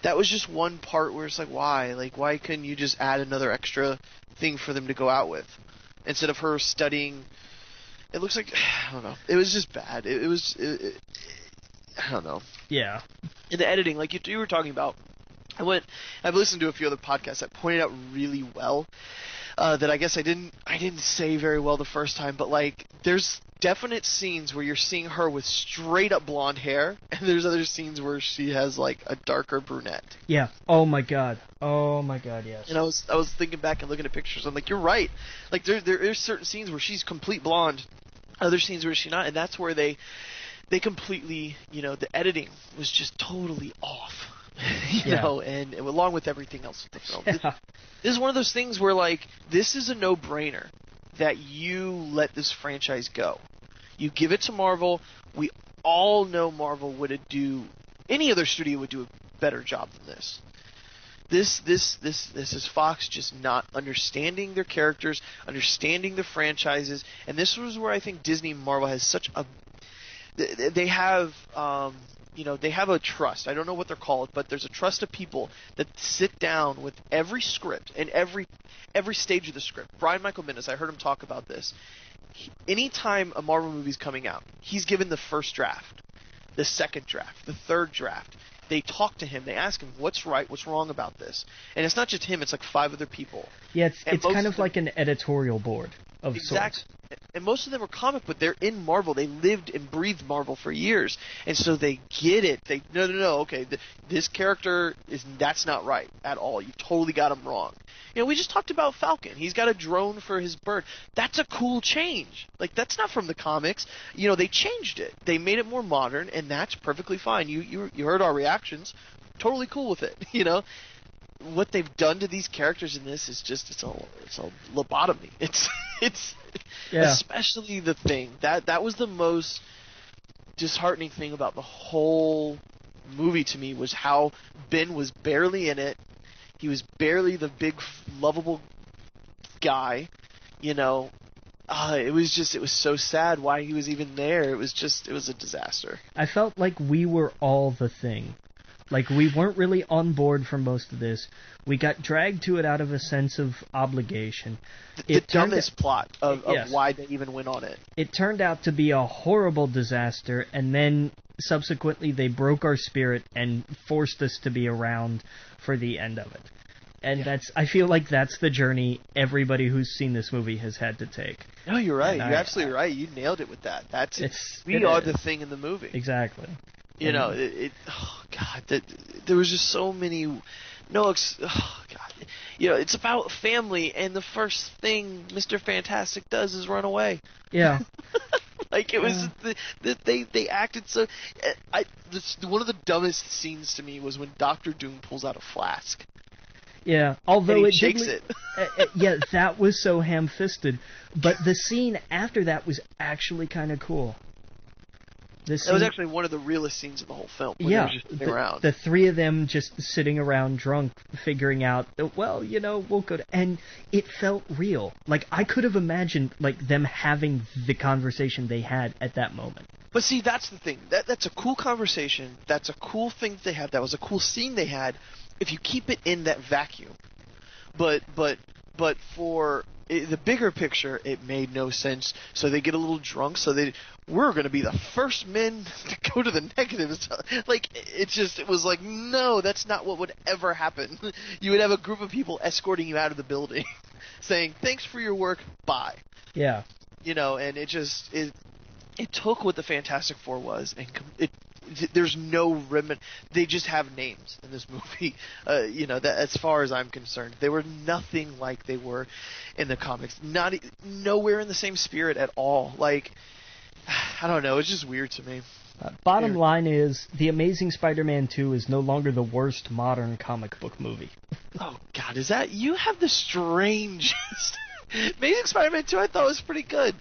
that was just one part where it's like, why? Like, why couldn't you just add another extra thing for them to go out with? Instead of her studying, it looks like, I don't know. It was just bad. I don't know. Yeah. In the editing, like you were talking about, I've listened to a few other podcasts that pointed out really well that I guess I didn't say very well the first time, but like, there's definite scenes where you're seeing her with straight up blonde hair, and there's other scenes where she has like a darker brunette. Yeah. Oh my god, yes. And I was thinking back and looking at pictures. I'm like, you're right. Like, there is certain scenes where she's complete blonde, other scenes where she's not, and that's where they completely, the editing was just totally off. you know, and along with everything else with the film. This is one of those things where, like, this is a no-brainer that you let this franchise go. You give it to Marvel. We all know Marvel would do, any other studio would do a better job than this. This is Fox just not understanding their characters, understanding the franchises, and this was where I think Disney and Marvel has such a, they have they have a trust. I don't know what they're called, but there's a trust of people that sit down with every script and every stage of the script. Brian Michael Bendis, I heard him talk about this. Anytime a Marvel movie's coming out, he's given the first draft, the second draft, the third draft. They talk to him. They ask him, what's right, what's wrong about this? And it's not just him. It's like 5 other people. Yeah, it's kind of like an editorial board. of sorts. And most of them are comic, but they're in Marvel. They lived and breathed Marvel for years, and so they get it. They no, okay, this character that's not right at all. You totally got him wrong. We just talked about Falcon. He's got a drone for his bird. That's a cool change. Like, that's not from the comics. They changed it. They made it more modern, and that's perfectly fine. You heard our reactions. Totally cool with it. What they've done to these characters in this is just it's a lobotomy. It's especially the Thing. That was the most disheartening thing about the whole movie to me, was how Ben was barely in it. He was barely the big lovable guy. It was so sad why he was even there. It was a disaster. I felt like we were all the Thing. Like, we weren't really on board for most of this. We got dragged to it out of a sense of obligation. The dumbest plot of why they even went on it. It turned out to be a horrible disaster, and then subsequently they broke our spirit and forced us to be around for the end of it. And I feel like that's the journey everybody who's seen this movie has had to take. No, you're right. You're absolutely right. You nailed it with that. We are the Thing in the movie. Exactly. Oh God, there was just so many. It's about family, and the first thing Mr. Fantastic does is run away. Yeah. Like, it was they acted so. One of the dumbest scenes to me was when Doctor Doom pulls out a flask. Yeah, although it shakes it. Yeah, that was so ham-fisted. But the scene after that was actually kind of cool. That was actually one of the realest scenes of the whole film. Yeah, around. The three of them just sitting around drunk, figuring out, we'll go to... And it felt real. Like, I could have imagined, them having the conversation they had at that moment. But see, that's the thing. That's a cool conversation. That's a cool thing they had. That was a cool scene they had, if you keep it in that vacuum. But for the bigger picture, it made no sense. So they get a little drunk. So we're going to be the first men to go to the negatives. Like, it was like, no, that's not what would ever happen. You would have a group of people escorting you out of the building, saying, thanks for your work, bye. Yeah. And it took what the Fantastic Four was, and there's no remnant. They just have names in this movie. That, as far as I'm concerned, they were nothing like they were in the comics. Nowhere in the same spirit at all. Like, I don't know. It's just weird to me. Bottom line is, The Amazing Spider-Man 2 is no longer the worst modern comic book movie. Oh God, is that you have the strangest? Amazing Spider-Man 2, I thought was pretty good.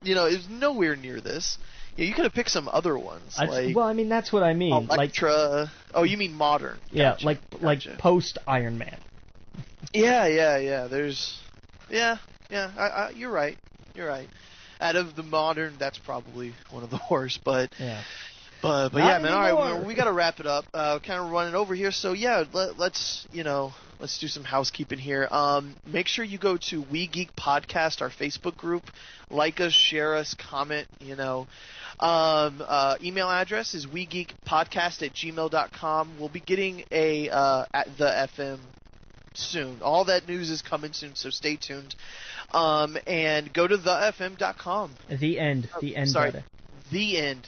It was nowhere near this. Yeah, you could have picked some other ones. That's what I mean. Electra. You mean modern? Yeah, gotcha. like post Iron Man. Yeah. There's. Yeah. You're right. Out of the modern, that's probably one of the worst. But yeah. But yeah, man. All right, we got to wrap it up. Kind of running over here. So yeah, let's do some housekeeping here. Make sure you go to We Geek Podcast, our Facebook group. Like us, share us, comment. Email address is wegeekpodcast@gmail.com. We'll be getting at the FM soon. All that news is coming soon, so stay tuned. And go to thefm.com. The end. Sorry, the end.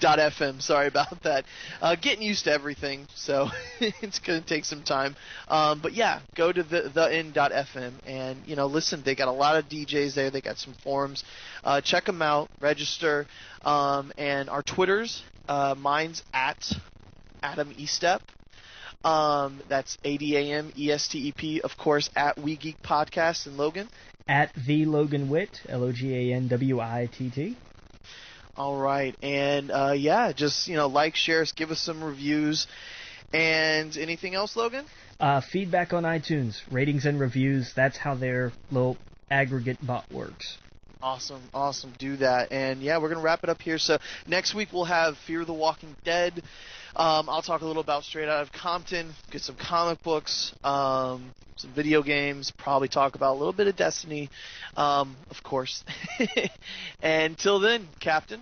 .fm. Sorry about that. Getting used to everything, so it's going to take some time. But yeah, go to theend.fm and listen. They got a lot of DJs there. They got some forums. Check them out. Register. And our Twitters. Mine's at Adam Estep. That's ADAMESTEP. Of course, at We Geek Podcast. And Logan. At the Logan Witt. LOGANWITT. All right, and just like, share us, give us some reviews, and anything else, Logan? Feedback on iTunes, ratings and reviews. That's how their little aggregate bot works. Awesome. Do that, and yeah, we're gonna wrap it up here. So next week we'll have Fear the Walking Dead. I'll talk a little about Straight Outta Compton, get some comic books, some video games, probably talk about a little bit of Destiny, of course. And till then, Captain.